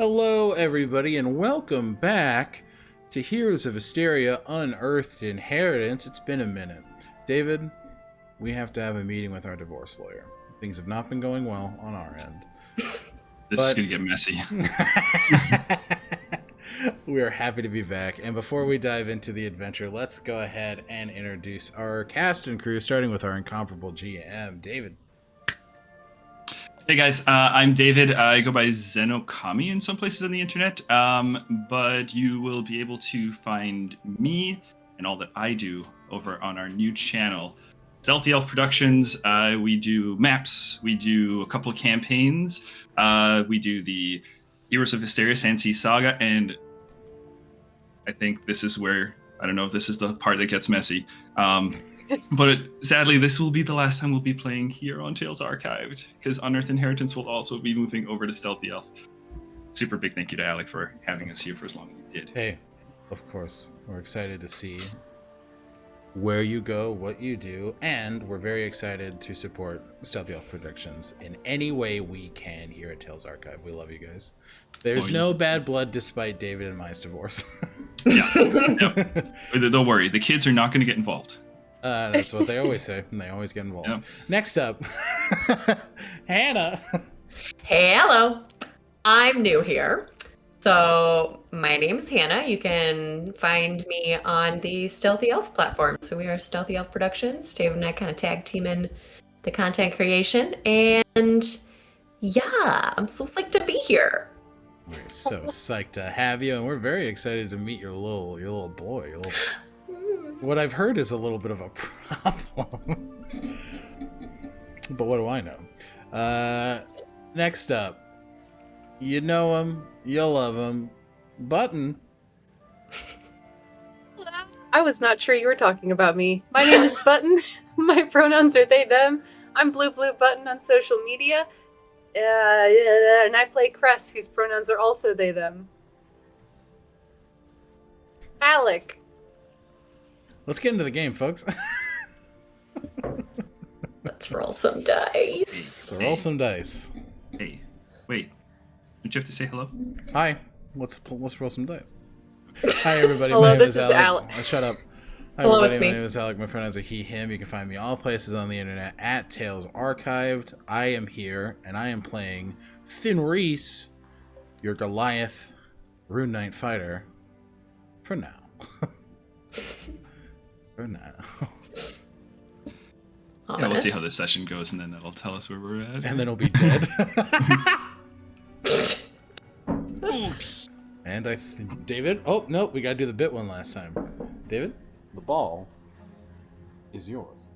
Hello, everybody, and welcome back to Heroes of Histaeria Unearthed Inheritance. It's been a minute. David, we have to have a meeting with our divorce lawyer. Things have not been going well on our end. This is going to get messy. We are happy to be back. And before we dive into the adventure, let's go ahead and introduce our cast and crew, starting with our incomparable GM, David. Hey guys, I'm David. I go by ZenOkami in some places on the internet, but you will be able to find me and all that I do over on our new channel, Stealthy Elf Productions. We do maps, we do a couple of campaigns, we do the Heroes of Histaeria Sandsea Saga, and I think this is where, I don't know if this is the part that gets messy, but sadly, this will be the last time we'll be playing here on TalesArchived, because Unearthed Inheritance will also be moving over to Stealthy Elf. Super big thank you to Alec for having us here for as long as he did. Hey, of course. We're excited to see where you go, what you do, and we're very excited to support Stealthy Elf Productions in any way we can here at TalesArchived. We love you guys. There's no bad blood despite David and my divorce. Yeah. Don't worry, the kids are not going to get involved. That's what they always say, and they always get involved. Yep. Next up, Hannah. Hey, hello. I'm new here. So my name's Hannah. You can find me on the Stealthy Elf platform. So we are Stealthy Elf Productions. Dave and I kind of tag team in the content creation. And yeah, I'm so psyched to be here. We're so psyched to have you, and we're very excited to meet your little boy. What I've heard is a little bit of a problem. But what do I know? Next up, you know him, you love him, Button. I was not sure you were talking about me. My name is Button. My pronouns are they, them. I'm Bluebluebutton on social media. And I play Cress, whose pronouns are also they, them. Alec. Let's get into the game, folks. Let's roll some dice. Roll some dice. Hey, wait. Don't you have to say hello? Hi. Let's roll some dice. Hi, everybody. Hello, my name this is is Alec. Alec. Shut up. Hi, Hello, everybody. it's My me. name is Alec. My pronouns are he, him. You can find me all places on the internet at TalesArchived. I am here, and I am playing Finn Reese, your Goliath Rune Knight fighter, for now. For now. Yeah, we'll see how this session goes, and then that'll tell us where we're at. And then he'll be dead. And I think David. Oh no, we gotta do the bit one last time. David, the ball is yours.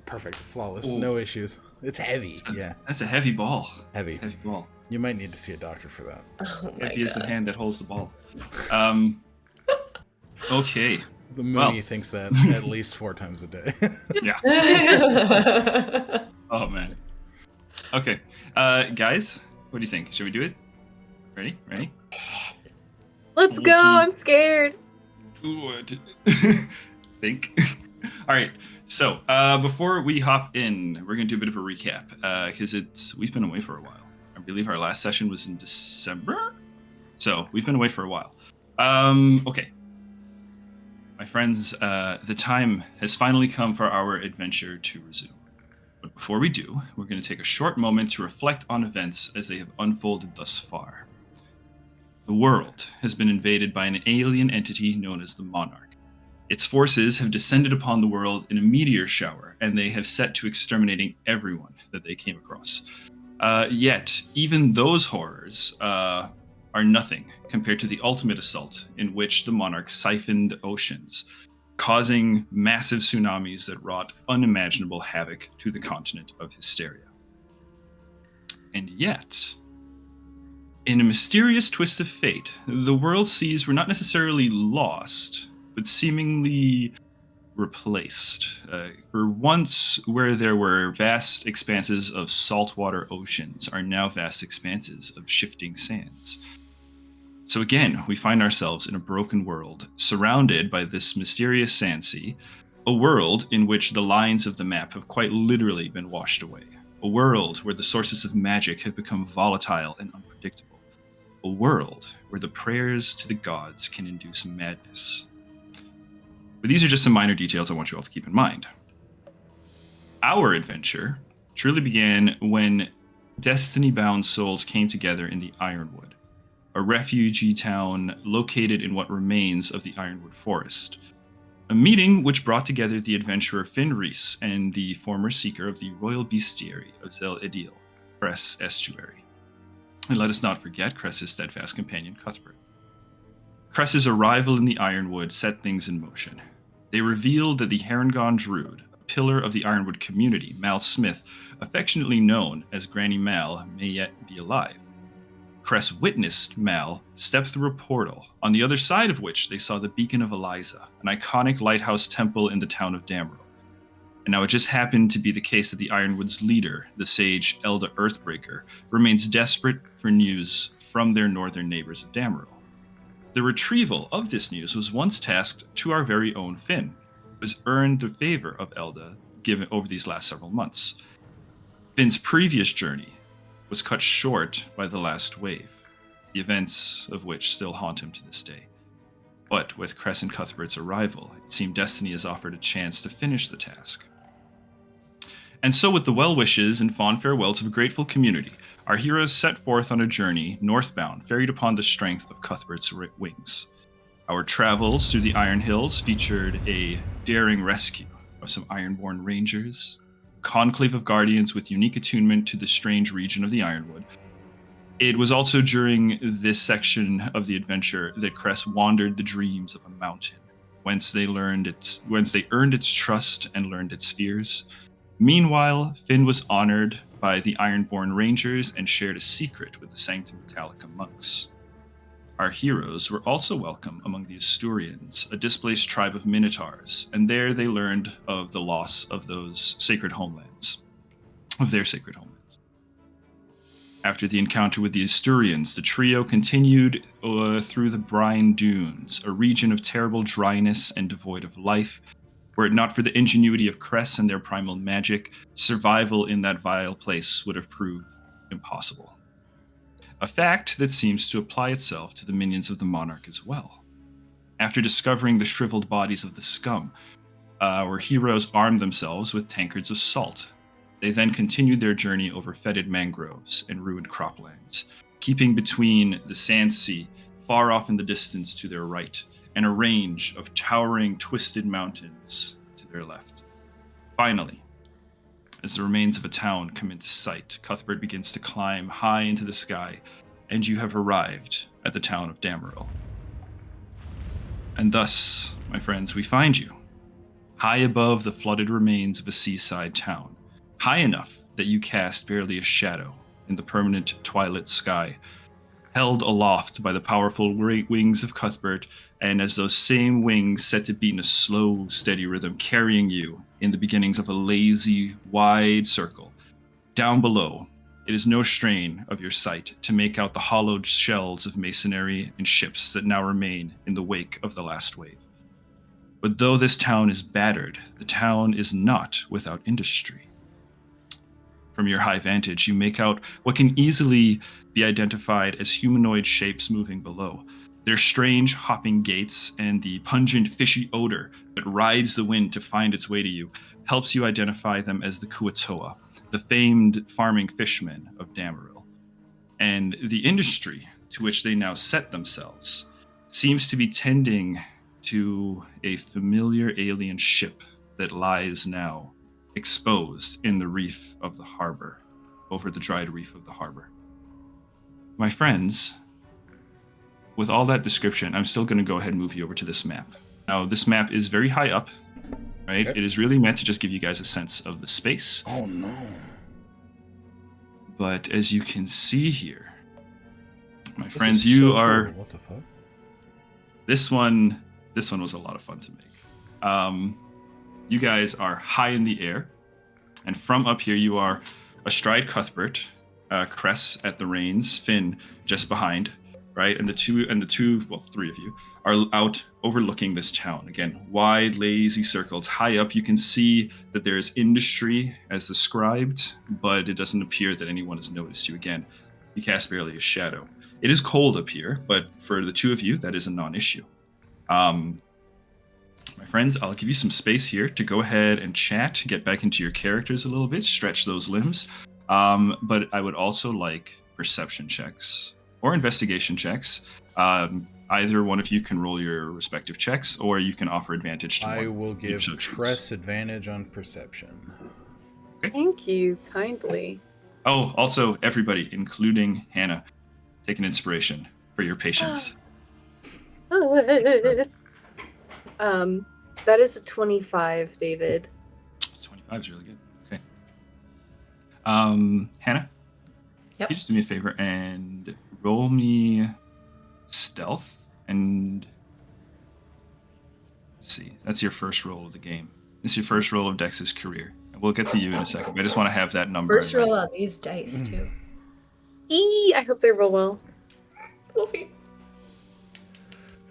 Perfect, flawless, Ooh. no issues. It's heavy. Yeah, That's a heavy ball. heavy. Heavy ball. You might need to see a doctor for that. Oh my Heavy is the God. hand that holds the ball. Okay. The Mooney thinks that at least 4 times a day. Yeah. Oh man. Okay. Guys, what do you think? Should we do it? Ready? Let's go. I'm scared. Think. All right. So before we hop in, we're gonna do a bit of a recap because we've been away for a while. I believe our last session was in December, so we've been away for a while. Okay. My friends, the time has finally come for our adventure to resume. But before we do, we're going to take a short moment to reflect on events as they have unfolded thus far. The world has been invaded by an alien entity known as the Monarch. Its forces have descended upon the world in a meteor shower, and they have set to exterminating everyone that they came across. Yet, even those horrors are nothing compared to the ultimate assault in which the Monarch siphoned oceans, causing massive tsunamis that wrought unimaginable havoc to the continent of Histaeria. And yet, in a mysterious twist of fate, the world's seas were not necessarily lost, but seemingly replaced. For once, where there were vast expanses of saltwater oceans, are now vast expanses of shifting sands. So again, we find ourselves in a broken world, surrounded by this mysterious sand sea, a world in which the lines of the map have quite literally been washed away. A world where the sources of magic have become volatile and unpredictable. A world where the prayers to the gods can induce madness. But these are just some minor details I want you all to keep in mind. Our adventure truly began when destiny-bound souls came together in the Ironwood, a refugee town located in what remains of the Ironwood Forest. A meeting which brought together the adventurer Finn Reese and the former seeker of the royal bestiary of Zel Edil, Cress Estuary. And let us not forget Cress's steadfast companion, Cuthbert. Cress's arrival in the Ironwood set things in motion. They revealed that the Harengon Druid, a pillar of the Ironwood community, Mal Smith, affectionately known as Granny Mal, may yet be alive. Cress witnessed Mal step through a portal, on the other side of which they saw the Beacon of Eliza, an iconic lighthouse temple in the town of Damrel. And now it just happened to be the case that the Ironwood's leader, the sage Elda Earthbreaker, remains desperate for news from their northern neighbors of Damrel. The retrieval of this news was once tasked to our very own Finn, who has earned the favor of Elda given over these last several months. Finn's previous journey was cut short by the last wave, the events of which still haunt him to this day. But with Cress and Cuthbert's arrival, it seemed destiny has offered a chance to finish the task. And so with the well wishes and fond farewells of a grateful community, our heroes set forth on a journey northbound, ferried upon the strength of Cuthbert's wings. Our travels through the Iron Hills featured a daring rescue of some Ironborn rangers, conclave of guardians with unique attunement to the strange region of the Ironwood. It was also during this section of the adventure that Cress wandered the dreams of a mountain, whence they earned its trust and learned its fears. Meanwhile, Finn was honored by the Ironborn Rangers and shared a secret with the Sanctum Metallica monks. Our heroes were also welcome among the Asturians, a displaced tribe of Minotaurs, and there they learned of the loss of those sacred homelands, of their sacred homelands. After the encounter with the Asturians, the trio continued through the Brine Dunes, a region of terrible dryness and devoid of life. Were it not for the ingenuity of Cress and their primal magic, survival in that vile place would have proved impossible. A fact that seems to apply itself to the minions of the monarch as well. After discovering the shriveled bodies of the scum, our heroes armed themselves with tankards of salt. They then continued their journey over fetid mangroves and ruined croplands, keeping between the sand sea far off in the distance to their right, and a range of towering, twisted mountains to their left. Finally, as the remains of a town come into sight, Cuthbert begins to climb high into the sky, and you have arrived at the town of Damrel. And thus, my friends, we find you, high above the flooded remains of a seaside town, high enough that you cast barely a shadow in the permanent twilit sky, held aloft by the powerful great wings of Cuthbert, and as those same wings set to beat in a slow, steady rhythm, carrying you in the beginnings of a lazy, wide circle. Down below, it is no strain of your sight to make out the hollowed shells of masonry and ships that now remain in the wake of the last wave. But though this town is battered, the town is not without industry. From your high vantage, you make out what can easily be identified as humanoid shapes moving below. Their strange hopping gaits and the pungent fishy odor that rides the wind to find its way to you helps you identify them as the Kuatoa, the famed farming fishmen of Damrel. And the industry to which they now set themselves seems to be tending to a familiar alien ship that lies now exposed in the reef of the harbor, over the dried reef of the harbor. My friends, with all that description, I'm still going to go ahead and move you over to this map. Now, this map is very high up, right? Okay. It is really meant to just give you guys a sense of the space. Oh no. But as you can see here, my This friends, is you so are... cool. What the fuck? This one was a lot of fun to make. You guys are high in the air, and from up here you are astride Cuthbert, Cress at the reins, Finn just behind, right? And the two, well, three of you are out overlooking this town. Again, wide, lazy circles. High up, you can see that there's industry as described, but it doesn't appear that anyone has noticed you. Again, you cast barely a shadow. It is cold up here, but for the two of you, that is a non-issue. My friends, I'll give you some space here to go ahead and chat, get back into your characters a little bit, stretch those limbs. But I would also like perception checks or investigation checks. Either one of you can roll your respective checks, or you can offer advantage to one. I will give Cress advantage on perception. Okay. Thank you kindly. Oh, also, everybody, including Hannah, take an inspiration for your patience. That is a 25, David. 25 is really good. Okay. Hannah? Yep. Can you just do me a favor and roll me stealth? And let's see, that's your first roll of the game. This is your first roll of Dex's career. And we'll get to you in a second, but I just want to have that number. First roll on these dice, too. I hope they roll well. We'll see.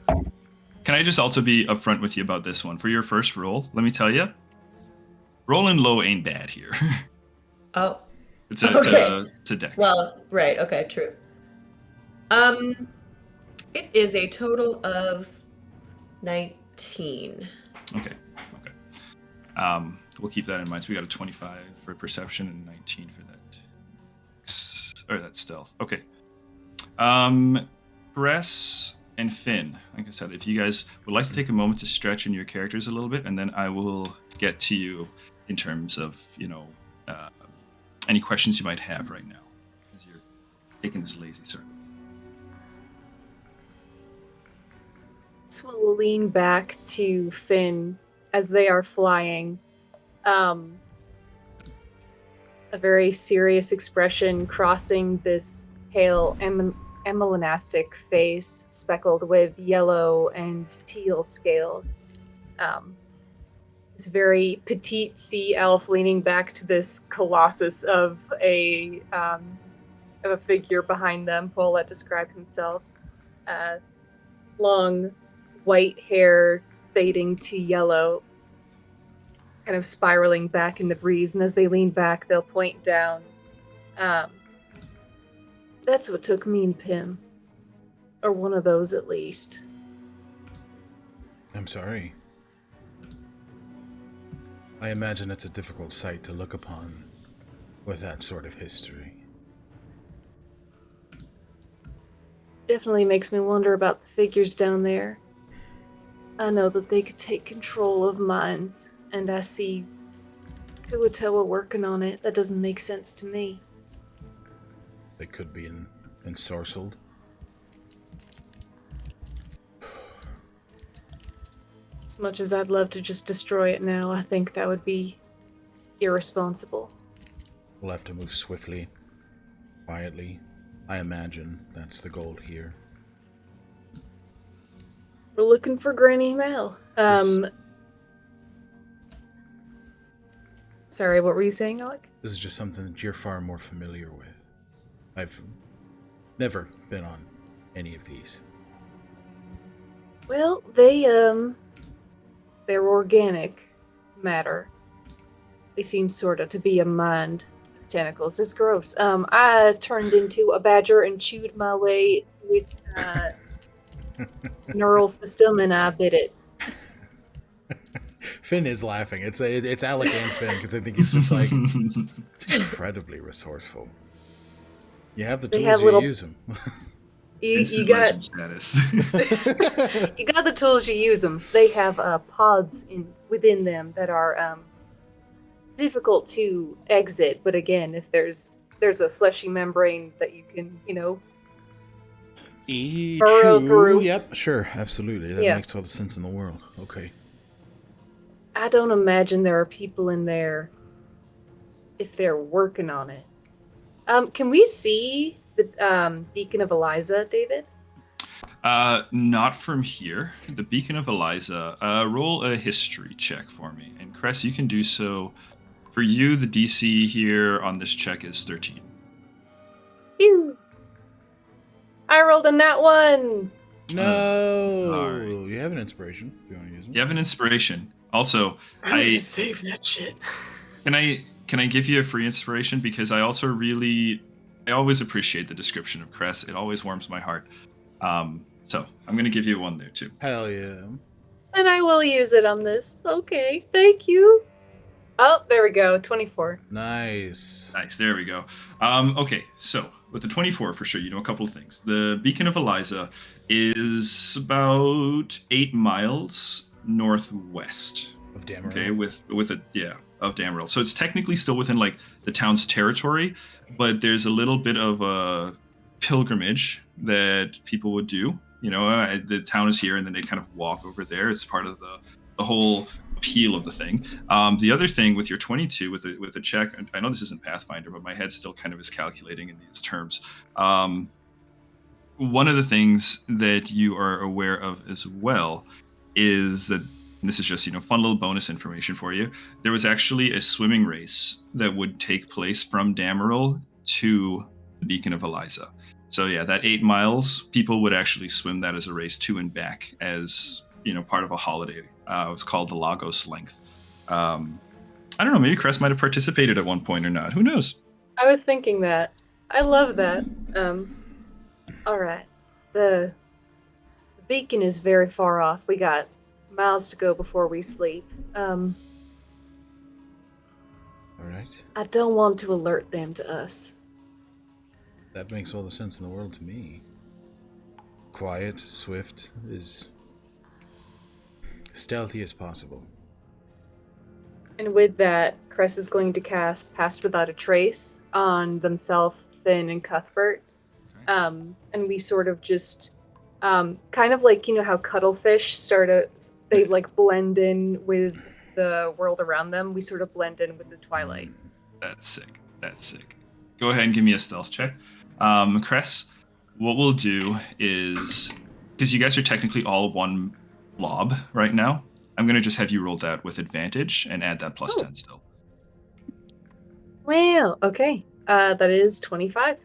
Can I just also be upfront with you about this one? For your first roll, let me tell you, rolling low ain't bad here. Oh. It's a Dex. Well, right. Okay, true. It is a total of 19. Okay. We'll keep that in mind. So we got a 25 for perception and 19 for that stealth. Okay. Cress and Finn, like I said, if you guys would like to take a moment to stretch in your characters a little bit, and then I will get to you in terms of, any questions you might have right now as you're taking this lazy circle. So we'll lean back to Finn as they are flying. A very serious expression crossing this pale emelanastic face, speckled with yellow and teal scales. This very petite sea elf leaning back to this colossus of a figure behind them. Paulette described himself. Long white hair fading to yellow, kind of spiraling back in the breeze. And as they lean back, they'll point down. That's what took me and Pim. Or one of those, at least. I'm sorry. I imagine it's a difficult sight to look upon with that sort of history. Definitely makes me wonder about the figures down there. I know that they could take control of minds, and I see Kuatoa working on it. That doesn't make sense to me. They could be ensorcelled. As much as I'd love to just destroy it now, I think that would be irresponsible. We'll have to move swiftly, quietly. I imagine that's the goal here. We're looking for Granny Mel. Sorry, what were you saying, Alec? This is just something that you're far more familiar with. I've never been on any of these. Well, they're organic matter. They seem sort of to be a mind with tentacles. It's gross. I turned into a badger and chewed my way with neural system, and I bit it. Finn is laughing. It's Alec and Finn, because I think he's just like, it's incredibly resourceful. You have the tools, you use them. You got status. you got the tools, you use them. They have pods within them that are difficult to exit, but again, if there's a fleshy membrane that you can, burrow through. Yep, sure, absolutely. That makes all the sense in the world. Okay. I don't imagine there are people in there if they're working on it. Can we see the Beacon of Eliza, David? Not from here. The Beacon of Eliza. Roll a history check for me. And Cress, you can do so. For you, the DC here on this check is 13. Phew. I rolled a nat 1. No, sorry. you have an inspiration. If you want to use it. You have an inspiration. Also, I'm gonna save that shit. Can I give you a free inspiration, because I also I always appreciate the description of Cress. It always warms my heart. So I'm gonna give you one there too. Hell yeah. And I will use it on this. Okay, thank you. Oh, there we go. 24. Nice. Nice, there we go. Okay, so with the 24 for sure, you know a couple of things. The Beacon of Eliza is about 8 miles northwest. Of Damaryl. Okay, with of Damaryl. So it's technically still within like the town's territory, but there's a little bit of a pilgrimage that people would do. You know, the town is here, and then they kind of walk over there. It's part of the whole appeal of the thing. The other thing with your 22 with the check, I know this isn't Pathfinder, but my head still kind of is calculating in these terms. One of the things that you are aware of as well is that, and this is just, you know, fun little bonus information for you. There was actually a swimming race that would take place from Damaryl to the Beacon of Eliza. So yeah, that 8 miles, people would actually swim that as a race to and back as, you know, part of a holiday. It was called the Lagos Length. I don't know, maybe Cress might have participated at one point or not. Who knows? I was thinking that. I love that. Alright. The beacon is very far off. We got miles to go before we sleep. All right. I don't want to alert them to us. That makes all the sense in the world to me. Quiet, swift, as stealthy as possible. And with that, Cress is going to cast Past Without a Trace on themselves, Finn, and Cuthbert. And we sort of just, kind of like, you know how cuttlefish they like blend in with the world around them. We sort of blend in with the twilight. That's sick. Go ahead and give me a stealth check. Cress, what we'll do is, because you guys are technically all one blob right now, I'm going to just have you roll that with advantage and add that plus 10 still. Wow, okay. That is 25.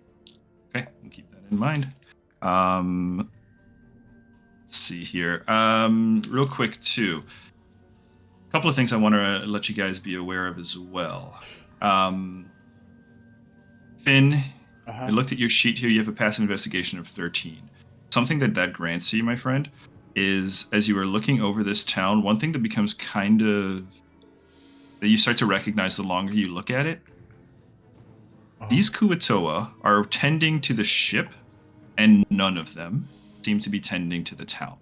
Okay, we'll keep that in mind. Let's see here. Real quick, too. A couple of things I want to let you guys be aware of as well. Finn, I looked at your sheet here. You have a passive investigation of 13. Something that grants you, my friend, is as you are looking over this town, one thing that becomes kind of that you start to recognize the longer you look at it. These Kuatoa are tending to the ship, and none of them seem to be tending to the town.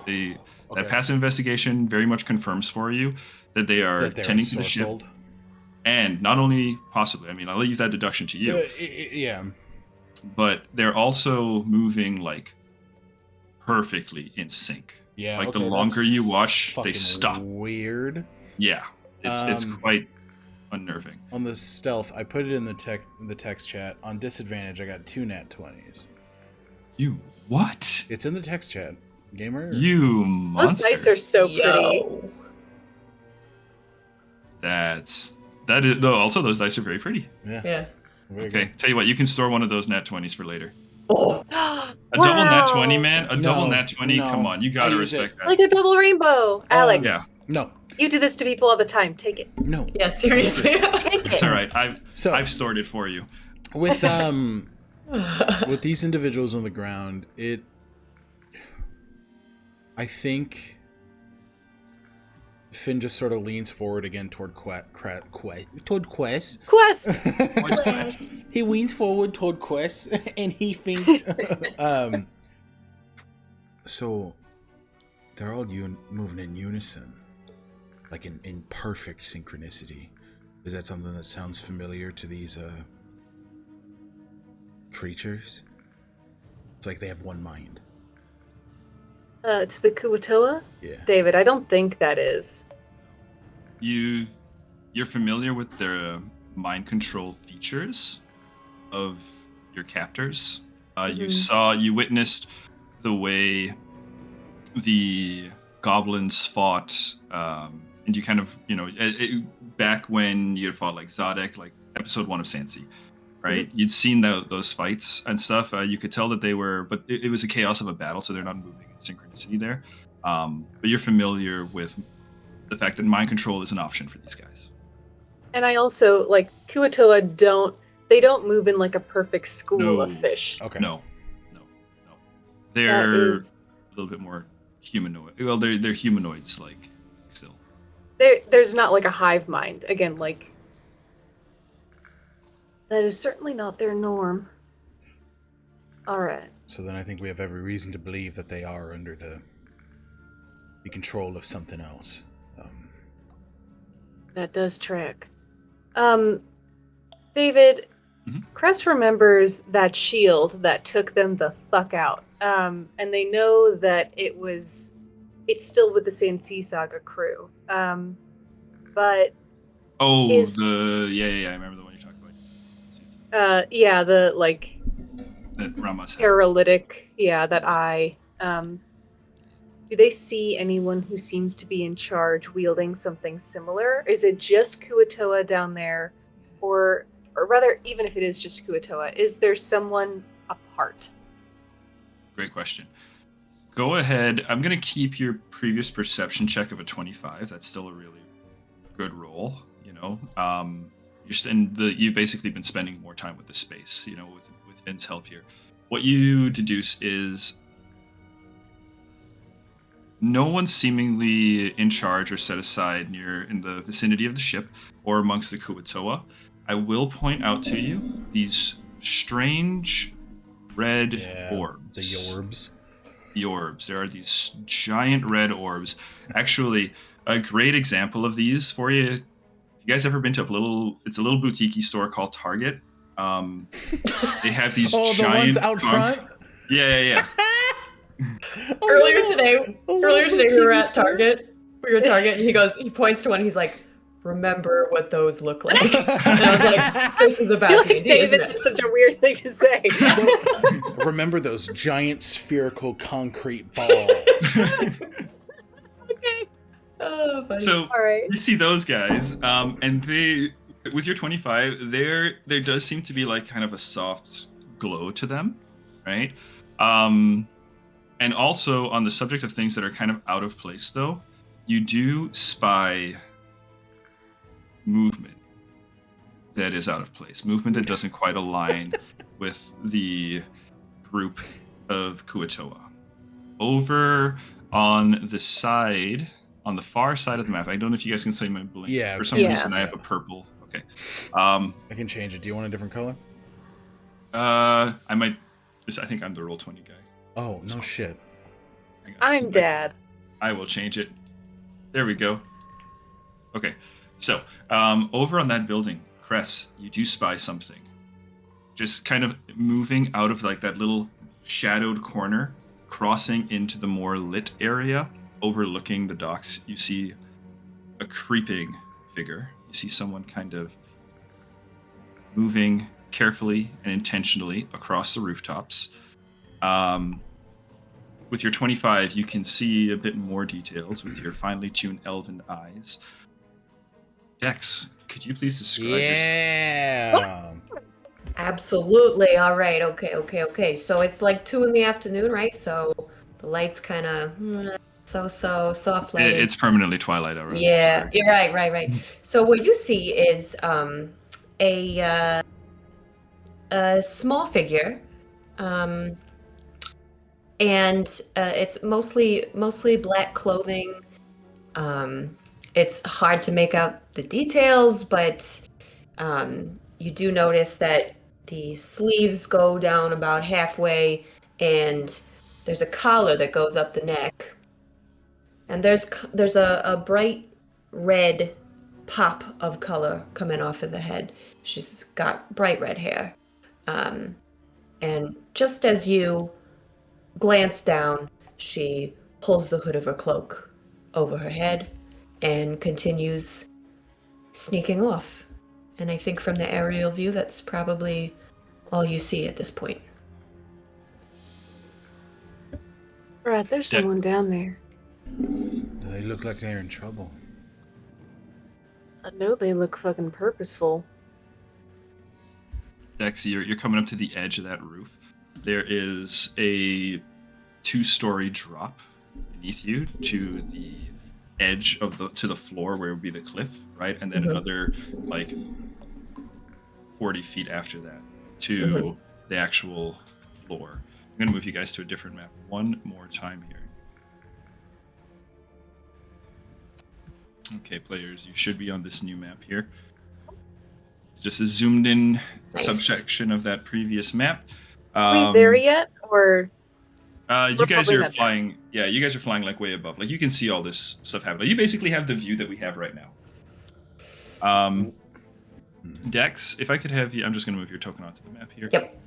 That passive investigation very much confirms for you that they are tending to the ship. And not only possibly, I mean, I'll leave that deduction to you. Yeah. But they're also moving like perfectly in sync. Yeah. Like the longer you watch, they stop. Weird. Yeah. It's quite unnerving. On the stealth, I put it in the text chat. On disadvantage, I got 2 nat 20s. You what? It's in the text chat. Gamer? You monster. Those dice are so pretty. That is though. Also, those dice are very pretty. Yeah. Okay, tell you what, you can store one of those nat 20s for later. Oh. A double nat 20, man. Double nat 20. No. Come on, you gotta respect that. Like a double rainbow. Alec, Yeah. No. you do this to people all the time. Take it. No. Yeah, seriously. Take it. It's all right. I've stored it for you. With with these individuals on the ground, I think Finn just sort of leans forward again toward Quest. Quest. He leans forward toward Quest, and he thinks, so they're all moving in unison, like in perfect synchronicity. Is that something that sounds familiar to these creatures? It's like they have one mind. To the Kuatoa? Yeah. David, I don't think that is. You're familiar with the mind control features of your captors. You witnessed the way the goblins fought, and you kind of, back when you had fought like Zadok, like episode 1 of Sansi. right? You'd seen those fights and stuff. You could tell that they were, but it was a chaos of a battle, so they're not moving in synchronicity there. But you're familiar with the fact that mind control is an option for these guys. And I also, like, Kuatoa don't move in like a perfect school of fish. Okay. No. They're a little bit more humanoid. Well, they're humanoids, like, still. There's not like a hive mind. Again, like, that is certainly not their norm. Alright. So then I think we have every reason to believe that they are under the control of something else. That does track. David, Cress remembers that shield that took them the fuck out. And they know that it's still with the Sansi Saga crew. But I remember the one you're talking about. The like that Rama's paralytic, that eye. Do they see anyone who seems to be in charge wielding something similar? Is it just Kuatoa down there? Or rather, even if it is just Kuatoa, is there someone apart? Great question. Go ahead. I'm going to keep your previous perception check of a 25. That's still a really good roll, you know. You've basically been spending more time with the space, you know, with Finn's help here. What you deduce is no one's seemingly in charge or set aside in the vicinity of the ship or amongst the Kuatoa. I will point out to you these strange red orbs. The yorbs. Yorbs. There are these giant red orbs. Actually, a great example of these for you. You guys ever been to it's a little boutique store called Target? They have these giant the ones out front? Yeah. Earlier today we were at Target. We were at Target, and he points to one. He's like, "Remember what those look like?" And I was like, "This is about D&D, isn't it?" It's such a weird thing to say. Remember those giant spherical concrete balls? Okay. Oh, funny. So All right. you see those guys, and they, with your 25, there does seem to be like kind of a soft glow to them, right? And also on the subject of things that are kind of out of place, though, you do spy movement that is out of place, movement that doesn't quite align with the group of Kuatoa. Over on the far side of the map, I don't know if you guys can see my blink. Yeah. For some reason, I have a purple. Okay. I can change it. Do you want a different color? I might. I think I'm the Roll20 guy. Oh, no shit. I'm Dad. I will change it. There we go. Okay. So, over on that building, Cress, you do spy something. Just kind of moving out of like that little shadowed corner, crossing into the more lit area, overlooking the docks. You see a creeping figure. You see someone kind of moving carefully and intentionally across the rooftops. With your 25, you can see a bit more details with your finely tuned elven eyes. Dex, could you please describe yourself? Absolutely. All right. Okay. So it's like 2 PM, right? So the lights kind of so soft lighting. It's permanently twilight already. Yeah. You're right. So what you see is a small figure, and it's mostly black clothing. It's hard to make out the details, but you do notice that the sleeves go down about halfway, and there's a collar that goes up the neck, and there's a bright red pop of color coming off of the head. She's got bright red hair, and just as you glance down, she pulls the hood of her cloak over her head and continues sneaking off. And I think from the aerial view, that's probably all you see at this point. Right, there's someone down there. They look like they're in trouble. I know they look fucking purposeful. Dex, you're coming up to the edge of that roof. There is a 2-story drop beneath you to the edge of the floor where it would be the cliff, right? And then another like 40 feet after that to the actual floor. I'm gonna move you guys to a different map one more time here. Okay, players, you should be on this new map here. It's just a zoomed in subsection of that previous map. Are we there yet, or? You guys are flying. Yeah, you guys are flying like way above. Like you can see all this stuff happening. You basically have the view that we have right now. Dex, if I could have you, I'm just gonna move your token onto the map here. Yep.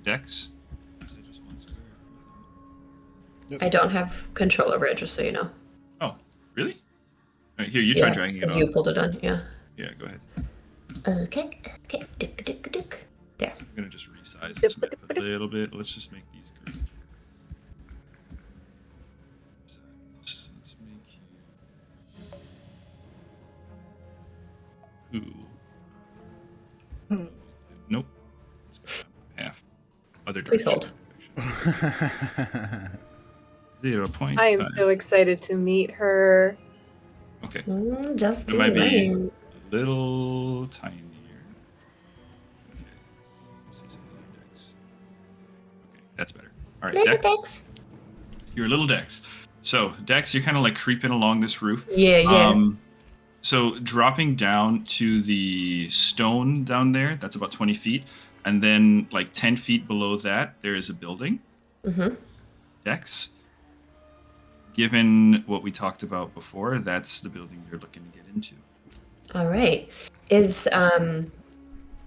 Dex. I don't have control over it, just so you know. Oh, really? All right, here, you try dragging it because on. you pulled it on, yeah. Yeah, go ahead. Okay. There. I'm gonna just resize this map a little bit. Let's just make these green. Let's make you. Ooh. Nope. Let's go down half. Other Please direction. hold. 0.5. I am so excited to meet her. Okay. Just It might be a little tinier. Okay. Let's see some other Dex. Okay, that's better. All right, Little Dex. Dex. You're a little Dex. So, Dex, you're kind of like creeping along this roof. Yeah. So, dropping down to the stone down there, that's about 20 feet. And then, like 10 feet below that, there is a building. Dex. Given what we talked about before, that's the building you're looking to get into. All right. Is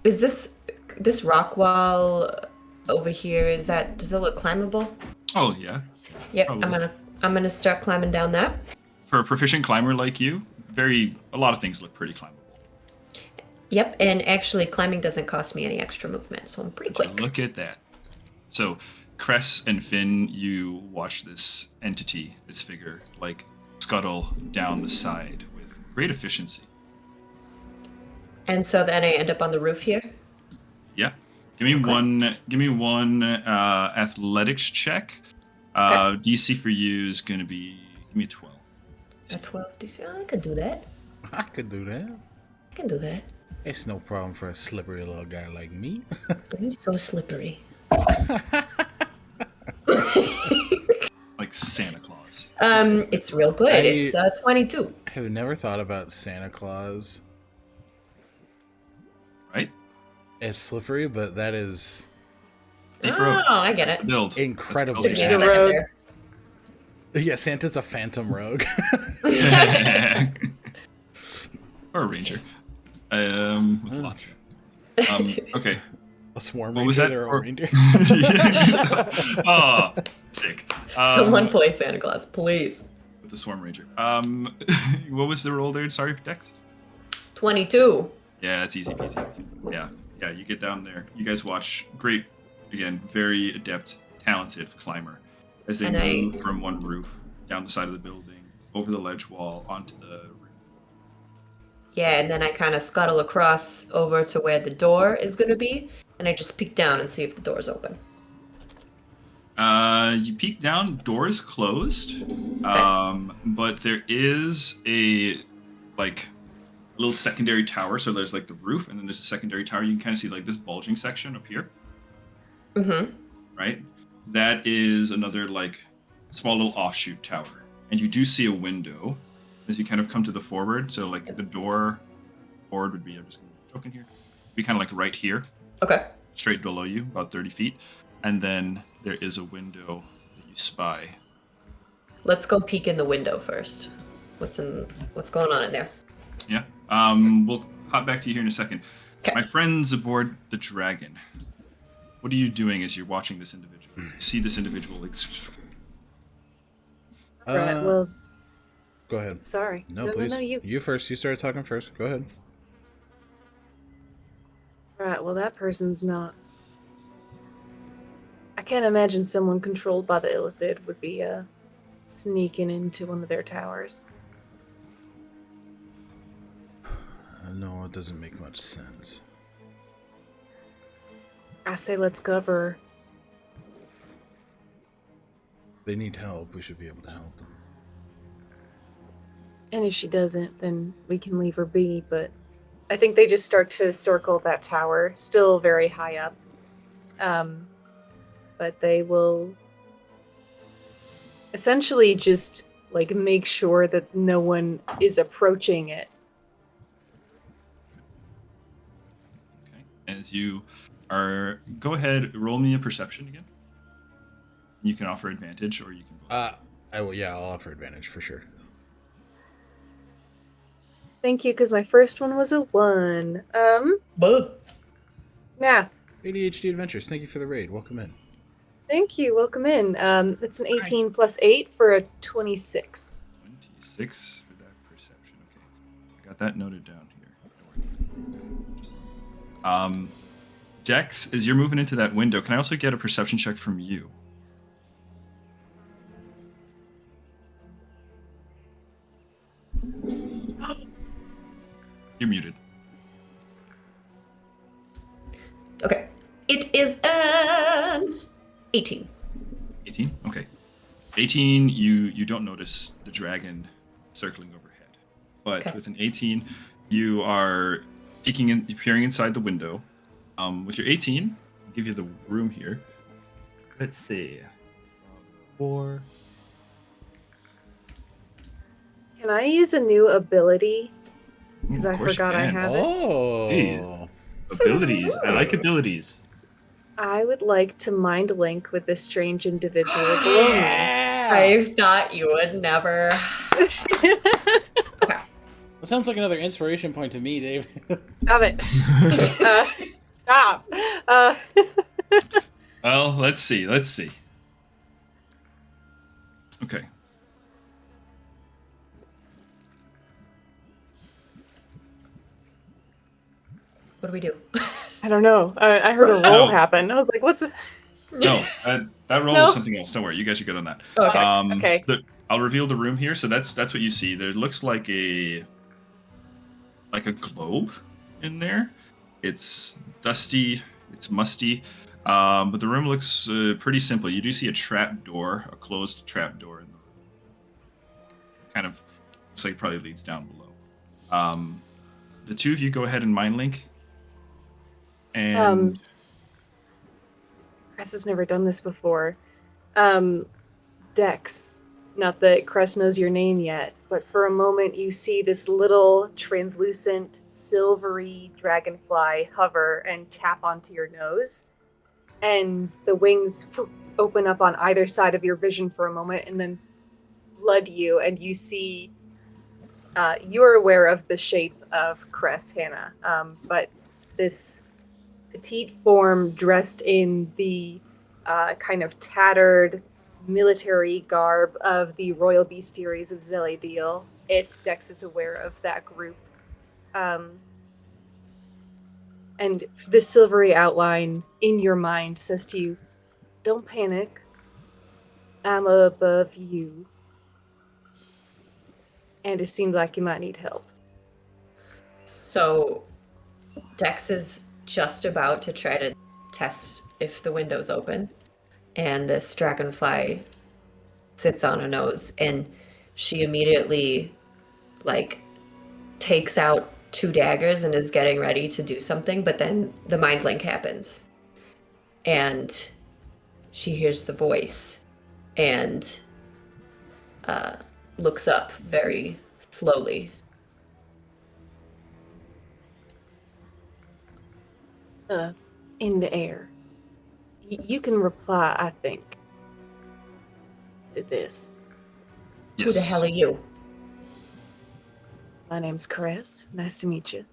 this rock wall over here? Does it look climbable? Oh yeah. Yep. Probably. I'm gonna start climbing down that. For a proficient climber like you, a lot of things look pretty climbable. Yep. And actually, climbing doesn't cost me any extra movement, so I'm pretty quick. Look at that. So, Cress and Finn, you watch this entity, this figure, like scuttle down the side with great efficiency. And so then I end up on the roof here. Yeah. Give me one athletics check. DC for you is going to be, give me a 12. A 12 DC. Oh, I could do that. I could do that. I can do that. It's no problem for a slippery little guy like me. You're so slippery. Like Santa Claus. It's real good. It's 22. I have never thought about Santa Claus Right? as slippery, but that is Safe road. Oh, I get it. Build. incredibly That's He's a build. rogue. Yeah, Santa's a phantom rogue. Or a ranger. With lots of okay. A swarm What was ranger, that? they're a Or- reindeer. Oh, sick. Someone play Santa Claus, please. With the Swarm Ranger. What was the roll there? Sorry, Dex? 22. Yeah, it's easy peasy. Yeah, you get down there. You guys watch. Great, again, very adept, talented climber as they move from one roof down the side of the building, over the ledge wall, onto the roof. Yeah, and then I kind of scuttle across over to where the door is going to be, and I just peek down and see if the door's open. You peek down, door's closed, but there is a little secondary tower. So there's like the roof, and then there's a secondary tower. You can kind of see like this bulging section up here. Right? That is another like small little offshoot tower, and you do see a window as you kind of come to the forward. So like the door forward would be, I'm just going to token here, be kind of like right here. Okay. Straight below you, about 30 feet. And then there is a window that you spy. Let's go peek in the window first. What's going on in there? Yeah. We'll hop back to you here in a second. Okay. My friends aboard the dragon. What are you doing as you're watching this individual? You see this individual like Right, well, Go ahead. sorry. No, please. No, you. You first. You started talking first. Go ahead. Right, well, that person's not. I can't imagine someone controlled by the Illithid would be sneaking into one of their towers. No, it doesn't make much sense. I say let's cover. They need help. We should be able to help them. And if she doesn't, then we can leave her be, but I think they just start to circle that tower, still very high up. But they will essentially just like make sure that no one is approaching it. Okay. As you are, go ahead, roll me a perception again. You can offer advantage, or you can. I will. Yeah, I'll offer advantage for sure. Thank you, because my first one was a 1. Math. ADHD Adventures. Thank you for the raid. Welcome in. Thank you. Welcome in. That's an 18 plus 8 for a 26. 26 for that perception. Okay. I got that noted down here. Dex, as you're moving into that window, can I also get a perception check from you? You're muted. Okay. It is an 18. 18? Okay. 18, you don't notice the dragon circling overhead. But with an 18, you are peering inside the window. With your 18, I'll give you the room here. Let's see. 4. Can I use a new ability? Because I Of course you forgot I can. have it. Oh. Jeez. Abilities. I like abilities. I would like to mind link with this strange individual below me. I thought you would never. That sounds like another inspiration point to me, Dave. Stop it. Stop. Well, let's see. Okay. What do we do? I don't know. I heard a roll happen. I was like, what's it? No, that roll was something else. Don't worry, you guys are good on that. Okay. Okay. I'll reveal the room here. So that's what you see. There looks like a globe in there. It's dusty. It's musty. But the room looks pretty simple. You do see a trap door, a closed trap door, in the kind of looks like it probably leads down below. The two of you go ahead and mind link. And Cress has never done this before. Dex, not that Cress knows your name yet, but for a moment you see this little translucent silvery dragonfly hover and tap onto your nose, and the wings open up on either side of your vision for a moment and then flood you, and you see you're aware of the shape of Cress, Hannah, but this petite form dressed in the kind of tattered military garb of the royal bestiaries of Zeladiel, if Dex is aware of that group. And this silvery outline in your mind says to you, don't panic. I'm above you. And it seems like you might need help. So, Dex is just about to try to test if the window's open, and this dragonfly sits on her nose, and she immediately, takes out 2 daggers and is getting ready to do something, but then the mind link happens, and she hears the voice, and looks up very slowly. In the air. You can reply, I think, to this. yes. Who the hell are you? My name's Cress. Nice to meet you.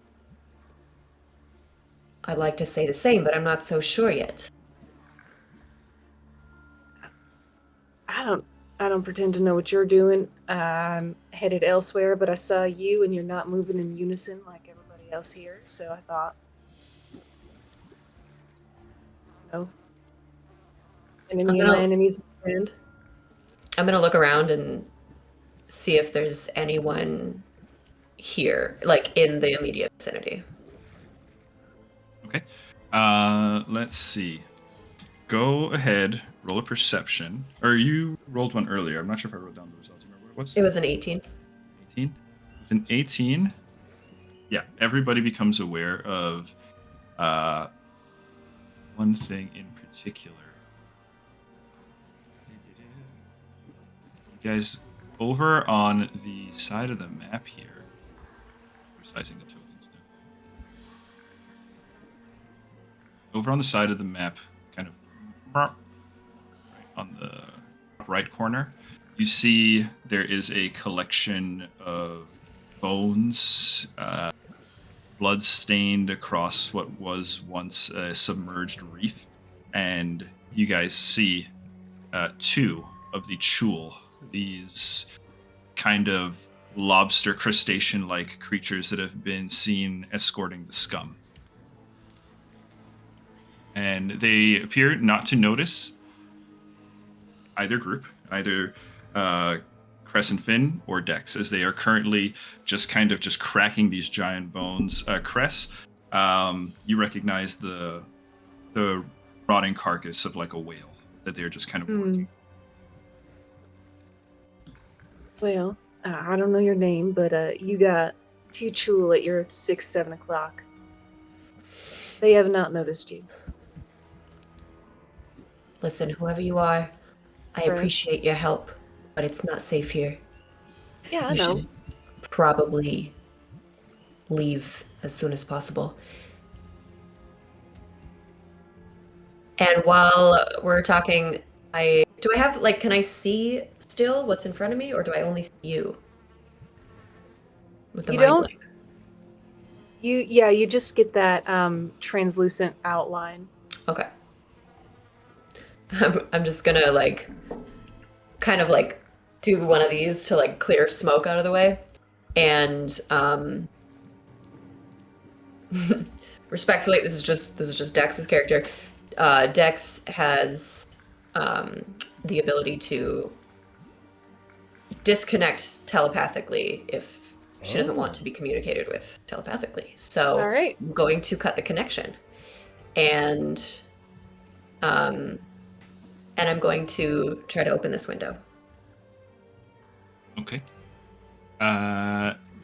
I'd like to say the same, but I'm not so sure yet. I don't pretend to know what you're doing. I'm headed elsewhere, but I saw you and you're not moving in unison like everybody else here, so I thought, Enemy of my enemy's friend. I'm gonna look around and see if there's anyone here, like in the immediate vicinity. Okay. Let's see. Go ahead, roll a perception. Or you rolled one earlier. I'm not sure if I wrote down the results. Remember what it was? It was an 18. 18. With an 18, yeah, everybody becomes aware of one thing in particular. You guys, over on the side of the map here, resizing the tokens now. Over on the side of the map, kind of right on the right corner, you see there is a collection of bones, blood stained across what was once a submerged reef, and you guys see two of the chul, these kind of lobster crustacean-like creatures that have been seen escorting the scum. And they appear not to notice either group, either Cress Finn or Dex, as they are currently just cracking these giant bones. Cress, you recognize the rotting carcass of like a whale that they're just kind of working. Well, I don't know your name, but you got two chul at your 6-7 o'clock. They have not noticed you. Listen, whoever you are, I Right. appreciate your help, but it's not safe here. Yeah, I You know. should probably leave as soon as possible. And while we're talking, can I see still what's in front of me, or do I only see you? With the You mind don't- link. You just get that translucent outline. Okay. I'm just gonna kind of do one of these to clear smoke out of the way, and respectfully, this is just Dex's character. Dex has the ability to disconnect telepathically if she doesn't want to be communicated with telepathically. So All right. I'm going to cut the connection, and I'm going to try to open this window. Okay.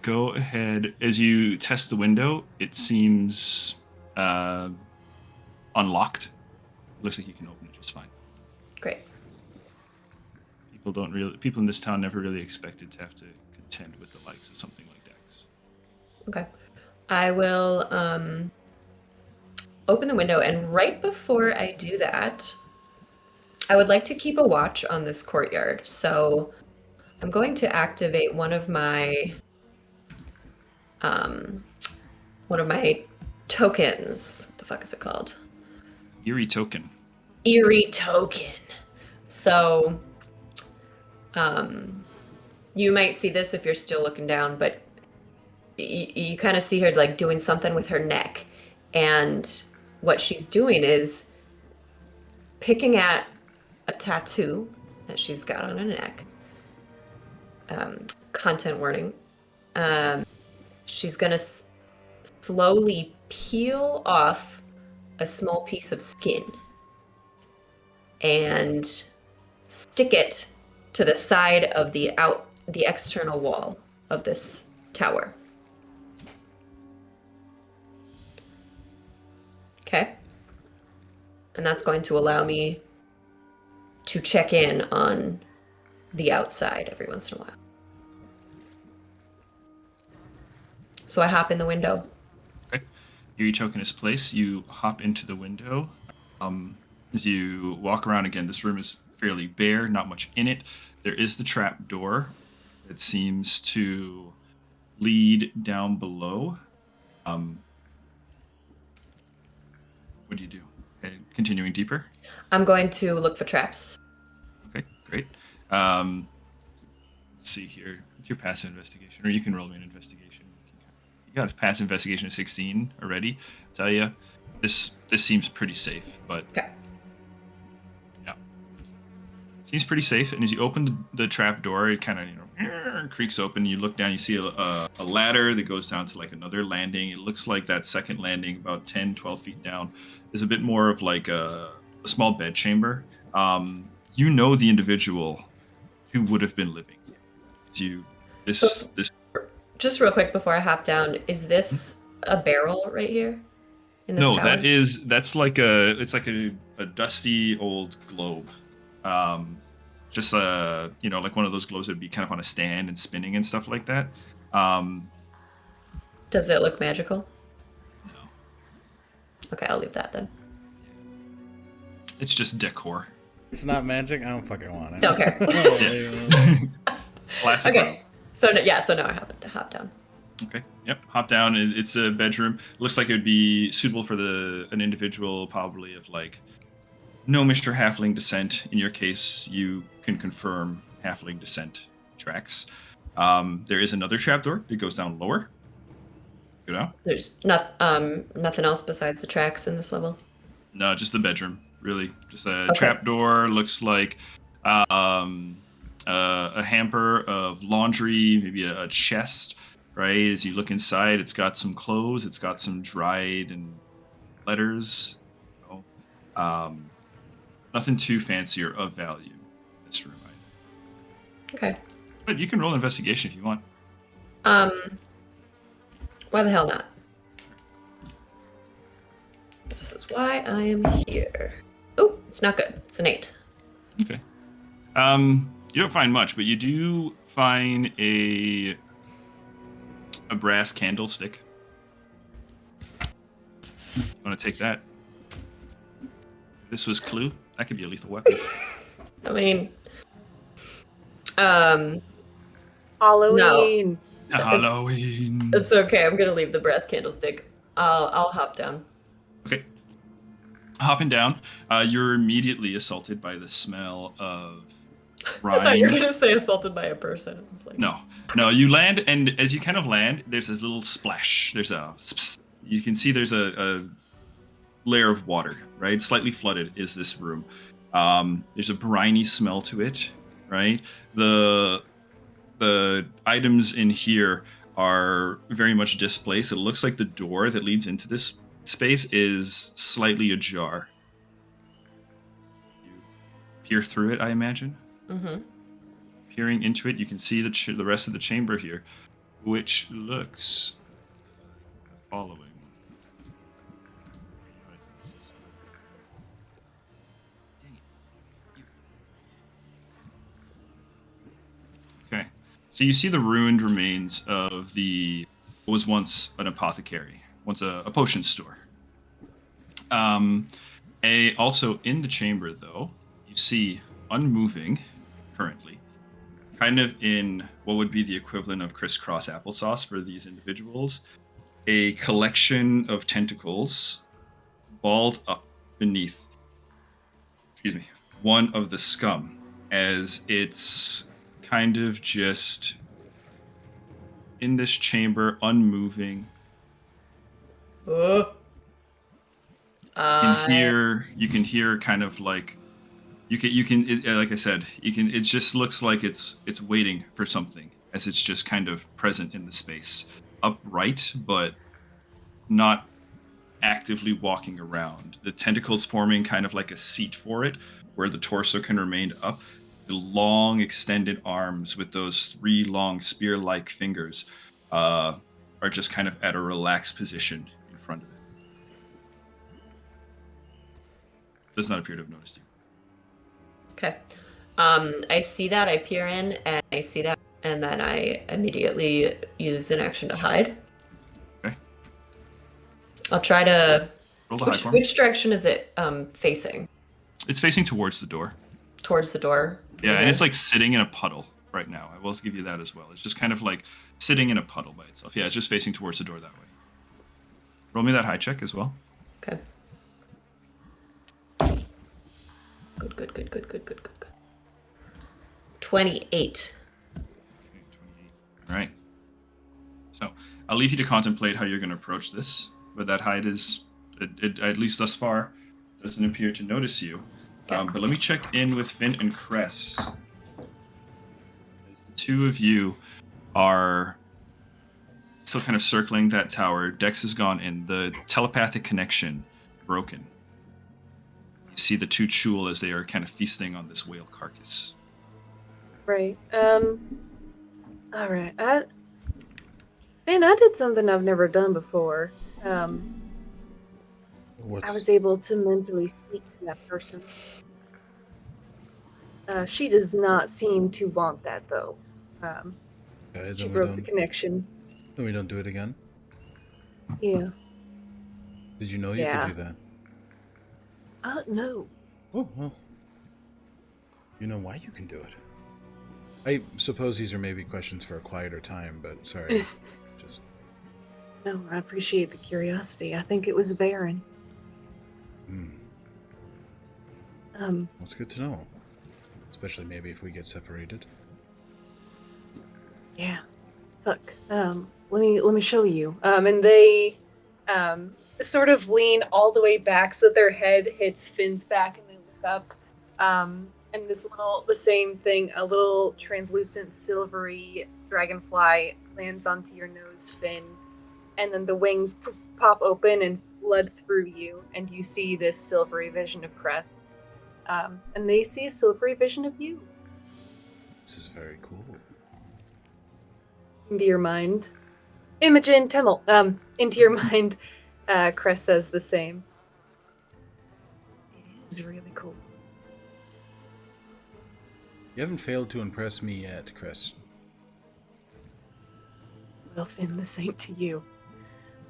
Go ahead. As you test the window, it seems unlocked. Looks like you can open it just fine. Great. People in this town never really expected to have to contend with the likes of something like Dex. Okay. I will open the window, and right before I do that, I would like to keep a watch on this courtyard. So I'm going to activate one of my tokens. What the fuck is it called? Eerie token. Eerie token. So you might see this if you're still looking down, but you kind of see her doing something with her neck, and what she's doing is picking at a tattoo that she's got on her neck. Content warning. She's gonna slowly peel off a small piece of skin and stick it to the side of the external wall of this tower. Okay. And that's going to allow me to check in on the outside every once in a while. So I hop in the window. Okay. Eerie token is placed. You hop into the window. As you walk around again, this room is fairly bare, not much in it. There is the trap door that seems to lead down below. What do you do? Okay, continuing deeper? I'm going to look for traps. Okay, great. Let's see here. What's your passive investigation? Or you can roll me an investigation. You got a passive investigation of 16 already. I'll tell you, this seems pretty safe, but Okay. yeah. Seems pretty safe. And as you open the trap door, it kind of creaks open. You look down, you see a ladder that goes down to like another landing. It looks like that second landing, about 10, 12 feet down, is a bit more of like a small bed chamber. You know the individual who would have been living here. This Just real quick before I hop down, is this a barrel right here? In this tower? That's like it's like a dusty old globe. Just like one of those globes that would be kind of on a stand and spinning and stuff like that. Does it look magical? No. Okay, I'll leave that then. It's just decor. It's not magic. I don't fucking want it. Don't care. Classic. Okay. So now I have to hop down. Okay. Yep. Hop down. It's a bedroom. Looks like it would be suitable for an individual probably of like no Mr. Halfling descent. In your case, you can confirm Halfling descent tracks. There is another trapdoor that goes down lower. Go down. There's nothing else besides the tracks in this level? No, just the bedroom. Really, just a Okay. trapdoor. Looks like a hamper of laundry, maybe a chest. Right, as you look inside, it's got some clothes. It's got some dried and letters. Nothing too fancy or of value in this room. Okay. But you can roll investigation if you want. Why the hell not? This is why I am here. Oh, it's not good. It's an 8. Okay. You don't find much, but you do find a brass candlestick. Want to take that? This was clue. That could be a lethal weapon. I mean, Halloween. Halloween. it's okay. I'm gonna leave the brass candlestick. I'll hop down. Okay. Hopping down, you're immediately assaulted by the smell of I thought you were brine. gonna say assaulted by a person. I was like, No, you land, and as you kind of land, there's this little splash. You can see there's a layer of water, right? Slightly flooded is this room. There's a briny smell to it, right? The items in here are very much displaced. It looks like the door that leads into this space is slightly ajar. You peer through it, I imagine. Mm-hmm. Peering into it, you can see the rest of the chamber here, which looks following. Okay, so you see the ruined remains of what was once an apothecary, once a potion store. Also in the chamber, though, you see unmoving currently, kind of in what would be the equivalent of crisscross applesauce for these individuals, a collection of tentacles balled up beneath, one of the scum, as it's kind of just in this chamber, unmoving. Oh. You can hear kind of like like I said, it just looks like it's waiting for something, as it's just kind of present in the space, upright but not actively walking around. The tentacles forming kind of like a seat for it, where the torso can remain up. The long extended arms with those 3 long spear-like fingers are just kind of at a relaxed position in front of it. Does not appear to have noticed you. Okay. I see that. I peer in, and I see that, and then I immediately use an action to hide. Okay. I'll try to. Roll the hide for me. Which direction is it facing? It's facing towards the door. Towards the door. Yeah, Okay. and it's like sitting in a puddle right now. I will give you that as well. It's just kind of like sitting in a puddle by itself. Yeah, it's just facing towards the door that way. Roll me that high check as well. Okay. Good. 28. All right. So I'll leave you to contemplate how you're going to approach this, but that hide is, at least thus far, doesn't appear to notice you. But let me check in with Finn and Cress. The two of you are still kind of circling that tower. Dex is gone in. The telepathic connection broken. You see the two Chul as they are kind of feasting on this whale carcass. Right. All right. I did something I've never done before. I was able to mentally speak to that person. She does not seem to want that, though. Okay, She broke the connection. Then we don't do it again? Yeah. Did you know you could do that? No. Oh, well. You know why you can do it. I suppose these are maybe questions for a quieter time, but sorry. Just... No, I appreciate the curiosity. I think it was Varen. Well, it's good to know. Especially maybe if we get separated. Yeah. Fuck. Let me show you. And they sort of lean all the way back so that their head hits Finn's back and they look up. And the same thing, a little translucent silvery dragonfly lands onto your nose, Finn. And then the wings pop open and flood through you, and you see this silvery vision of Cress. And they see a silvery vision of you. This is very cool. Into your mind. Imogen Temmel. Into your mind, Cress says the same. It is really cool. You haven't failed to impress me yet, Cress. Well, Finn, the same to you.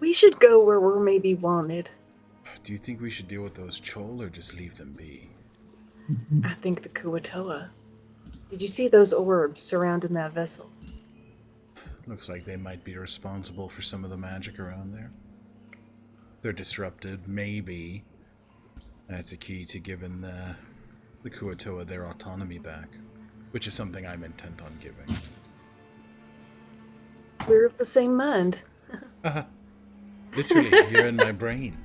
We should go where we're maybe wanted. Do you think we should deal with those Chol or just leave them be? I think the Kuatoa. Did you see those orbs surrounding that vessel? Looks like they might be responsible for some of the magic around there. They're disrupted, maybe. That's a key to giving the Kuatoa their autonomy back, which is something I'm intent on giving. We're of the same mind. Literally, you're in my brain.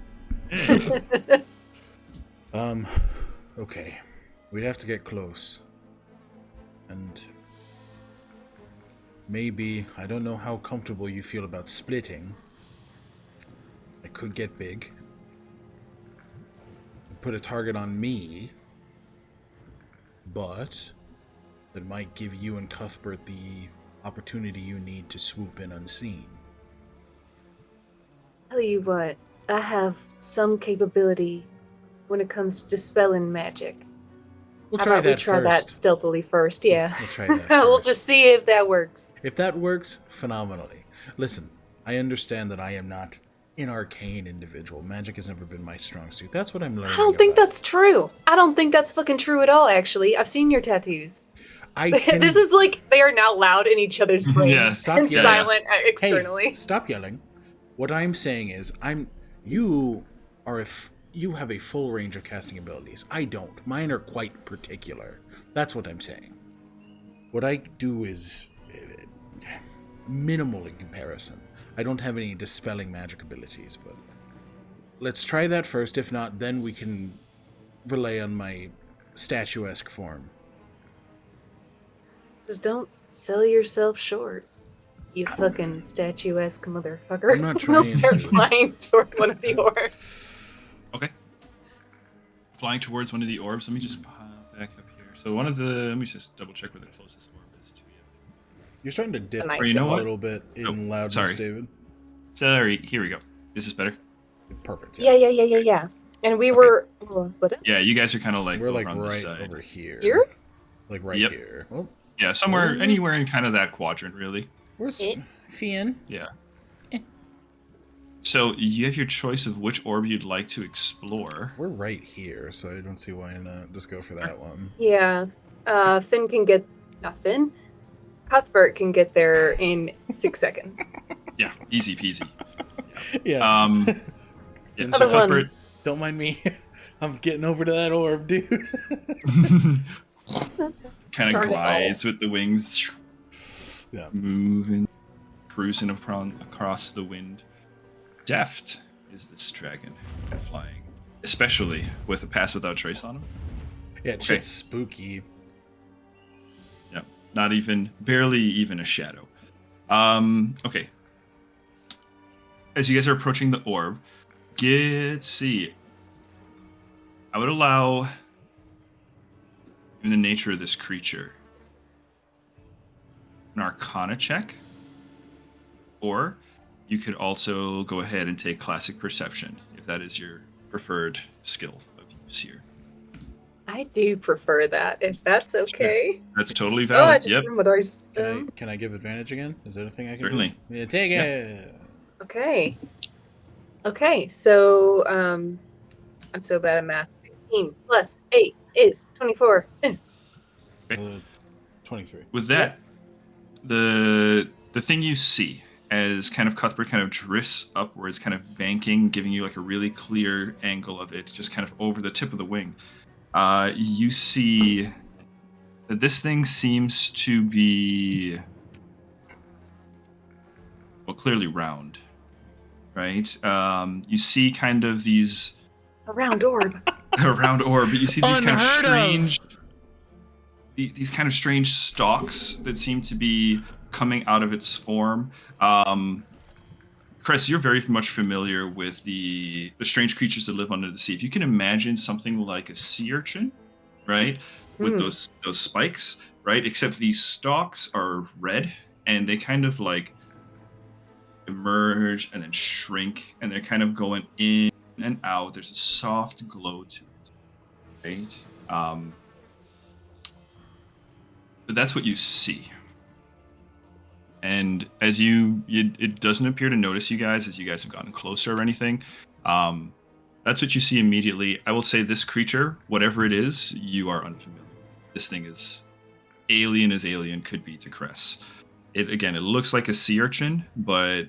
Okay. We'd have to get close. And maybe, I don't know how comfortable you feel about splitting. It could get big. Put a target on me. But that might give you and Cuthbert the opportunity you need to swoop in unseen. Tell you what, I have some capability when it comes to dispelling magic. We'll How try about that we try first. that stealthily first, yeah. We'll try that We'll first. just see if that works. If that works, phenomenally. Listen, I understand that I am not an arcane individual. Magic has never been my strong suit. That's what I'm learning. I don't think about. that's true. I don't think that's fucking true at all, actually. I've seen your tattoos. This is like, they are now loud in each other's brains. Yeah, stop and yelling. silent externally. Hey, stop yelling. What I'm saying is, you have a full range of casting abilities. I don't. Mine are quite particular. That's what I'm saying. What I do is minimal in comparison. I don't have any dispelling magic abilities, but let's try that first. If not, then we can rely on my statuesque form. Just don't sell yourself short, you fucking statuesque motherfucker. I'm not We'll trying start to. flying toward one of the orbs. Okay. Flying towards one of the orbs. Let me just pop back up here. So let me just double check where the closest orb is to you. You're starting to dip Or you know a what? little bit in Oh, loudness, sorry. David. Sorry, here we go. Is this better? Perfect. Yeah. And we Okay. were... What? Yeah, you guys are kind of like We're like over on this right side. over here. Here? Like right Yep. here. Oh, Yeah, somewhere, anywhere in kind of that quadrant, really. where's Eh? Finn? Yeah. Eh. So you have your choice of which orb you'd like to explore. We're right here, so I don't see why not just go for that one. Yeah. Finn can get... Not Finn. Cuthbert can get there in 6 seconds. Yeah, easy peasy. Yeah. Yeah, Other so one. Cuthbert, Don't mind me. I'm getting over to that orb, dude. kind of Target glides balls. with the wings, Yeah. moving, cruising across the wind. Deft is this dragon flying, especially with a pass without trace on him. Yeah, shit's spooky. Yeah, barely even a shadow. Okay. As you guys are approaching the orb, let's see. I would allow, in the nature of this creature, an Arcana check, or you could also go ahead and take Classic Perception, if that is your preferred skill of use here. I do prefer that, if that's okay. That's totally Oh, valid. I just Yep. remembered I Can I give advantage again? Is that a thing I can Certainly. do? Yeah, take it. Okay. Okay, so I'm so bad at math. 16 plus 8 is 24. 23. With that, Yes. the thing you see as kind of Cuthbert kind of drifts upwards, kind of banking, giving you like a really clear angle of it, just kind of over the tip of the wing. You see that this thing seems to be, well, clearly round, right? You see kind of these A round orb. a round orb, but you see these kind of Unheard of. strange, these kind of strange stalks that seem to be coming out of its form. Cress, you're very much familiar with the strange creatures that live under the sea. If you can imagine something like a sea urchin, right, with those spikes, right? Except these stalks are red, and they kind of like emerge and then shrink, and they're kind of going in and out. There's a soft glow to it, right? But that's what you see. And as it doesn't appear to notice you guys as you guys have gotten closer or anything. That's what you see immediately. I will say this creature, whatever it is, you are unfamiliar. This thing is alien as alien could be to Cress. It looks like a sea urchin, but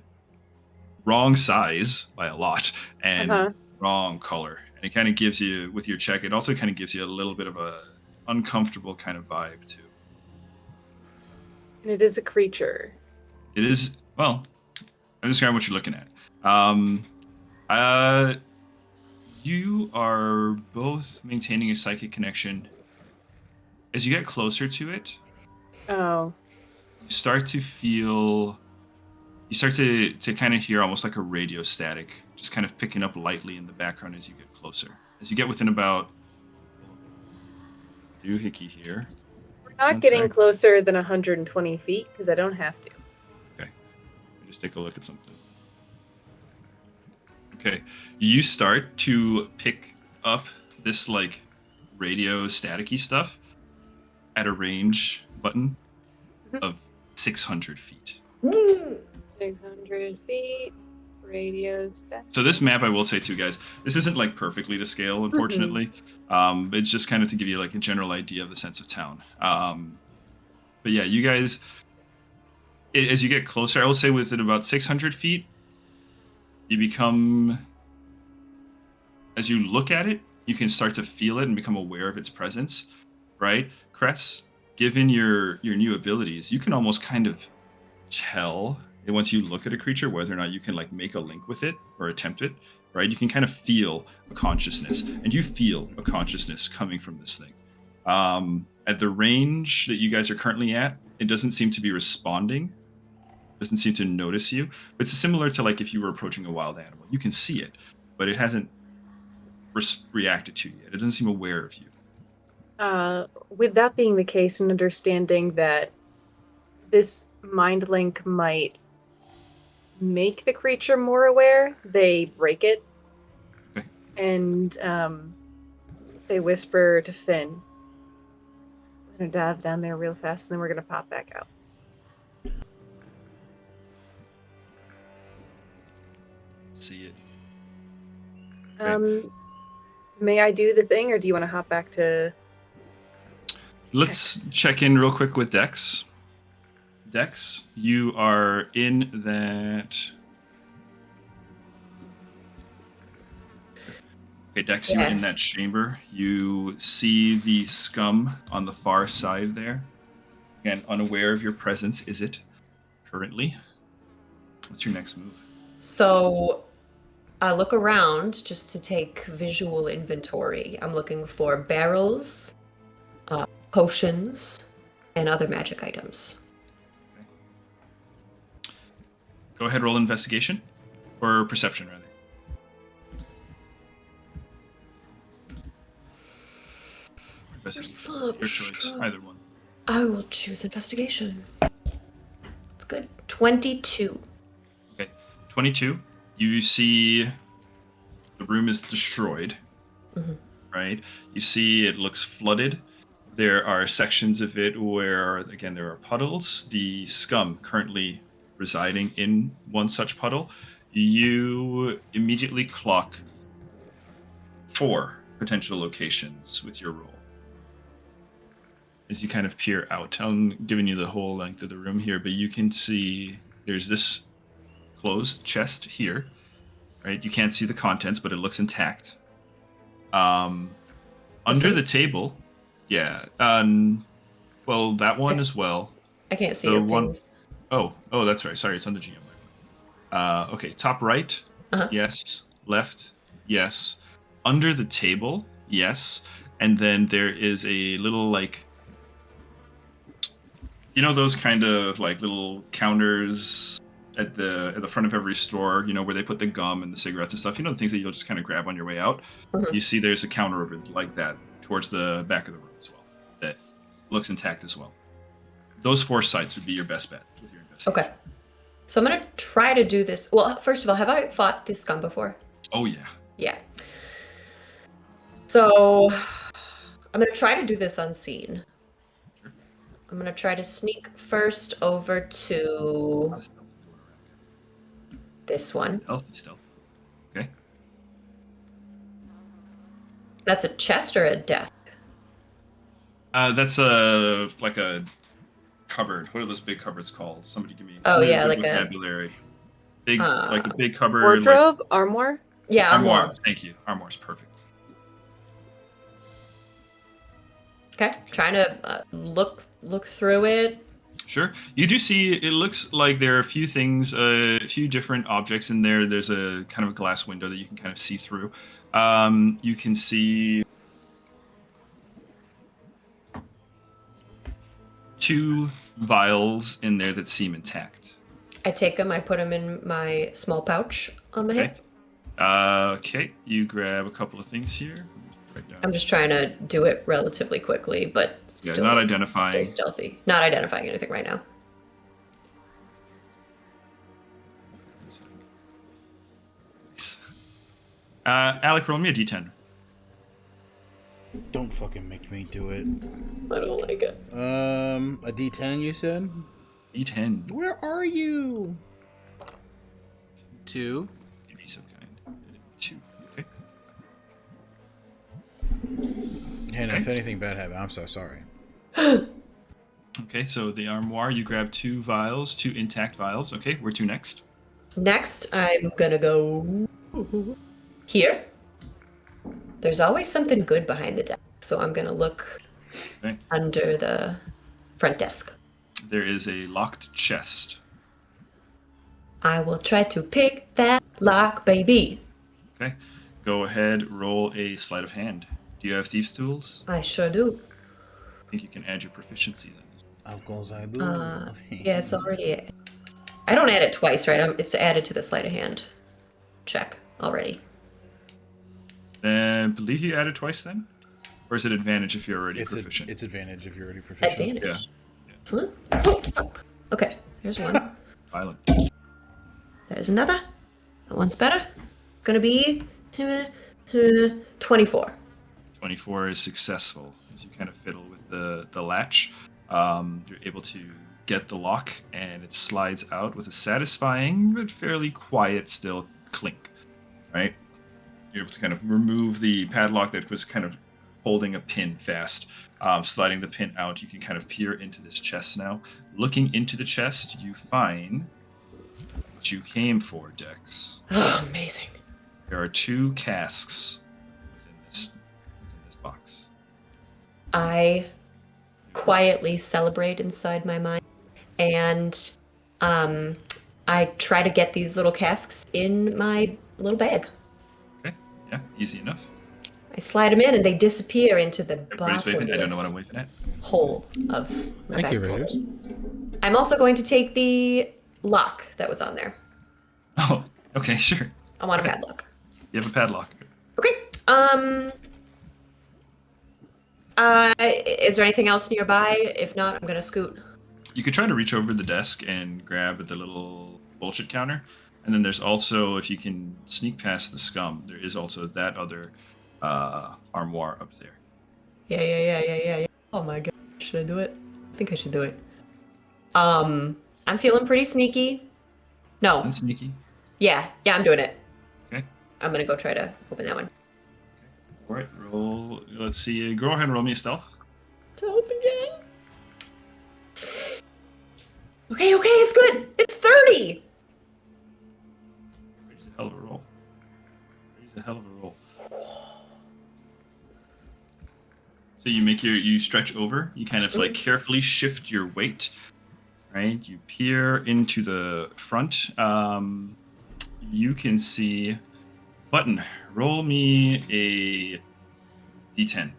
wrong size by a lot and wrong color. And it kind of gives you, with your check, it also kind of gives you a little bit of a uncomfortable kind of vibe too. And it is a creature. It is, well, I'm describing what you're looking at. You are both maintaining a psychic connection. As you get closer to it, Oh. you start to kind of hear almost like a radio static, just kind of picking up lightly in the background as you get closer. As you get within about doohickey here. We're not One getting sec. closer than 120 feet because I don't have to. Okay. Let me just take a look at something. Okay. You start to pick up this like radio staticky stuff at a range button of 600 feet. 600 feet. Radio stack. So this map, I will say too, guys, this isn't like perfectly to scale, unfortunately. It's just kind of to give you like a general idea of the sense of town. But yeah, you guys, as you get closer, I will say within about 600 feet, you become, as you look at it, you can start to feel it and become aware of its presence, right? Cress, given your new abilities, you can almost kind of tell once you look at a creature whether or not you can like make a link with it or attempt it, right? You can kind of feel a consciousness, and you feel a consciousness coming from this thing. At the range that you guys are currently at, it doesn't seem to be responding, doesn't seem to notice you. But it's similar to like if you were approaching a wild animal. You can see it, but it hasn't reacted to you yet. It doesn't seem aware of you. With that being the case, and understanding that this mind link might make the creature more aware, they break it. Okay. And they whisper to Finn, "We're gonna dive down there real fast, and then we're gonna pop back out." See it. May I do the thing, or do you want to hop back to? Let's check in real quick with Dex. Dex, you are in that. Okay, Dex, you're in that chamber. You see the scum on the far side there. Again, unaware of your presence, is it currently? What's your next move? So I look around just to take visual inventory. I'm looking for barrels, potions, and other magic items. Go ahead, roll investigation. Or perception, rather. Investigation. Your choice. Either one. I will choose investigation. It's good. 22. Okay. 22. You see the room is destroyed. Right? You see it looks flooded. There are sections of it where, again, there are puddles. The scum currently residing in one such puddle. You immediately clock 4 potential locations with your roll. As you kind of peer out, I'm giving you the whole length of the room here, but you can see there's this closed chest here, right? You can't see the contents, but it looks intact. Under the table, yeah. Well, that one as well. I can't see The your one- pings. Oh, that's right. Sorry, it's on the GM. Okay, top right, yes. Left, yes. Under the table, yes. And then there is a little, like, you know, those kind of like little counters at the front of every store, you know, where they put the gum and the cigarettes and stuff. You know, the things that you'll just kind of grab on your way out. You see, there's a counter over like that towards the back of the room as well. That looks intact as well. Those 4 sites would be your best bet with your investigation. Okay. So I'm going to try to do this. Well, first of all, have I fought this scum before? Oh, yeah. Yeah. So I'm going to try to do this unseen. Sure. I'm going to try to sneak first over to this one. Stealth. Okay. That's a chest or a desk? That's a cupboard. What are those big cupboards called? Somebody give me. Oh, yeah, good like a- vocabulary. Big, like a big cupboard. Wardrobe? Armoire? Yeah, Armoire. Thank you. Armoire's perfect. Okay. Trying to look through it. Sure. You do see, it looks like there are a few things, a few different objects in there. There's a kind of a glass window that you can kind of see through. You can see 2 vials in there that seem intact. I take them, I put them in my small pouch on my hip. Okay. You grab a couple of things here. Right down. I'm just trying to do it relatively quickly, but still not identifying. stay stealthy. Not identifying anything right now. Alec, roll me a d10. Don't fucking make me do it. I don't like it. A D10, you said? D10. Where are you? 2. You'd be so kind. 2. Okay. And if anything bad happened, I'm so sorry. Okay, so the armoire, you grab 2 vials, 2 intact vials. Okay, where to next? Next, I'm gonna go here. There's always something good behind the desk, so I'm gonna look under the front desk. There is a locked chest. I will try to pick that lock, baby. Okay, go ahead, roll a sleight of hand. Do you have thieves' tools? I sure do. I think you can add your proficiency then. Of course I do. Yeah, it's already. I don't add it twice, right? It's added to the sleight of hand check already. Then believe you added twice then? Or is it advantage if you're already proficient? It's advantage if you're already proficient. Advantage. Yeah. Excellent. Oh, fuck. Okay, here's one. Violent. There's another. That one's better. It's gonna be 24. 24 is successful as you kind of fiddle with the latch. You're able to get the lock, and it slides out with a satisfying but fairly quiet still clink. Right? You're able to kind of remove the padlock that was kind of holding a pin fast. Sliding the pin out, you can kind of peer into this chest now. Looking into the chest, you find what you came for, Dex. Oh, amazing. There are 2 casks within this box. I quietly celebrate inside my mind, and I try to get these little casks in my little bag. Okay, yeah, easy enough. I slide them in, and they disappear into the Everybody's waving. I don't know what I'm bottomless waving at. hole of my Thank you, backpack. Raiders. I'm also going to take the lock that was on there. Oh, okay, sure. I want a padlock. You have a padlock. Okay. Is there anything else nearby? If not, I'm gonna scoot. You could try to reach over the desk and grab at the little bullshit counter. And then there's also, if you can sneak past the scum, there is also that other armoire up there. Yeah. Oh my god. Should I do it? I think I should do it. I'm feeling pretty sneaky. No. And sneaky. Yeah, I'm doing it. Okay. I'm gonna go try to open that one. All right, roll. Let's see. Go ahead and roll me a stealth. Stealth again. Okay, it's good. It's 30. There's a hell of a roll. So you stretch over. You kind of like carefully shift your weight. Right. You peer into the front. You can see. Button. Roll me a d10.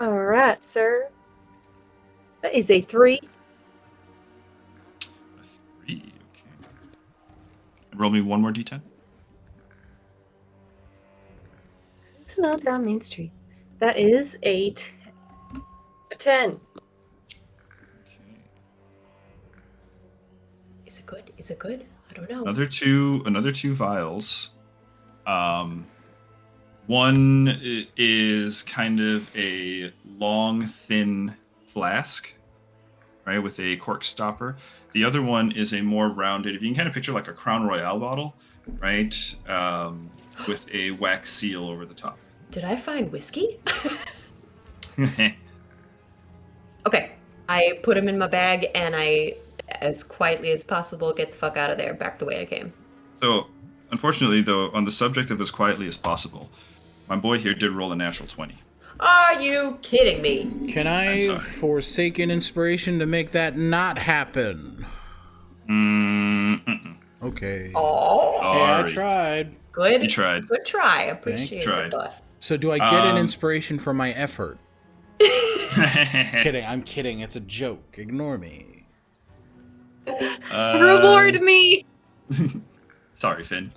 All right, sir. That is a 3. A 3. Okay. And roll me one more d10. It's not down Main Street. That is a 10. Okay. Is it good? I don't know. Another two vials. One is kind of a long, thin flask, right, with a cork stopper. The other one is a more rounded, if you can kind of picture like a Crown Royale bottle, right, with a wax seal over the top. Did I find whiskey? Okay, I put him in my bag, and I, as quietly as possible, get the fuck out of there, back the way I came. So, unfortunately, though, on the subject of as quietly as possible, my boy here did roll a natural 20. Are you kidding me? Can I'm I sorry. forsake an inspiration to make that not happen? Okay. Oh, Hey, I Sorry. tried. good. You tried. Good try. Appreciate Tried. the thought. So do I get an inspiration for my effort? Kidding. I'm kidding. It's a joke. Ignore me. Reward me! Sorry, Finn.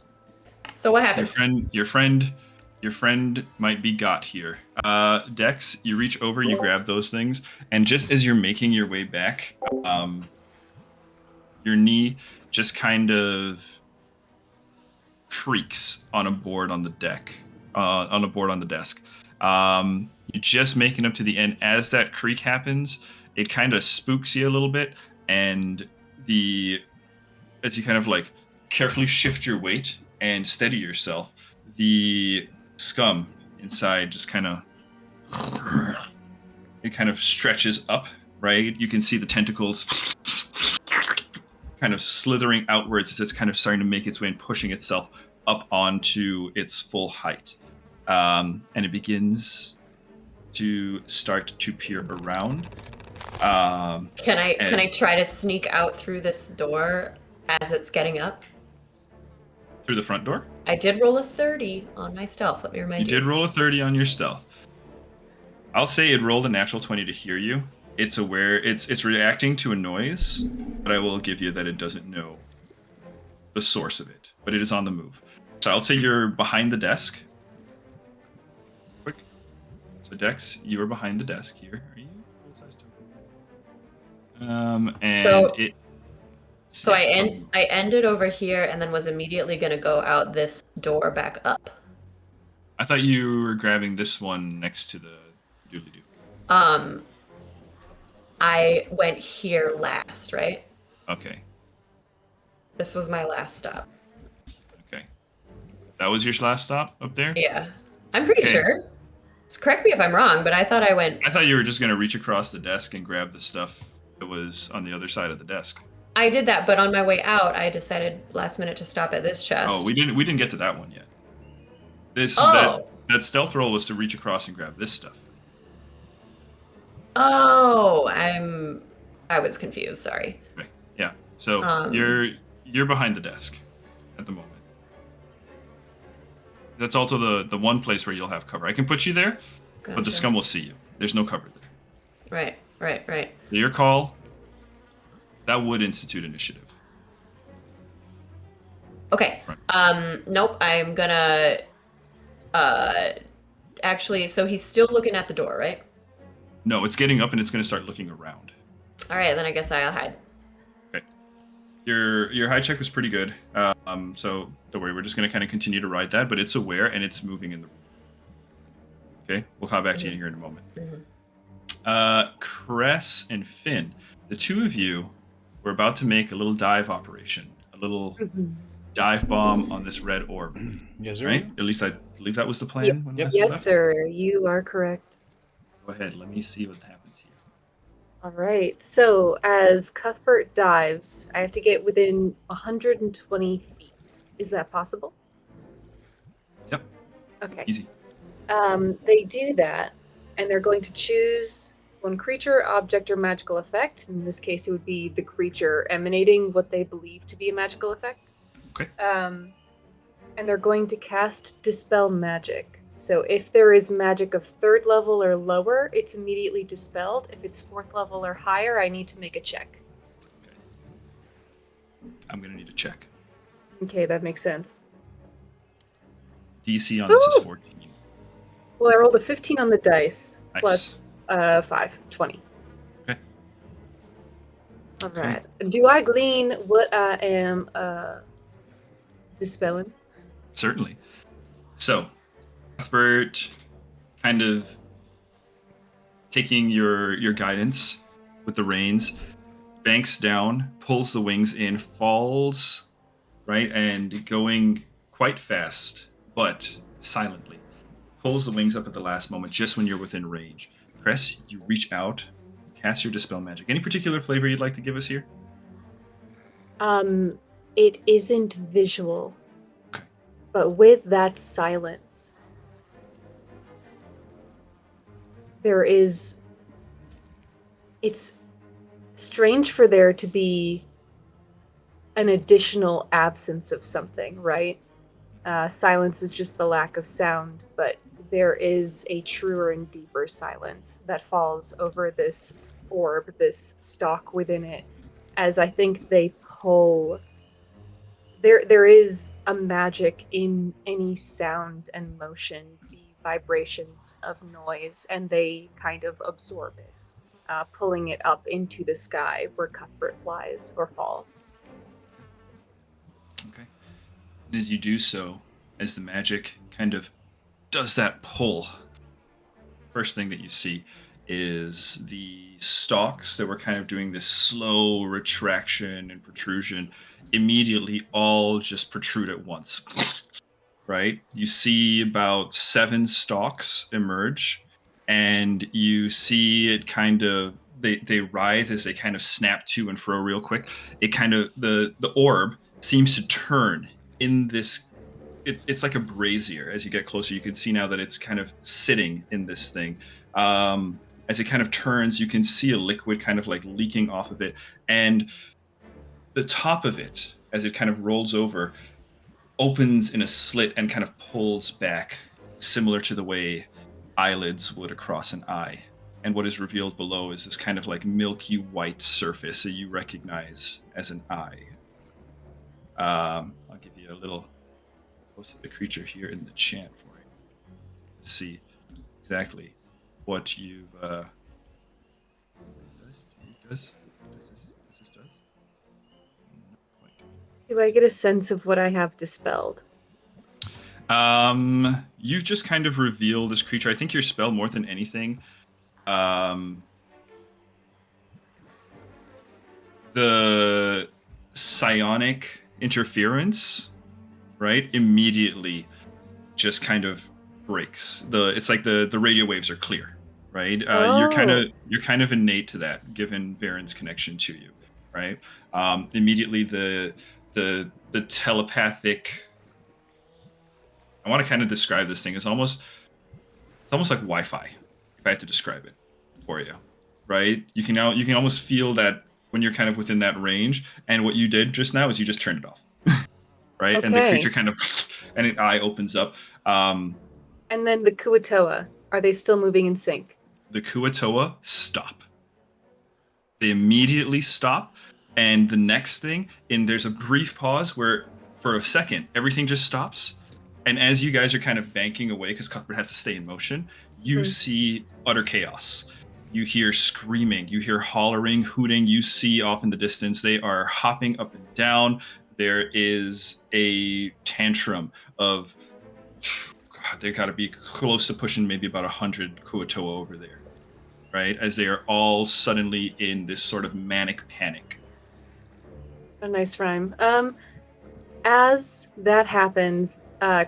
So what Your happens? your friend might be got here. Dex, you reach over, you grab those things, and just as you're making your way back, your knee just kind of creaks on a board on the desk. You're just making up to the end. As that creak happens, it kind of spooks you a little bit, and as you kind of like carefully shift your weight and steady yourself, the scum inside just kind of stretches up, right? You can see the tentacles kind of slithering outwards as it's kind of starting to make its way and pushing itself up onto its full height. And it begins to start to peer around. Can I try to sneak out through this door as it's getting up? Through the front door? I did roll a 30 on my stealth. Let me remind You you. did roll a 30 on your stealth. I'll say it rolled a natural 20 to hear you. It's aware, it's reacting to a noise, but I will give you that it doesn't know the source of it, but it is on the move. So I'll say you're behind the desk. Quick. So Dex, you are behind the desk here. Are you? And So I ended over here and then was immediately gonna go out this door back up. I thought you were grabbing this one next to the doobly-doo. I went here last, right? Okay. This was my last stop. Okay. That was your last stop up there? Yeah. I'm pretty Okay. sure. Just correct me if I'm wrong, but I thought I went... I thought you were just going to reach across the desk and grab the stuff that was on the other side of the desk. I did that, but on my way out, I decided last minute to stop at this chest. Oh, we didn't get to that one yet. That stealth roll was to reach across and grab this stuff. Oh, I was confused, sorry. Okay. Yeah. So you're behind the desk at the moment. That's also the one place where you'll have cover. I can put you there, but the Gotcha. scum will see you. There's no cover there. Right. Your call. That would institute initiative. Okay. Right. Nope. I'm gonna. Actually, so he's still looking at the door, right? No, it's getting up and it's going to start looking around. All right, then I guess I'll hide. Okay. Your high check was pretty good. So don't worry, we're just going to kind of continue to ride that, but it's aware and it's moving in the room. Okay, we'll come back to you here in a moment. Cress and Finn, the two of you were about to make a little dive operation, a little dive bomb on this red orb. Yes, sir. Right? At least I believe that was the plan. When last we Yes, left? sir. You are correct. Go ahead. Let me see what happens here. All right. So as Cuthbert dives, I have to get within 120 feet. Is that possible? Yep. Okay. Easy. They do that, and they're going to choose one creature, object, or magical effect. In this case, it would be the creature emanating what they believe to be a magical effect. Okay. And they're going to cast Dispel Magic. So if there is magic of 3rd level or lower, it's immediately dispelled. If it's 4th level or higher, I need to make a check. Okay. I'm going to need a check. Okay, that makes sense. DC on this is 14. Well, I rolled a 15 on the dice, Nice. plus 5, 20. Okay. All right. Do I glean what I am dispelling? Certainly. So, Cuthbert, kind of taking your guidance with the reins, banks down, pulls the wings in, falls, right, and going quite fast, but silently. Pulls the wings up at the last moment, just when you're within range. Cress, you reach out, cast your Dispel Magic. Any particular flavor you'd like to give us here? It isn't visual, Okay. but with that silence, there is. It's strange for there to be an additional absence of something, right? Silence is just the lack of sound, but there is a truer and deeper silence that falls over this orb, this stalk within it, as I think they pull. There is a magic in any sound and motion, the vibrations of noise, and they kind of absorb it, pulling it up into the sky where Cuthbert flies or falls. Okay. And as you do so, as the magic kind of does that pull, first thing that you see is the stalks that were kind of doing this slow retraction and protrusion immediately all just protrude at once. Right? You see about 7 stalks emerge, and you see it kind of they writhe as they kind of snap to and fro real quick. It kind of the orb seems to turn in this. It's like a brazier. As you get closer, you can see now that it's kind of sitting in this thing. As it kind of turns, you can see a liquid kind of like leaking off of it, and the top of it, as it kind of rolls over, opens in a slit and kind of pulls back, similar to the way eyelids would across an eye. And what is revealed below is this kind of like milky white surface that you recognize as an eye. I'll give you a little close to the creature here in the chat for you. See exactly what you've does this does? Not quite. Do I get a sense of what I have dispelled? You've just kind of revealed this creature. I think your spell, more than anything, the psionic interference, right, immediately just kind of breaks. It's like the radio waves are clear, right? You're kind of innate to that, given Varen's connection to you, right? Immediately the telepathic. I want to kind of describe this thing. It's almost like Wi-Fi, if I had to describe it for you, right? You can almost feel that when you're kind of within that range. And what you did just now is you just turned it off, right? Okay. And the creature kind of and an eye opens up. And then the Kuatoa, are they still moving in sync? The Kuatoa stop. They immediately stop, and the next thing, there's a brief pause where, for a second, everything just stops. And as you guys are kind of banking away, because Cuthbert has to stay in motion, you see utter chaos. You hear screaming, you hear hollering, hooting. You see off in the distance, they are hopping up and down. There is a tantrum of, God, they got to be close to pushing maybe about 100 Kuatoa over there, right? As they are all suddenly in this sort of manic panic. A nice rhyme. As that happens,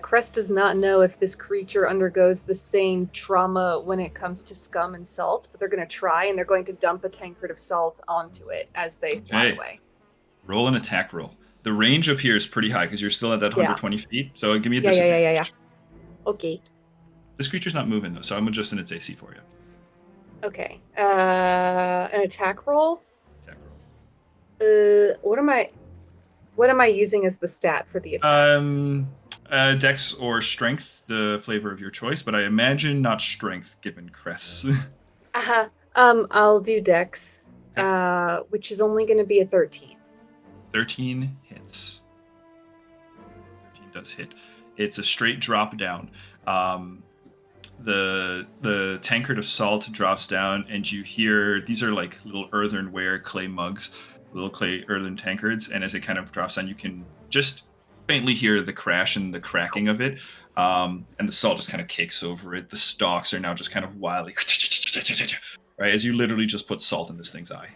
Cress does not know if this creature undergoes the same trauma when it comes to scum and salt, but they're going to try, and they're going to dump a tankard of salt onto it as they fly away. Roll an attack roll. The range up here is pretty high because you're still at that 120 feet. So give me a disadvantage. Yeah. Okay. This creature's not moving though, so I'm adjusting its AC for you. Okay. An attack roll. Attack roll. What am I using as the stat for the attack? Dex or strength, the flavor of your choice, but I imagine not strength given Cress. I'll do Dex, which is only going to be a 13. 13 hits. 13 does hit. It's a straight drop down. The tankard of salt drops down, and you hear these are like little earthenware clay mugs, little clay earthen tankards, and as it kind of drops down, you can just faintly hear the crash and the cracking of it, and the salt just kind of cakes over it. The stalks are now just kind of wildly, right, as you literally just put salt in this thing's eye.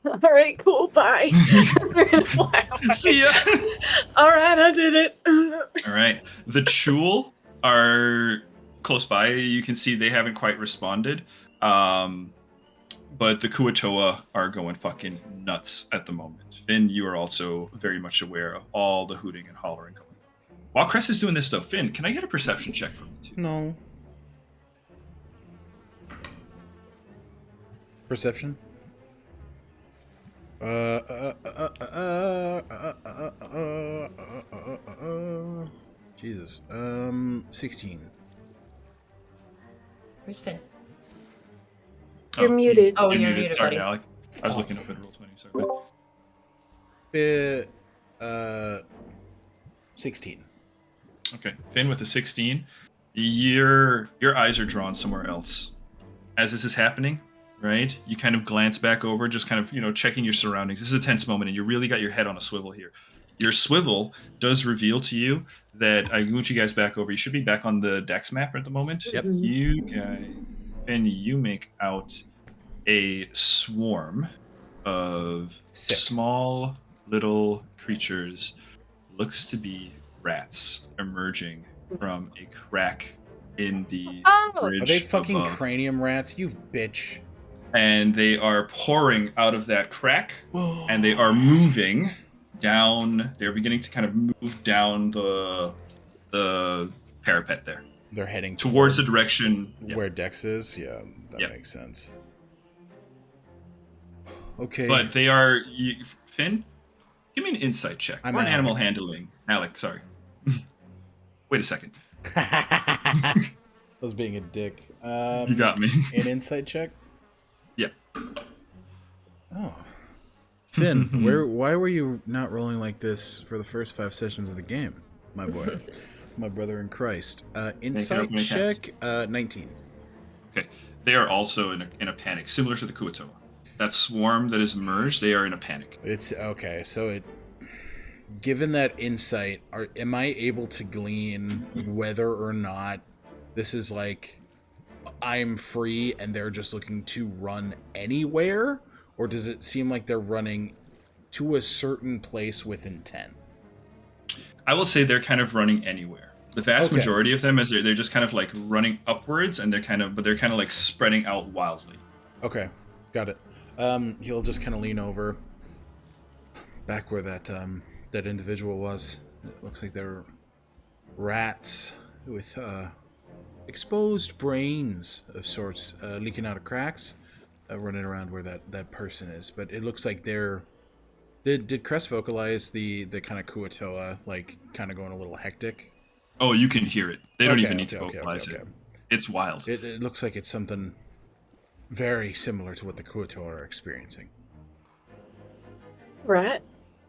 All right, cool, bye. They're gonna fly away. See ya. All right, I did it. All right, the Chul are close by. You can see they haven't quite responded, but the Kuatoa are going fucking nuts at the moment. Finn, you are also very much aware of all the hooting and hollering going on. While Cress is doing this stuff, Finn, can I get a perception check from you too? No. Perception? Jesus. 16. Where's Finn? You're muted. Oh, you're muted, Sorry, buddy. Alec. I was looking up at Roll20. Sorry. 16. Okay, Finn with a 16. Your eyes are drawn somewhere else. As this is happening, right? You kind of glance back over, just kind of, checking your surroundings. This is a tense moment, and you really got your head on a swivel here. Your swivel does reveal to you that I moved you guys back over. You should be back on the Dex map at the moment. Yep. You guys, and you make out a swarm of small little creatures. Looks to be rats emerging from a crack in the bridge. Are they fucking above. cranium rats? You bitch. And they are pouring out of that crack, and they are moving down. They're beginning to kind of move down the parapet there. They're heading towards the direction where Dex is. Yeah, that makes sense. Okay, but they are. Finn, give me an insight check. I'm or an Alec. animal handling. Alec, sorry. Wait a second. I was being a dick. You got me. An insight check. Yeah. Oh. Finn, why were you not rolling like this for the first 5 sessions of the game, my boy? My brother in Christ. Insight check, 19. Okay. They are also in a panic, similar to the Kuatoa. That swarm that is emerged, they are in a panic. It's okay, so given that insight, am I able to glean whether or not this is like I'm free and they're just looking to run anywhere? Or does it seem like they're running to a certain place with intent? I will say they're kind of running anywhere. The vast majority of them is they're just kind of like running upwards, and they're kind of like spreading out wildly. Okay, got it. He'll just kind of lean over, back where that individual was. It looks like they're rats with exposed brains of sorts, leaking out of cracks. Running around where that person is, but it looks like they're. Did Cress vocalize the kind of Kuatoa, like kind of going a little hectic? Oh, you can hear it. They don't even need to okay. vocalize it. It's wild. It looks like it's something very similar to what the Kuoto are experiencing. Right.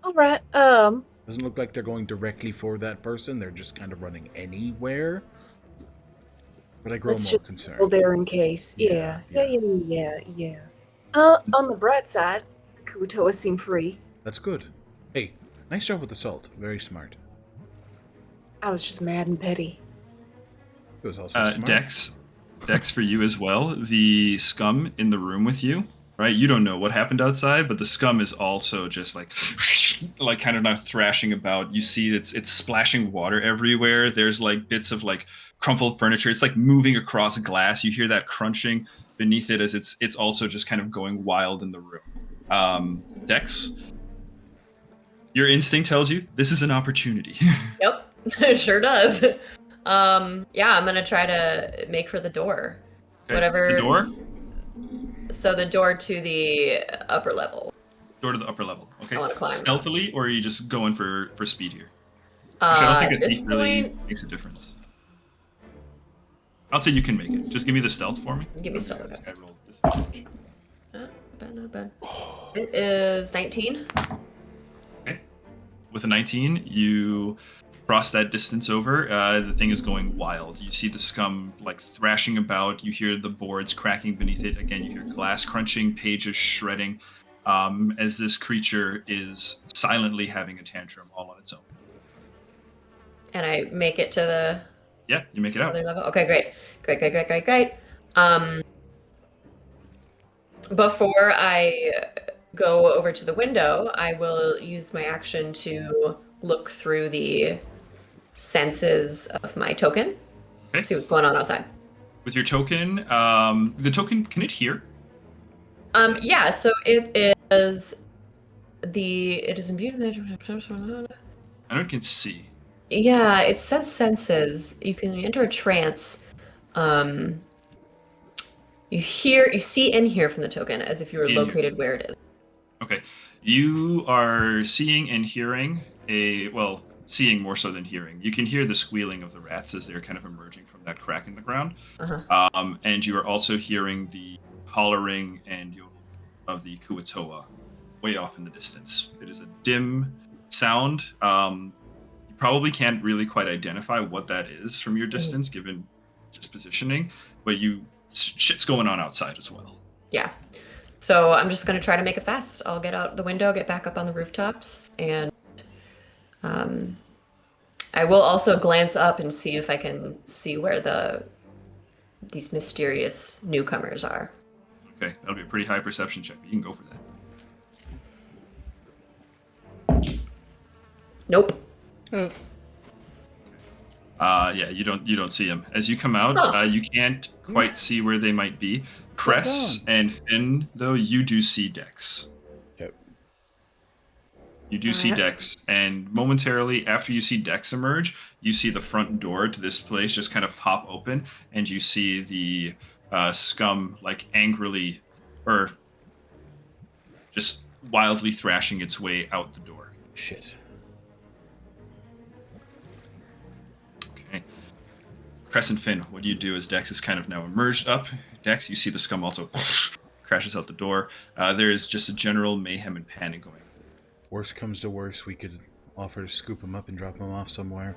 All right. Doesn't look like they're going directly for that person. They're just kind of running anywhere. But I grow Let's more just concerned. go there in case. Yeah. Yeah. On the bright side, the Kuotoa seem free. That's good. Hey, nice job with the salt. Very smart. I was just mad and petty. It was also smart. Dex for you as well. The scum in the room with you, right? You don't know what happened outside, but the scum is also just like kind of now thrashing about. You see it's splashing water everywhere. There's like bits of like crumpled furniture. It's like moving across glass. You hear that crunching beneath it as it's also just kind of going wild in the room. Dex, your instinct tells you this is an opportunity. Yep, it sure does. Yeah, I'm gonna try to make for the door. Okay, Whatever. The door? So the door to the upper level. Door to the upper level. Okay. I wanna climb. Stealthily, or are you just going for speed here? Actually, I don't think At a this feat really point, makes a difference. I'll say you can make it. Just give me the stealth for me. give me stealth. Okay. I rolled disadvantage. Not bad. It is 19. Okay. With a 19, you cross that distance over. The thing is going wild. You see the scum like thrashing about. You hear the boards cracking beneath it. Again, you hear glass crunching, pages shredding, as this creature is silently having a tantrum all on its own. And I make it to the Yeah, you make it out. other level. Okay, great. Before I go over to the window, I will use my action to look through the senses of my token. Okay. See what's going on outside. With your token, the token, can it hear? Yeah, so it is imbued. I know it can see. Yeah, it says senses. You can enter a trance. You see and hear from the token as if you were located where it is. Okay. You are seeing and hearing seeing more so than hearing. You can hear the squealing of the rats as they're kind of emerging from that crack in the ground. Uh-huh. And you are also hearing the hollering and yodeling of the Kuotoa way off in the distance. It is a dim sound. You probably can't really quite identify what that is from your distance, given just positioning, but shit's going on outside as well. Yeah. So I'm just going to try to make it fast. I'll get out the window, get back up on the rooftops, and I will also glance up and see if I can see where these mysterious newcomers are. Okay, that'll be a pretty high perception check. You can go for that. Nope. Yeah, you don't see them. As you come out, you can't quite see where they might be. Cress and Finn, though, you do see Dex. Yep. You do see Dex, and momentarily after you see Dex emerge, you see the front door to this place just kind of pop open, and you see the scum like angrily, or just wildly thrashing its way out the door. Shit. Okay. Cress and Finn, what do you do as Dex is kind of now emerged up? Dex, you see the scum also crashes out the door. There is just a general mayhem and panic going. Worst comes to worst, we could offer to scoop him up and drop him off somewhere.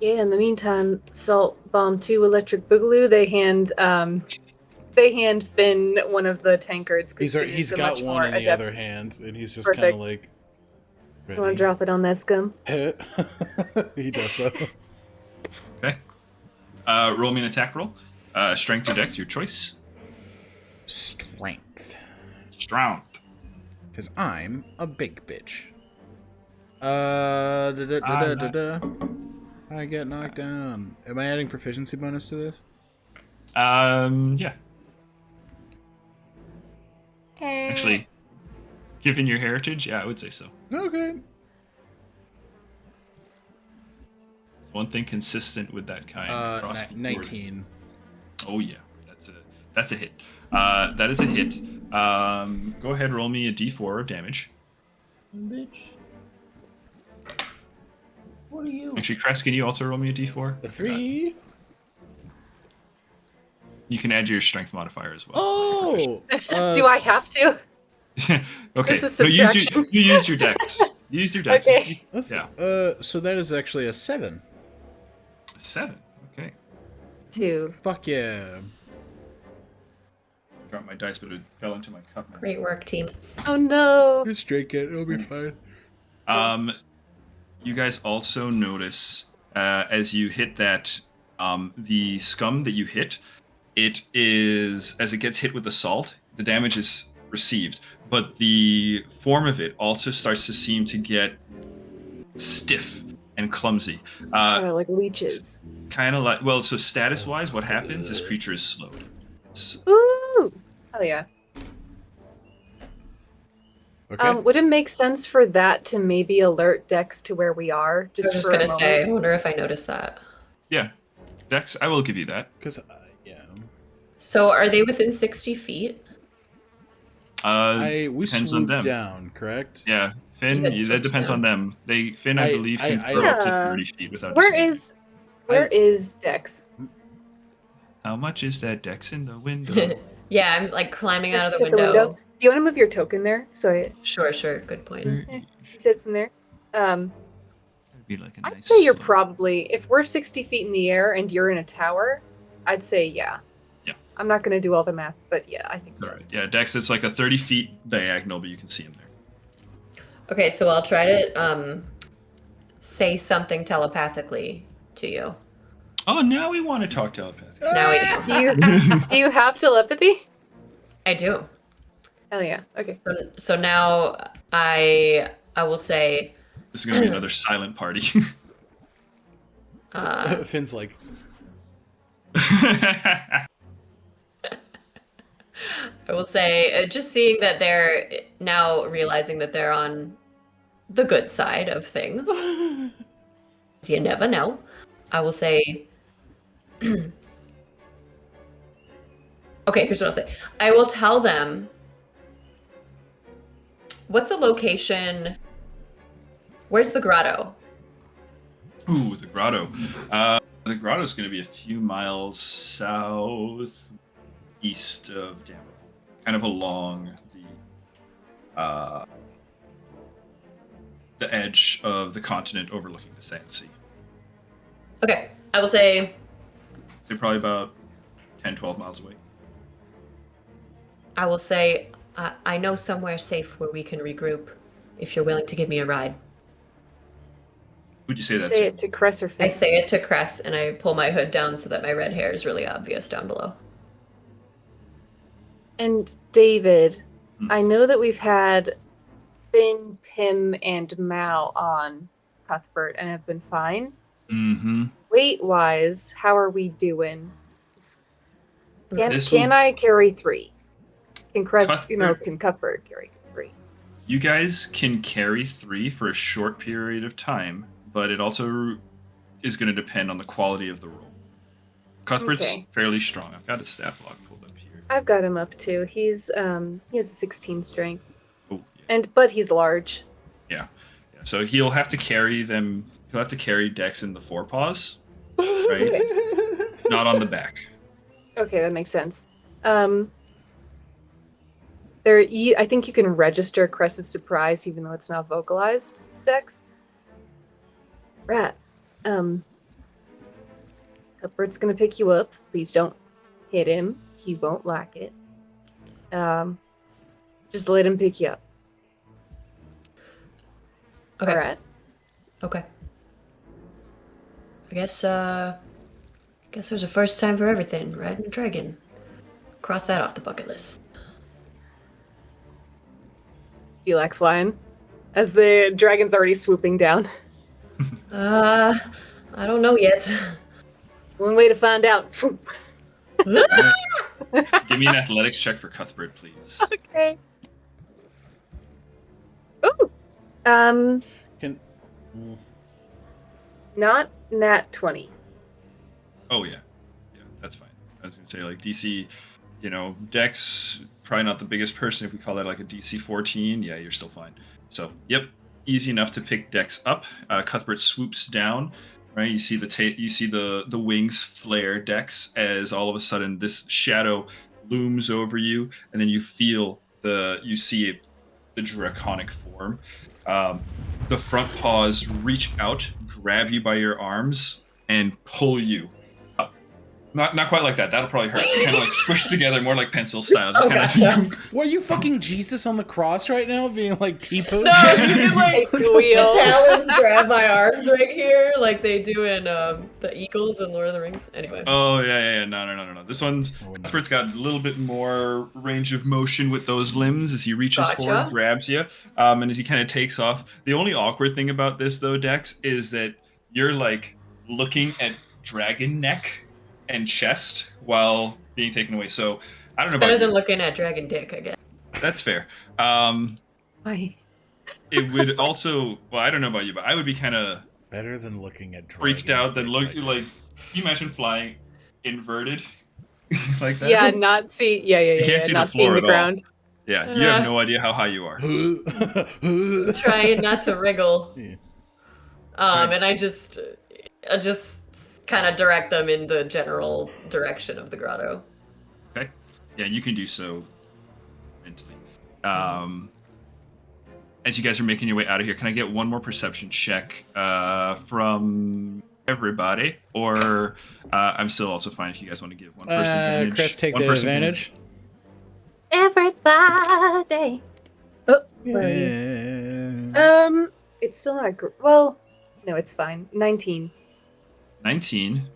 Yeah, in the meantime, Salt Bomb 2 Electric Boogaloo, they hand Finn one of the tankards. He's got one in the other hand, and he's just kind of like... You want to drop it on that scum? He does so. Okay. Roll me an attack roll. Strength or Dex, your choice. Strength. Strength. Because I'm a big bitch. I get knocked down. Am I adding proficiency bonus to this? Yeah. Actually, given your heritage, yeah, I would say so. Okay. One thing consistent with that kind. across the board. 19. Oh yeah, that's a hit. That is a hit. Go ahead, roll me a d4 of damage. Bitch. What are you? Actually, Cress, can you also roll me a d4? A 3. You can add your strength modifier as well. Oh! Do I have to? Okay. This is No, subtraction. you use your dex. You use your dex. Okay. Yeah. So that is actually a 7. 7. Okay. 2. Fuck yeah. Dropped my dice, but it fell into my cup. Great work, team. Oh no. Just drink it. It'll be fine. You guys also notice as you hit that, the scum that you hit, it is, as it gets hit with the salt, the damage is received, but the form of it also starts to seem to get stiff and clumsy. Like leeches. Kind of like, well, so status-wise, what happens? This creature is slowed. It's, Ooh. Hell yeah. Okay. Would it make sense for that to maybe alert Dex to where we are? I was just for a gonna say, I moment? wonder if I noticed that. yeah. Dex, I will give you that. Because, yeah. So are they within 60 feet? We Depends on swooped them. down, correct? Yeah, Finn, had that switched depends on them. Finn, I believe, can I- throw up to Yeah. 30 feet without Where disengaging. is Dex? How much is that Dex in the window? Yeah, I'm like climbing out of Dex the at the window. Do you want to move your token there? So Sure, good point. you said from there. That'd be like a I'd nice say you're slope. probably, if we're 60 feet in the air and you're in a tower, I'd say yeah. Yeah. I'm not going to do all the math, but yeah, I think so. All right. Yeah, Dex, it's like a 30 feet diagonal, but you can see him there. Okay, so I'll try to say something telepathically to you. Oh, now we want to talk telepathy. Now we do. Do you have telepathy? I do. Hell yeah. Okay. So now I will say This is going to be another silent party. Finn's like, I will say, just seeing that they're now realizing that they're on the good side of things. You never know. I will say, okay, here's what I'll say. I will tell them, what's a location? Where's the grotto? Ooh, the grotto. The grotto is going to be a few miles southeast of Damerel, kind of along the edge of the continent overlooking the Sand Sea. Okay, I will say, So probably about 10, 12 miles away. I know somewhere safe where we can regroup if you're willing to give me a ride. Who'd you say that Say to? it to Cress or Finn. I say it to Cress and I pull my hood down so that my red hair is really obvious down below. And David, Hmm. I know that we've had Finn, Pim, and Mal on Cuthbert and have been fine. Mm-hmm. Weight-wise, how are we doing? This will- Can I carry 3? Can Cuthbert- can Cuthbert carry 3? You guys can carry 3 for a short period of time, but it also is going to depend on the quality of the roll. Cuthbert's Okay. fairly strong. I've got a stat block pulled up here. I've got him up too. He has a 16 strength, Oh, yeah. but he's large. Yeah. So he'll have to carry them. He'll have to carry Dex in the forepaws, right? Not on the back. Okay, that makes sense. I think you can register Cress's surprise even though it's not vocalized. Dex. Rat. Cuthbert's gonna pick you up. Please don't hit him. He won't like it. Just let him pick you up. Okay. Alright. Okay. I guess there's a first time for everything. Riding a dragon. Cross that off the bucket list. Do you like flying? As the dragon's already swooping down. I don't know yet. One way to find out. Give me an athletics check for Cuthbert, please. Okay. Ooh. can, Not nat 20. Oh yeah, that's fine. I was gonna say like DC, Dex probably not the biggest person if we call that like a DC 14. Yeah, you're still fine. So yep, easy enough to pick Dex up. Cuthbert swoops down. Right, you see the wings flare, Dex, as all of a sudden this shadow looms over you, and then you see the draconic form. The front paws reach out, grab you by your arms, and pull you up. Not quite like that. That'll probably hurt. Kind of like squished together, more like pencil style. Just gotcha. What, are you fucking Jesus on the cross right now, being like T-pose? No, you can like Take the wheel. the talons grab my arms right here, like they do in the Eagles in Lord of the Rings. Anyway. Oh yeah. No. This one's Cuthbert's got a little bit more range of motion with those limbs as he reaches forward, grabs you, and as he kind of takes off. The only awkward thing about this, though, Dex, is that you're like looking at dragon neck and chest while being taken away. So I don't know about better than you. looking at dragon dick, I guess. That's fair. Why? It would also. Well, I don't know about you, but I would be kind of Better than looking at freaked out than look like. Can you imagine flying inverted like that? Yeah, not see. Yeah. can't see not the floor seeing the at all. ground. Yeah, you have no idea how high you are. Trying not to wriggle. Yeah. And I just kind of direct them in the general direction of the grotto. Okay. Yeah, you can do so mentally. As you guys are making your way out of here, can I get one more perception check from everybody? Or I'm still also fine if you guys want to give one person advantage. Cress, take One the person advantage. Everybody. Oh, where are you? Yeah. It's still not. Well, no, it's fine. 19. 19.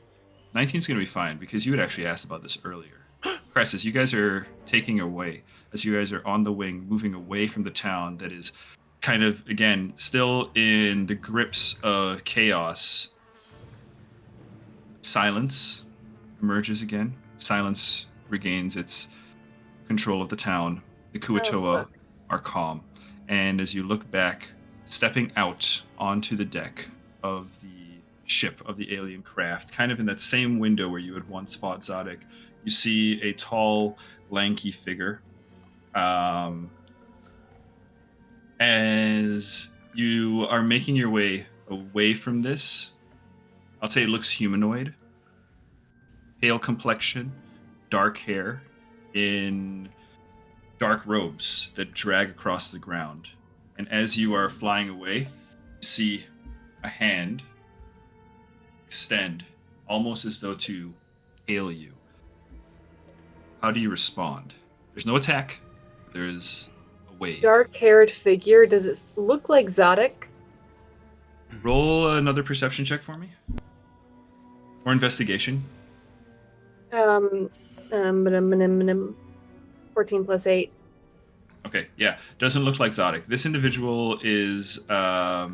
19's going to be fine because you had actually asked about this earlier. Cress, as you guys are taking away, as you guys are on the wing, moving away from the town that is kind of, again, still in the grips of chaos, silence emerges again. Silence regains its control of the town. The Kuatoa are calm. And as you look back, stepping out onto the deck of the ship, of the alien craft, kind of in that same window where you had once fought Zadok, you see a tall, lanky figure. As you are making your way away from this, I'll say it looks humanoid. Pale complexion, dark hair, in dark robes that drag across the ground. And as you are flying away, you see a hand extend, almost as though to hail you. How do you respond? There's no attack. There's a wave. Dark-haired figure. Does it look like Zadok? Roll another perception check for me. Or investigation. 14 plus 8. Okay, yeah. Doesn't look like Zadok. This individual is more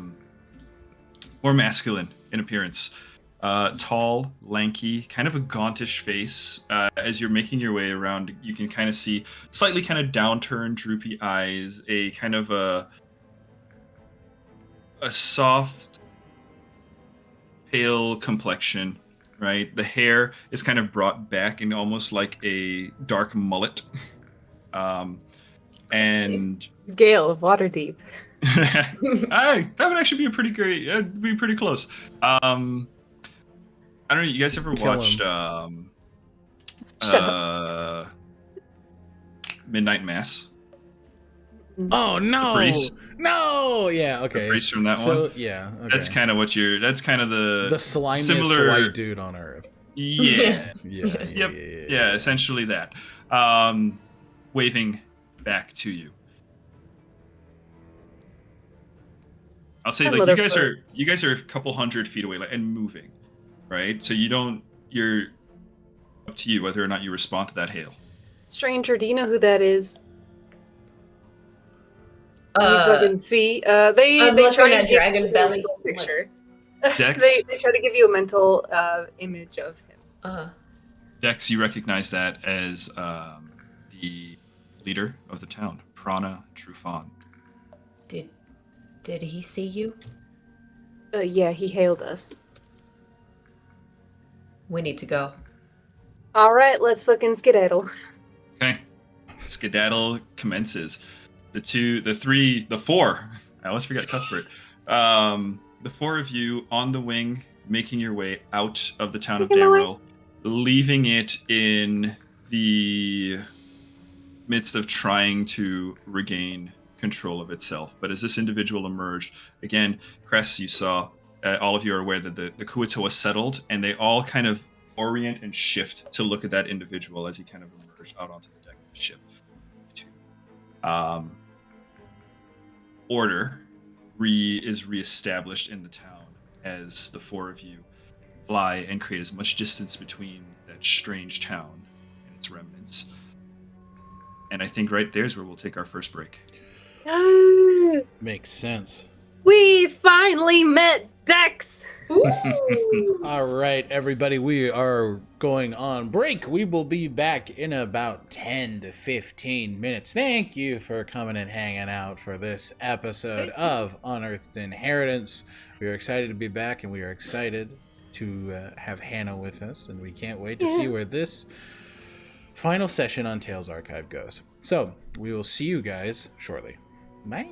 masculine in appearance. Tall, lanky, kind of a gauntish face. As you're making your way around, you can kind of see slightly kind of downturned, droopy eyes, a kind of a soft, pale complexion, right? The hair is kind of brought back in almost like a dark mullet. And Gale of Waterdeep. that would actually be a pretty great. It'd be pretty close. I don't know. You guys ever watched Midnight Mass? Oh no! The priest? No! Yeah, okay. The priest from that So one. yeah, okay. That's kind of what you're. That's kind of the slimiest similar white dude on earth. Yeah. Yeah. Yeah. Essentially that. Waving back to you. I'll say, like, you guys are a couple hundred feet away, like, and moving, right? So you're up to you whether or not you respond to that hail. Stranger, do you know who that is? You fucking see. They try at to give Dragon you a Belly. mental picture. Dex? they try to give you a mental image of him. Dex, you recognize that as the leader of the town, Prana Trufan. Did he see you? Yeah, he hailed us. We need to go. All right, let's fucking skedaddle. Okay. Skedaddle commences. The four I always forget Cuthbert. The four of you on the wing, making your way out of the town of Dayril, leaving it in the midst of trying to regain control of itself. But as this individual emerged, again, Cress, you saw, all of you are aware that the Kuatoa settled, and they all kind of orient and shift to look at that individual as he kind of emerged out onto the deck of the ship. Order is reestablished in the town as the four of you fly and create as much distance between that strange town and its remnants. And I think right there's where we'll take our first break. Makes sense. We finally met Dex! All right, everybody, we are going on break. We will be back in about 10 to 15 minutes. Thank you for coming and hanging out for this episode of Unearthed Inheritance. We are excited to be back, and we are excited to have Hannah with us, and we can't wait to see where this final session on TalesArchived goes. So, we will see you guys shortly. Bye.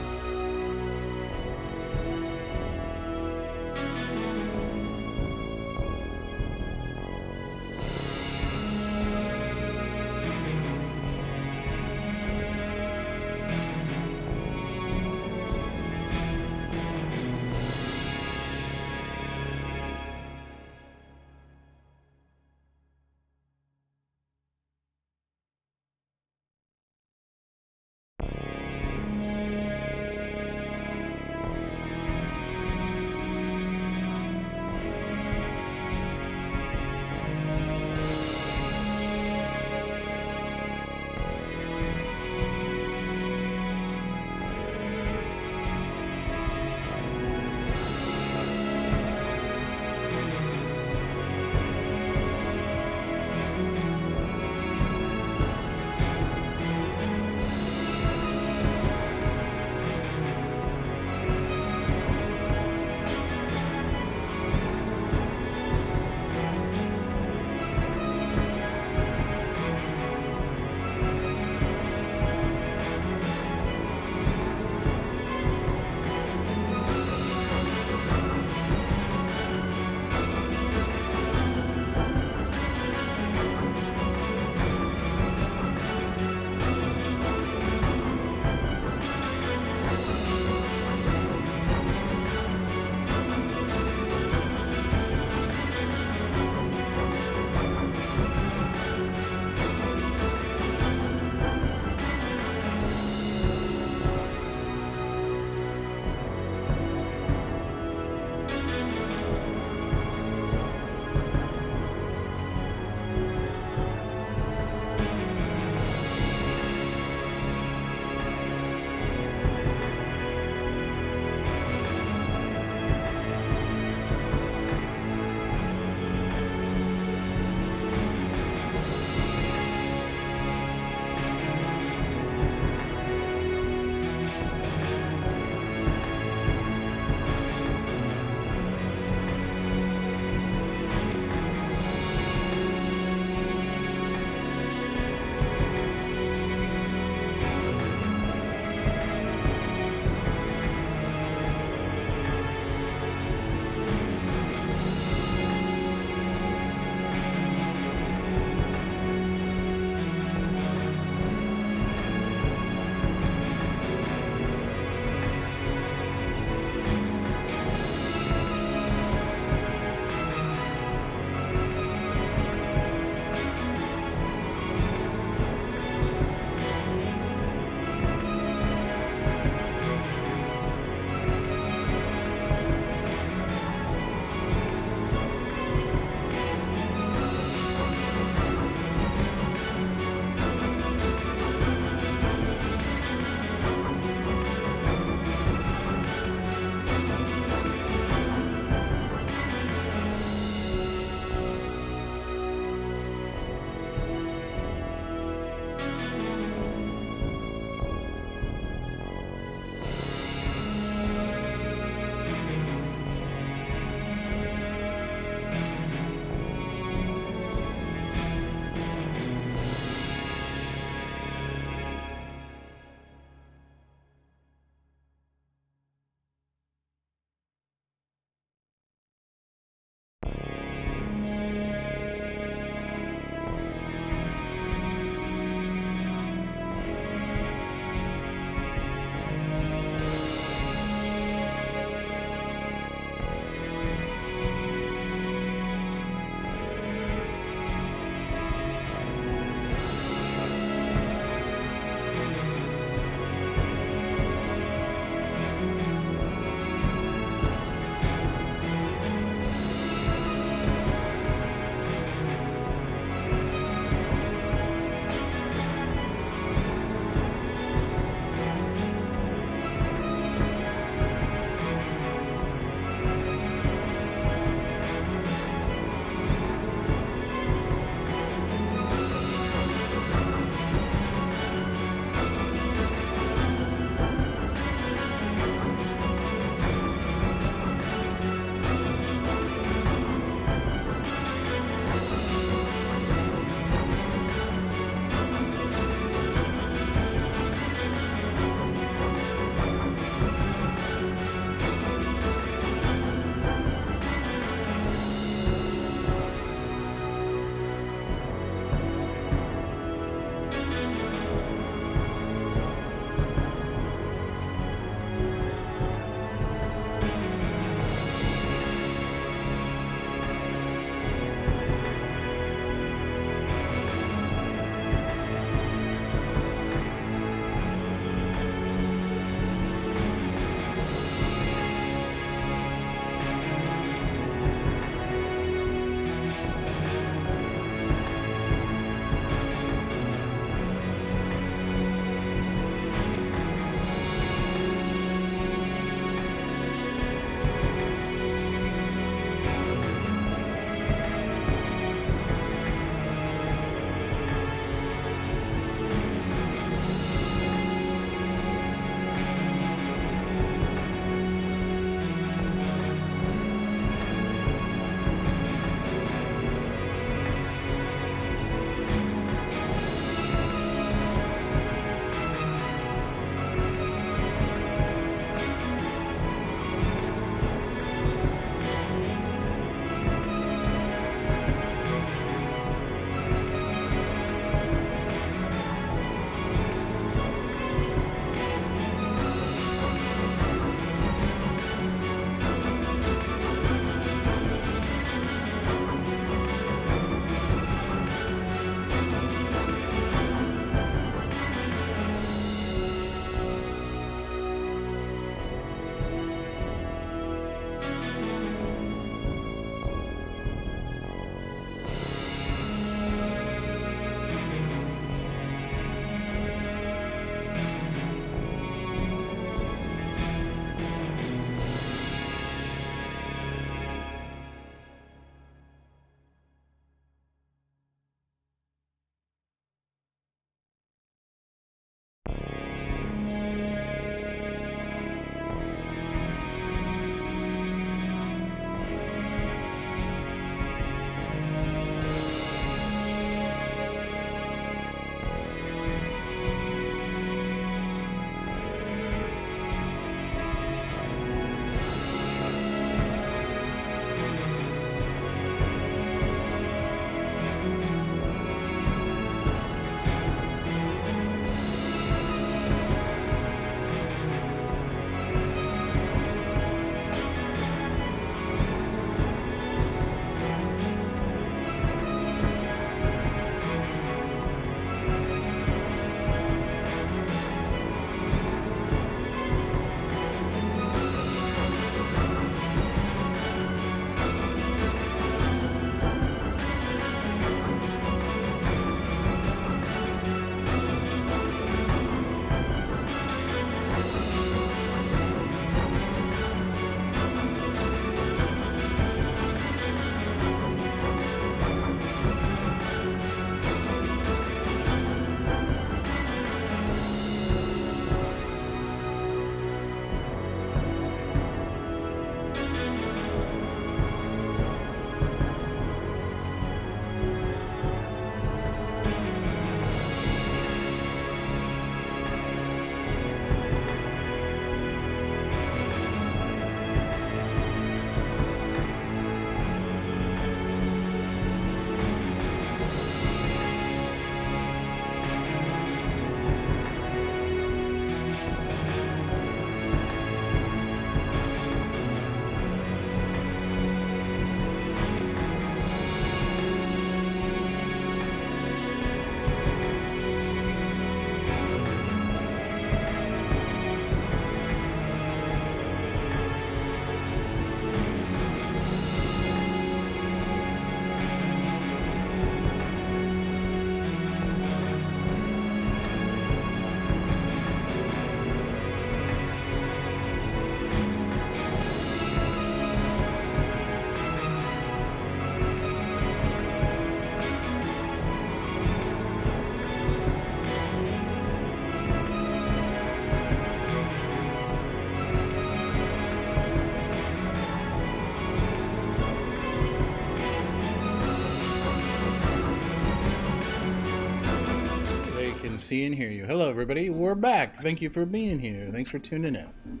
to see and hear you. Hello, everybody. We're back. Thank you for being here. Thanks for tuning in.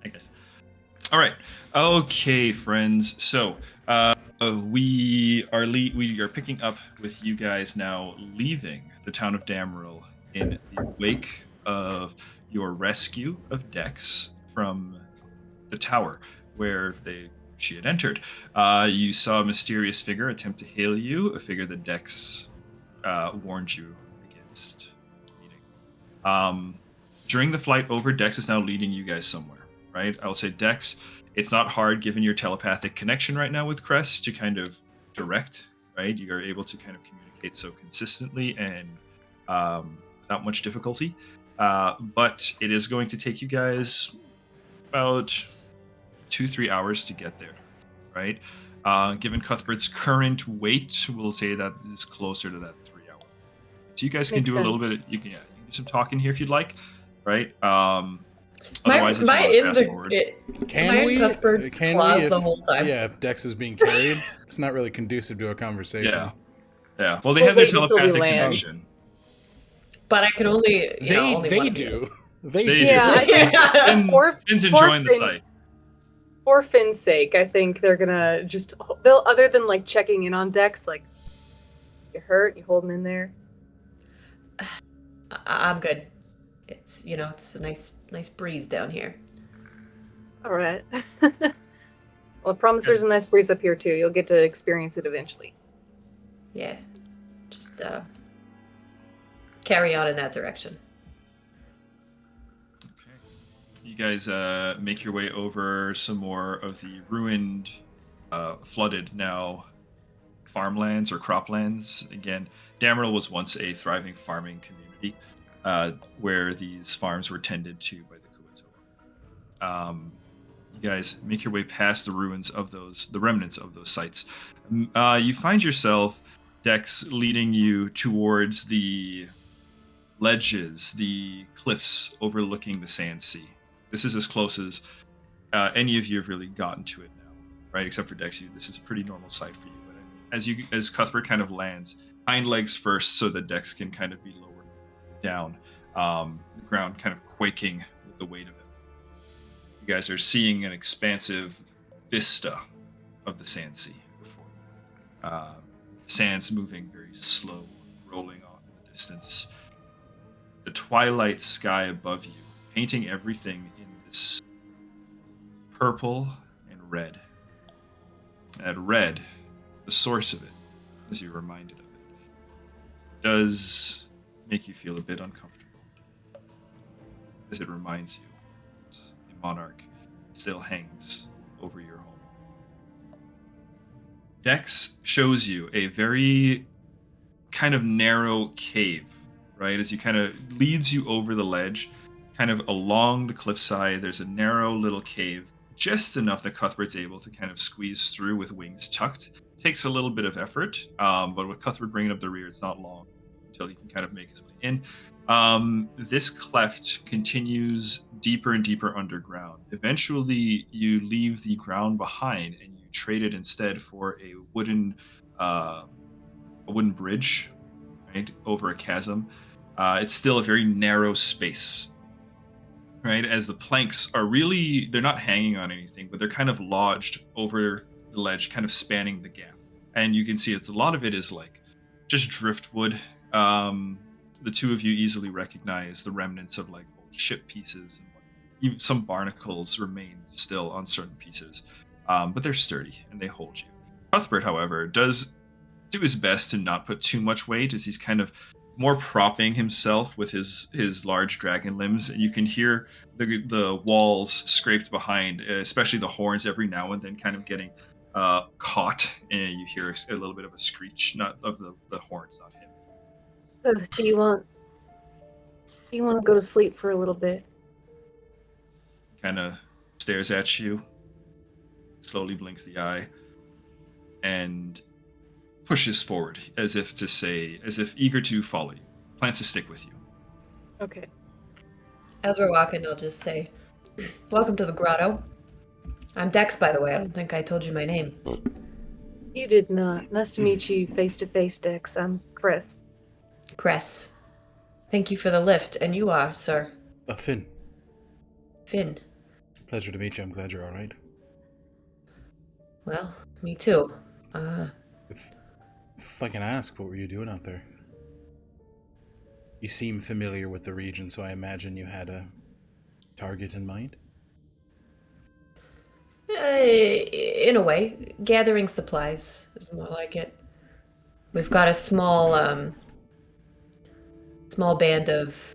I guess. All right. Okay, friends. So we are picking up with you guys now leaving the town of Damril in the wake of your rescue of Dex from the tower where she had entered. You saw a mysterious figure attempt to hail you, a figure that Dex warned you against meeting. During the flight over, Dex is now leading you guys somewhere, right? I'll say, Dex, it's not hard given your telepathic connection right now with Cress to kind of direct, right? You are able to kind of communicate so consistently and without much difficulty. But it is going to take you guys about 2-3 hours to get there, right? Given Cuthbert's current weight, we'll say that is closer to that 3 hour. So you guys can Makes do a little sense. bit. You can do some talking here if you'd like, right? My Otherwise, if you want to in fast forward. Can we? Cuthbert's claws if, the whole time. Yeah, if Dex is being carried, it's not really conducive to a conversation. Yeah. Well, they We'll have their wait until we telepathic land. connection. But I can only, only They one of do. you. They They do. do. Yeah, I think And Finn's enjoying the sight. For Finn's sake, I think they're gonna they'll, other than like checking in on Dex, like, you hurt, you holding in there. I'm good. It's it's a nice breeze down here. All right. Well, I promise there's a nice breeze up here too. You'll get to experience it eventually. Yeah, just carry on in that direction. Okay. You guys make your way over some more of the ruined, flooded now farmlands or croplands. Again, Damril was once a thriving farming community where these farms were tended to by the Kuato. You guys make your way past the ruins of the remnants of those sites. You find yourself, Dex, leading you towards the ledges, the cliffs overlooking the Sand Sea. This is as close as any of you have really gotten to it now, right? Except for Dex, this is a pretty normal sight for you. But as Cuthbert kind of lands, hind legs first, so that Dex can kind of be lowered down, the ground kind of quaking with the weight of it. You guys are seeing an expansive vista of the Sand Sea before. Sand's moving very slow, rolling off in the distance. The twilight sky above you, painting everything in this purple and red. That red, the source of it, as you're reminded of it, does make you feel a bit uncomfortable, as it reminds you that the monarch still hangs over your home. Dex shows you a very kind of narrow cave, right? As you kind of leads you over the ledge, kind of along the cliffside. There's a narrow little cave, just enough that Cuthbert's able to kind of squeeze through with wings tucked. Takes a little bit of effort, but with Cuthbert bringing up the rear, it's not long until he can kind of make his way in. This cleft continues deeper and deeper underground. Eventually, you leave the ground behind and you trade it instead for a wooden bridge, right, over a chasm. It's still a very narrow space, right? As the planks are they're not hanging on anything, but they're kind of lodged over the ledge, kind of spanning the gap. And you can see a lot of it is like just driftwood. The two of you easily recognize the remnants of like old ship pieces, and even some barnacles remain still on certain pieces, but they're sturdy and they hold you. Cuthbert, however, does do his best to not put too much weight, as he's kind of more propping himself with his large dragon limbs, and you can hear the walls scraped behind, especially the horns every now and then kind of getting caught, and you hear a little bit of a screech, not of the horns, not him. So, do you want to go to sleep for a little bit? Kind of stares at you, slowly blinks the eye, and pushes forward as if eager to follow you. Plans to stick with you. Okay. As we're walking, I'll just say, "Welcome to the grotto. I'm Dex, by the way. I don't think I told you my name." You did not. Nice to meet you face to face, Dex. I'm Cress. Cress. Thank you for the lift. And you are, sir. Finn. Finn. Pleasure to meet you. I'm glad you're all right. Well, me too. If I can ask, what were you doing out there? You seem familiar with the region, so I imagine you had a target in mind? In a way, gathering supplies is more like it. We've got a small band of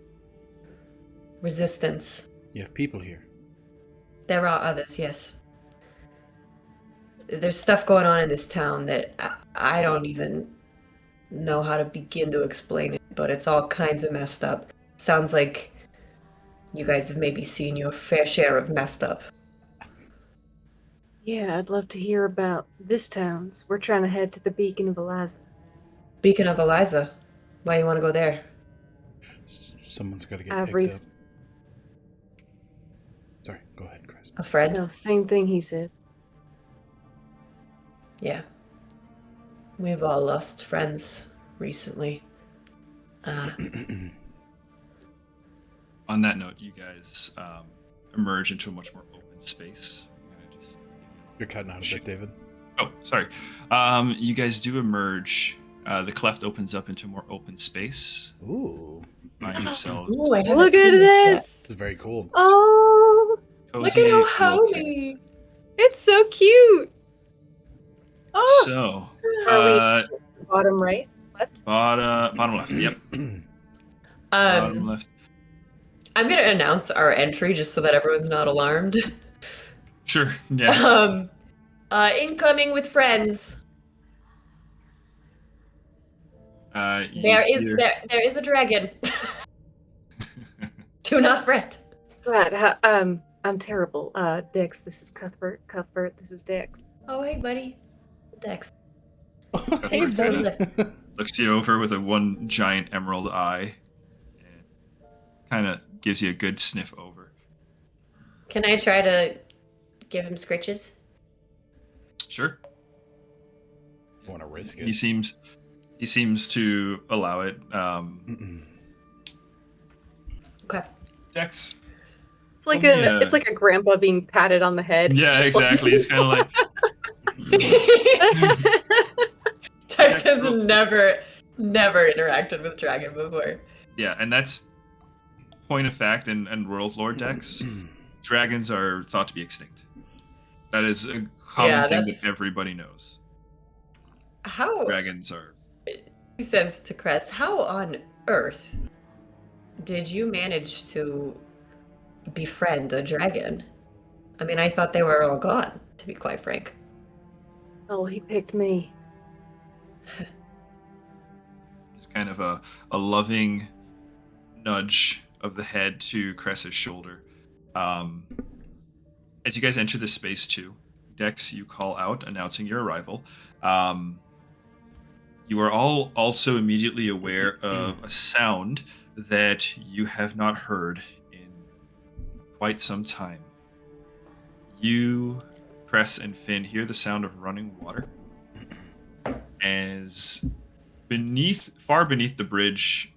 resistance. You have people here. There are others, yes. There's stuff going on in this town that I don't even know how to begin to explain it, but it's all kinds of messed up. Sounds like you guys have maybe seen your fair share of messed up. Yeah, I'd love to hear about this town's. We're trying to head to the Beacon of Eliza. Beacon of Eliza. Why you want to go there? Someone's got to get I've picked reas- up. Sorry, go ahead, Chris. A friend? No, same thing he said. Yeah. We've all lost friends recently. On that note, you guys emerge into a much more open space. I'm gonna just... You're cutting out a bit, David. Oh, sorry. You guys do emerge. The cleft opens up into a more open space. Ooh. Find yourselves Ooh, I haven't Look seen at this yet. This is very cool. Oh, Look cozy at how little- homey! it's so cute. Oh, So, Are bottom right, left. bottom left. Yep. Bottom left. I'm gonna announce our entry just so that everyone's not alarmed. Sure. Yeah. Incoming with friends. You There hear- is a dragon. Do not fret. Right, I'm terrible. Dex, this is Cuthbert. Cuthbert, this is Dex. Oh, hey, buddy. Dex. Cuthbert He's very kinda lift. looks you over with a one giant emerald eye, and kind of gives you a good sniff over. Can I try to give him scritches? Sure. Want to risk it? He seems to allow it. Okay. Dex. It's like Yeah. it's like a grandpa being patted on the head. Yeah, Just like- exactly. It's kind of like Dex has never interacted with dragon before. yeah, and that's point of fact and world lore Dex. Dragons are thought to be extinct. That is a common Yeah, thing that's- that everybody knows. How, Dragons are. he says to Cress, how on earth did you manage to befriend a dragon? I mean, I thought they were all gone, to be quite frank. Oh, he picked me. It's kind of a loving nudge of the head to Cress's shoulder. As you guys enter this space too, Dex, you call out announcing your arrival. You are all also immediately aware of a sound that you have not heard in quite some time. You, Cress, and Finn hear the sound of running water as far beneath the bridge,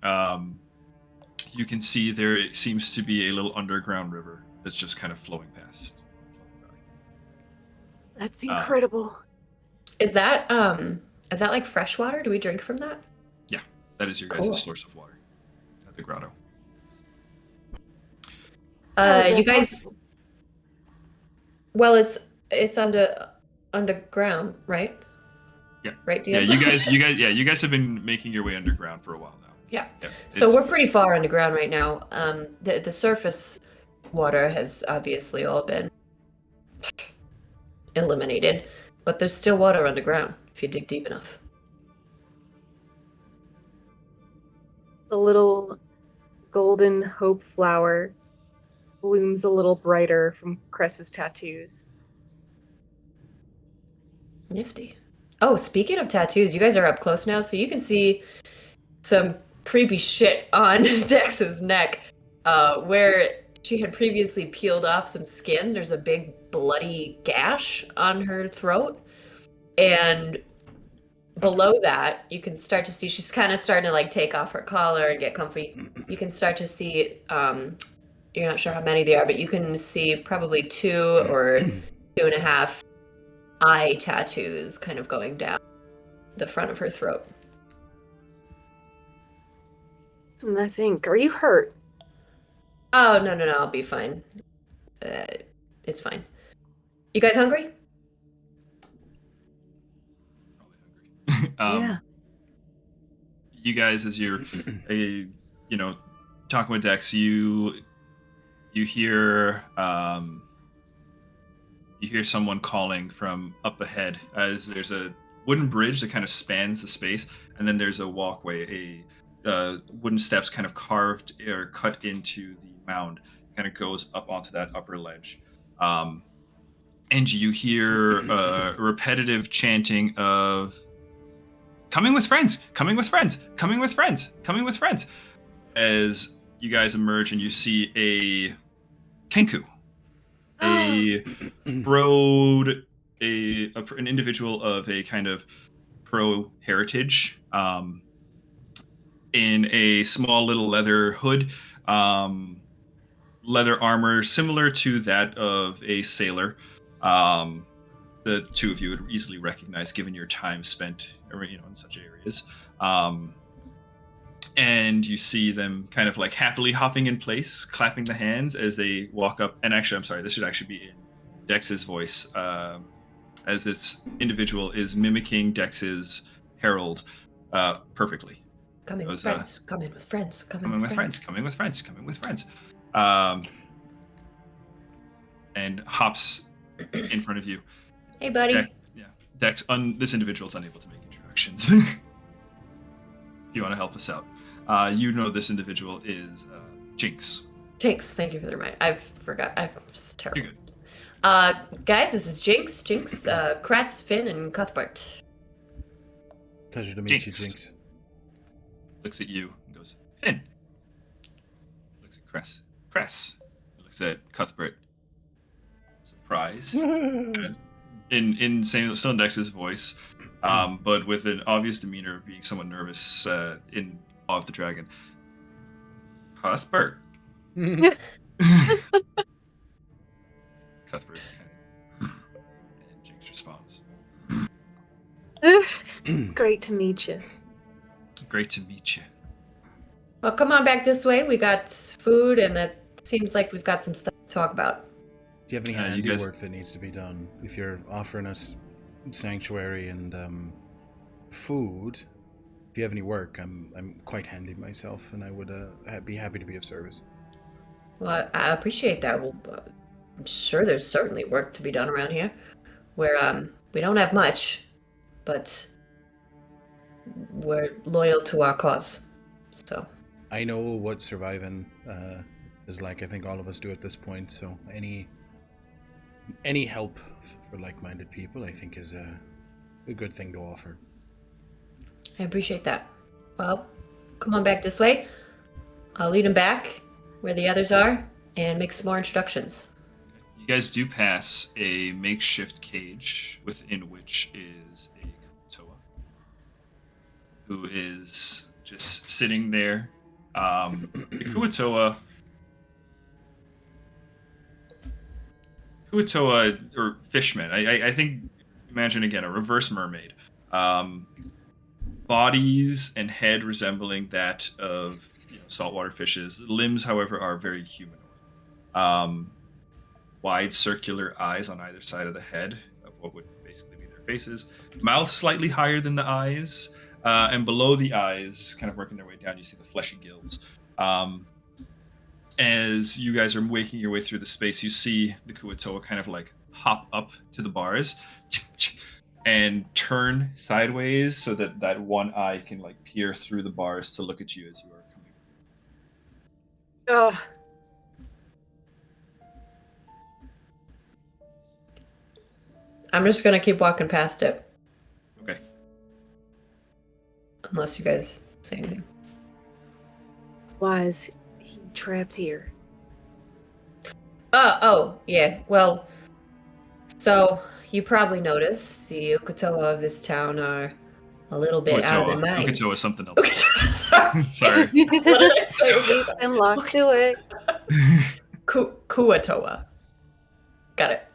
you can see there seems to be a little underground river that's just kind of flowing past. That's incredible. Is that like fresh water? Do we drink from that? Yeah, that is your guys' Cool. source of water at the grotto. How is that You guys. possible? Well, it's underground, right? Yeah. Right. Yeah, you guys have been making your way underground for a while now. Yeah. Yeah, So it's- we're pretty far underground right now. The surface water has obviously all been eliminated, but there's still water underground if you dig deep enough. The little golden hope flower blooms a little brighter from Cress's tattoos. Nifty. Oh, speaking of tattoos, you guys are up close now, so you can see some creepy shit on Dex's neck, where she had previously peeled off some skin. There's a big bloody gash on her throat, and below that, you can start to see she's kind of starting to like take off her collar and get comfy. You can start to see, you're not sure how many there are, but you can see probably 2 or 2.5 eye tattoos kind of going down the front of her throat. Some nice ink. Are you hurt? Oh, no, I'll be fine. It's fine. You guys hungry? Yeah. You guys, as you're, talking with Dex, you hear someone calling from up ahead, as there's a wooden bridge that kind of spans the space, and then there's a walkway, wooden steps kind of carved or cut into the mound, kind of goes up onto that upper ledge. And you hear repetitive chanting of coming with friends, coming with friends, coming with friends, coming with friends. As you guys emerge and you see a Kenku, an individual of a kind of pro heritage, in a small little leather hood, leather armor similar to that of a sailor. The two of you would easily recognize, given your time spent, in such areas. And you see them kind of like happily hopping in place, clapping the hands as they walk up. And actually, I'm sorry, this should actually be in Dex's voice, as this individual is mimicking Dex's herald perfectly. Coming with friends, coming with friends, coming with friends, coming with friends, coming with friends. And hops in front of you. Hey, buddy. Dex, this individual is unable to make introductions. You want to help us out? This individual is Jinx. Jinx, thank you for the reminder. I forgot. I'm just terrible. Guys, this is Jinx. Cress, Finn, and Cuthbert. Pleasure to meet you, Jinx. Looks at you and goes, Finn. Looks at Cress. Cress. Looks at Cuthbert. Surprise. in still Dex's voice, but with an obvious demeanor of being somewhat nervous, in awe of the dragon. Cuthbert. Cuthbert. And Jinx responds. It's great to meet you. Great to meet you. Well, come on back this way. We got food, and it seems like we've got some stuff to talk about. Do you have any handiwork that needs to be done? If you're offering us sanctuary and food, if you have any work, I'm quite handy myself, and I would be happy to be of service. Well, I appreciate that. Well, I'm sure there's certainly work to be done around here. Where we don't have much, but we're loyal to our cause. So I know what surviving is like. I think all of us do at this point. So any help for like-minded people, I think, is a good thing to offer. I appreciate that. Well, come on back this way. I'll lead him back where the others are and make some more introductions. You guys do pass a makeshift cage within which is a Kuatoa, who is just sitting there. The Kuatoa, or fishman, I think, imagine again, a reverse mermaid. Bodies and head resembling that of saltwater fishes. Limbs, however, are very humanoid. Wide circular eyes on either side of the head of what would basically be their faces. Mouth slightly higher than the eyes. And below the eyes, kind of working their way down, you see the fleshy gills. As you guys are making your way through the space, you see the Kuatoa kind of like hop up to the bars and turn sideways so that one eye can like peer through the bars to look at you as you are coming. Oh. I'm just gonna keep walking past it. Okay. Unless you guys say anything. Why is he trapped here? Oh, yeah. Well, so you probably noticed the Ukatoa of this town are a little bit out of their minds. Okutoa is something else. Sorry. What did I say? Keep them locked to it. Kuatoa. Got it.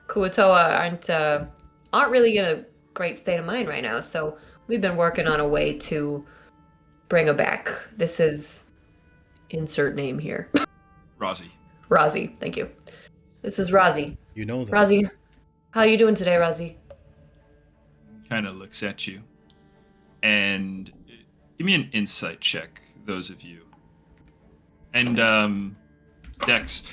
Kuatoa aren't really in a great state of mind right now, so we've been working on a way to bring her back. This is insert name here. Razi, thank you. This is Razi. You know that. Razi, how you doing today, Razi? Kind of looks at you. And give me an insight check, those of you. And Dex,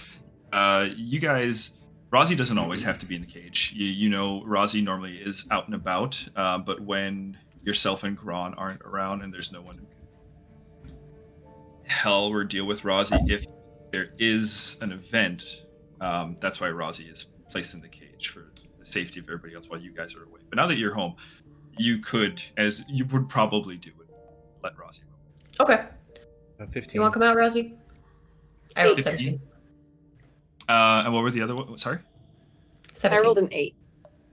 you guys, Razi doesn't always have to be in the cage. You know, Razi normally is out and about, but when yourself and Gron aren't around and there's no one who can help or deal with Razi, if there is an event, that's why Razi is placed in the cage for the safety of everybody else while you guys are away. But now that you're home, you could, as you would probably do, let Razi roll. Okay. 15. You want to come out, Razi? I rolled 15. 17. And what were the other one? Sorry? 17. I rolled an 8.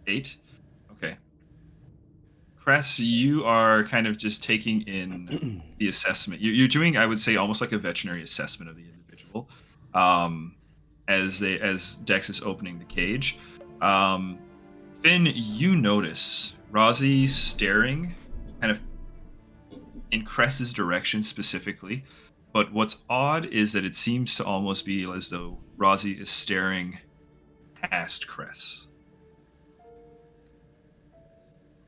8? Okay. Cress, you are kind of just taking in the assessment. You're doing, I would say, almost like a veterinary assessment of the individual as Dex is opening the cage. Finn, you notice Razi staring kind of in Cress's direction specifically, but what's odd is that it seems to almost be as though Razi is staring past Cress.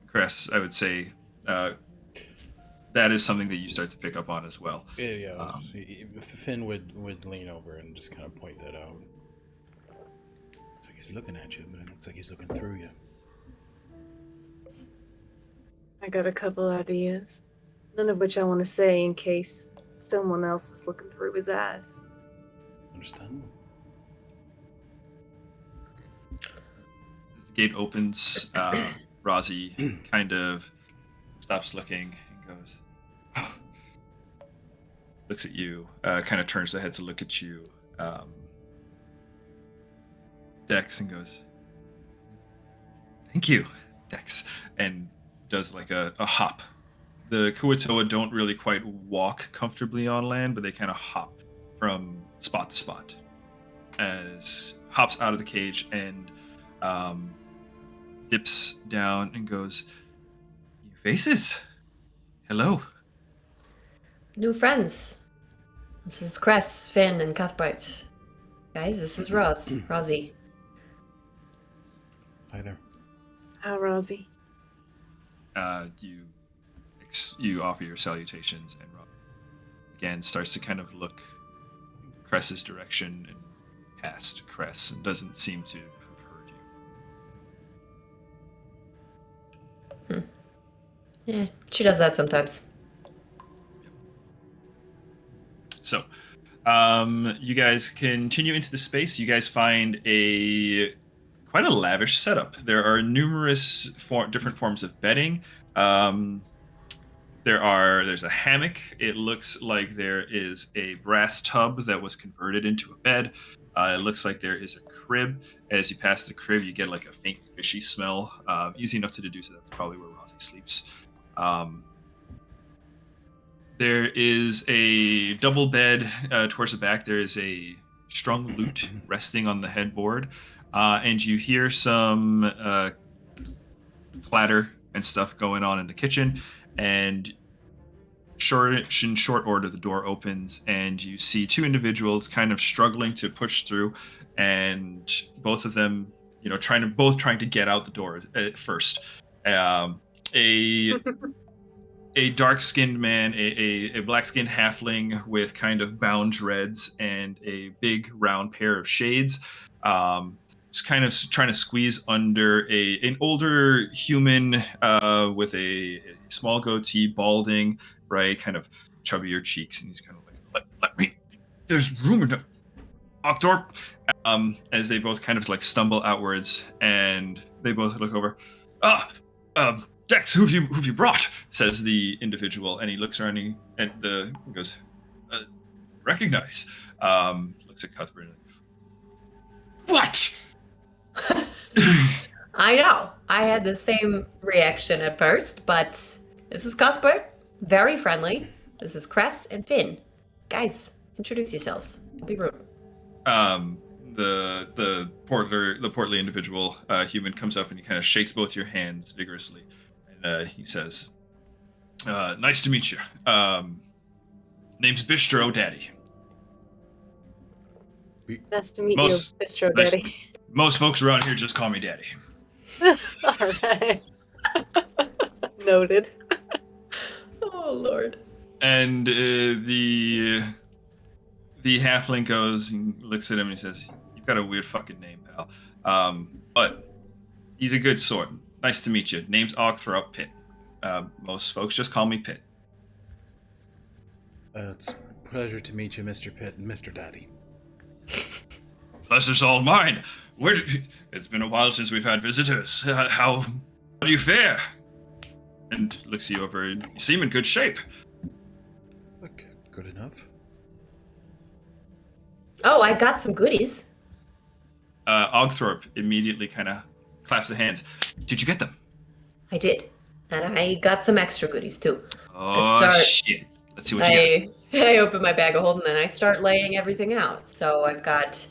Cress, I would say that is something that you start to pick up on as well. Yeah. Finn would lean over and just kind of point that out. It's like he's looking at you, but it looks like he's looking through you. I got a couple ideas, none of which I want to say in case someone else is looking through his eyes. Understandable. As the gate opens, Razi kind of stops looking and goes, looks at you, kind of turns the head to look at you, Dex, and goes, "Thank you, Dex," and does like a hop. The Kuatoa don't really quite walk comfortably on land, but they kind of hop from spot to spot as hops out of the cage and dips down and goes, "New faces. Hello." New friends. This is Cress, Finn, and Cuthbert. Guys, this is Razi. Hi there. How, Rosie? You offer your salutations, and Rob again starts to kind of look Cress's direction and past Cress, and doesn't seem to have heard you. Yeah, she does that sometimes. So, you guys continue into the space. You guys find quite a lavish setup. There are numerous different forms of bedding. There's a hammock. It looks like there is a brass tub that was converted into a bed. It looks like there is a crib. As you pass the crib, you get like a faint fishy smell. Easy enough to deduce that that's probably where Razi sleeps. There is a double bed towards the back. There is a strung lute resting on the headboard. And you hear some clatter and stuff going on in the kitchen. And in short order, the door opens, and you see two individuals kind of struggling to push through, and both of them, trying to get out the door at first. A dark-skinned man, a black-skinned halfling with kind of bound dreads and a big round pair of shades. Is kind of trying to squeeze under an older human with a small goatee, balding, right, kind of chubbier cheeks, and he's kind of like, let me, there's room in the door. As they both kind of like stumble outwards, and they both look over. Dex, who have you brought? Says the individual, and he looks around and goes, recognize. Looks at Cuthbert and what? I know. I had the same reaction at first, but This is Cuthbert. Very friendly. This is Cress and Finn. Guys, introduce yourselves. Don't be rude. The portly individual human comes up and he kind of shakes both your hands vigorously, and he says, "Nice to meet you. Name's Bistro Daddy." Nice to meet Most- you, Bistro nice- Daddy. Most folks around here just call me Daddy. All right. Noted. Oh, Lord. And the halfling goes and looks at him and he says, "You've got a weird fucking name, pal. But he's a good sort. Nice to meet you. Name's Ogthrup Pitt. Most folks just call me Pitt." It's a pleasure to meet you, Mr. Pitt and Mr. Daddy. Pleasure's all mine. It's been a while since we've had visitors. How do you fare? And looks you over. You seem in good shape. Okay, good enough. Oh, I got some goodies. Ogthorpe immediately kind of claps the hands. Did you get them? I did. And I got some extra goodies, too. Oh, shit. Let's see what you got. I open my bag of holding and I start laying everything out. So I've got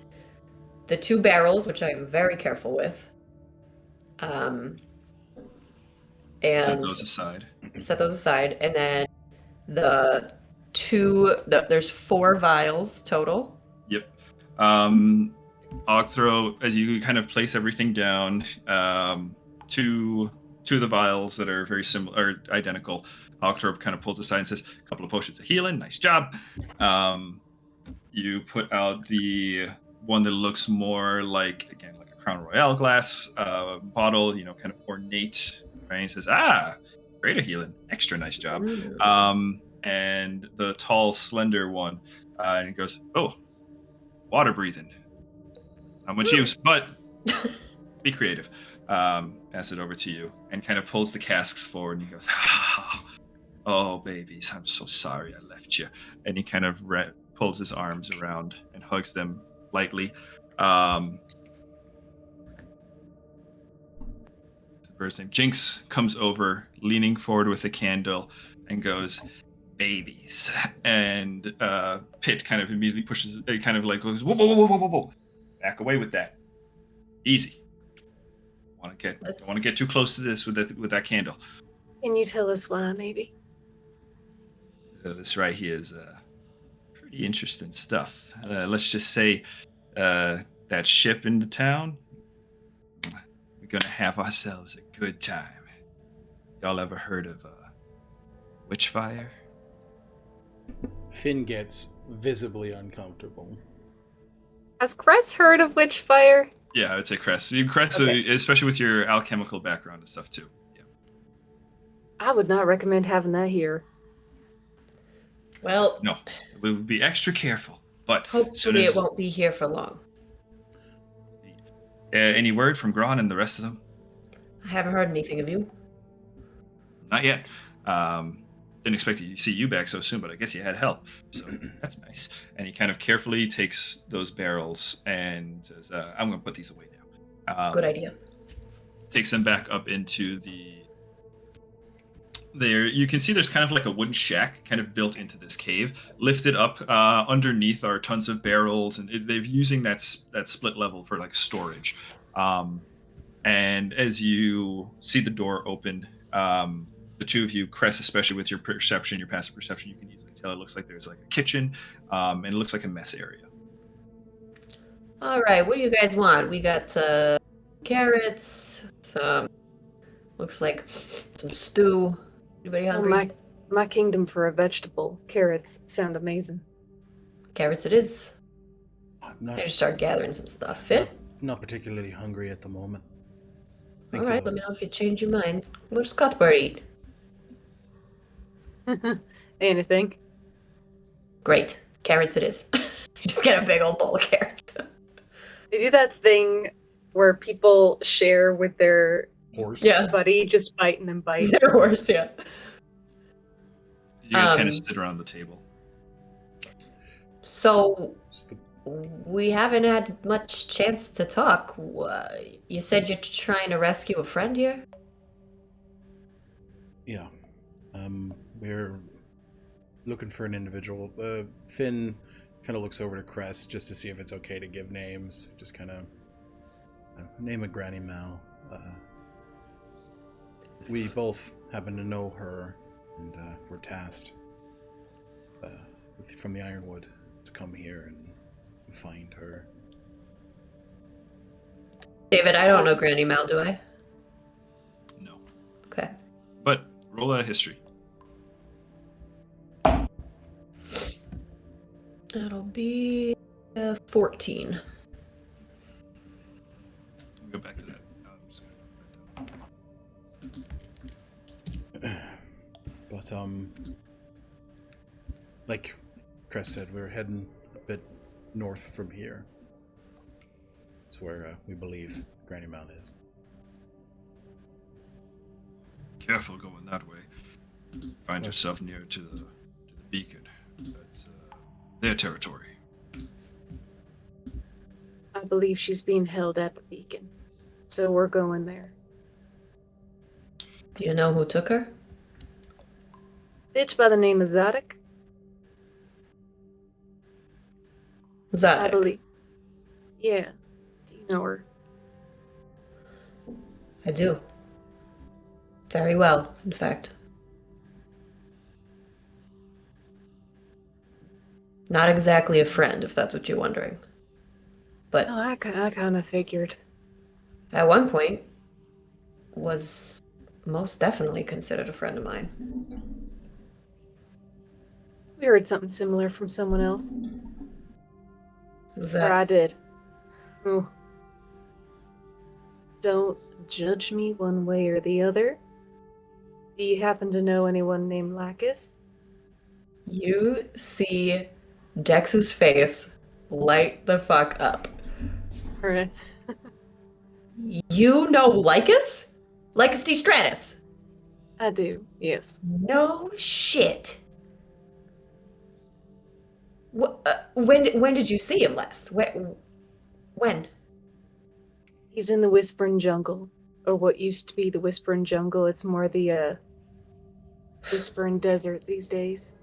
the 2 barrels, which I'm very careful with. And Set those aside. And then there's 4 vials total. Yep. Ogthro, as you kind of place everything down, 2 of the vials that are very similar, or identical, Ogthro kind of pulls aside and says, "A couple of potions of healing, nice job." You put out the one that looks more like a Crown Royale glass bottle, kind of ornate, right? He says, greater healing, extra nice job. And the tall, slender one, and he goes, "Oh, water breathing. Not much use, but be creative." Pass it over to you, and kind of pulls the casks forward, and he goes, "Oh, babies, I'm so sorry I left you." And he kind of pulls his arms around and hugs them lightly. The bird's name Jinx comes over, leaning forward with a candle, and goes, "Babies." And Pitt kind of immediately pushes, it kind of like goes, "Whoa, whoa, whoa, whoa, whoa, whoa. Back away with that. Easy. Don't want to get too close to this with that candle." Can you tell us why, maybe? This right here is pretty interesting stuff. Let's just say that ship into town, we're gonna have ourselves a good time. Y'all ever heard of Witchfire? Finn gets visibly uncomfortable. Has Cress heard of Witchfire? Yeah, I would say Cress. Cress, Okay. Especially with your alchemical background and stuff too. Yeah. I would not recommend having that here. Well, No, we would be extra careful. But as soon hopefully as, it won't be here for long. any word from Gron and the rest of them? I haven't heard anything of you. Not yet. Didn't expect to see you back so soon, but I guess you had help, so that's nice. And he kind of carefully takes those barrels and says, "I'm going to put these away now." Good idea. Takes them back up into there. You can see there's kind of like a wooden shack kind of built into this cave. Lifted up underneath are tons of barrels, and they're using that split level for like storage. And as you see the door open, the 2 of you, Cress, especially with your perception, your passive perception, you can easily tell it looks like there's like a kitchen, and it looks like a mess area. All right, what do you guys want? We got carrots, some looks like some stew. Anybody Oh, hungry? my kingdom for a vegetable. Carrots sound amazing. Carrots it is. I'm I not, just start gathering some stuff. Fit? not particularly hungry at the moment. All right, let me know if you change your mind. What does Cuthbert eat? Anything. Great. Carrots it is. You just get a big old bowl of carrots. They do that thing where people share with their Horse. Yeah. buddy, just biting and biting. They're worse, yeah. You guys kind Um, of sit around the table. So It's the- we haven't had much chance to talk. You said you're trying to rescue a friend here? yeah. We're looking for an individual. Finn kind of looks over to Cress just to see if it's okay to give names. Just kind of name of Granny Mal. We both happen to know her, and we're tasked from the Ironwood to come here and find her. David, I don't know Granny Mal, do I? No. Okay. But roll a history. That'll be 14. Go back to that. I'm just gonna But like Cress said, we're heading a bit north from here. It's where we believe Granny Mal is. Careful going that way. Find yourself near to the beacon. That's their territory. I believe she's being held at the beacon, so we're going there. Do you know who took her? Bitch by the name of Zadok. I Zadok. believe. Yeah. Do you know her? I do. Very well, in fact. Not exactly a friend, if that's what you're wondering. But Oh, I kind of figured. at one point, was most definitely considered a friend of mine. We heard something similar from someone else. Was Or I that? did. Oh. Don't judge me one way or the other. Do you happen to know anyone named Lacus? You see Dex's face light the fuck up. Or You know Lycus? Lycus D. Stratus. I do, yes. No shit. When did you see him last? When? He's in the Whispering Jungle. Or what used to be the Whispering Jungle. It's more the Whispering Desert these days.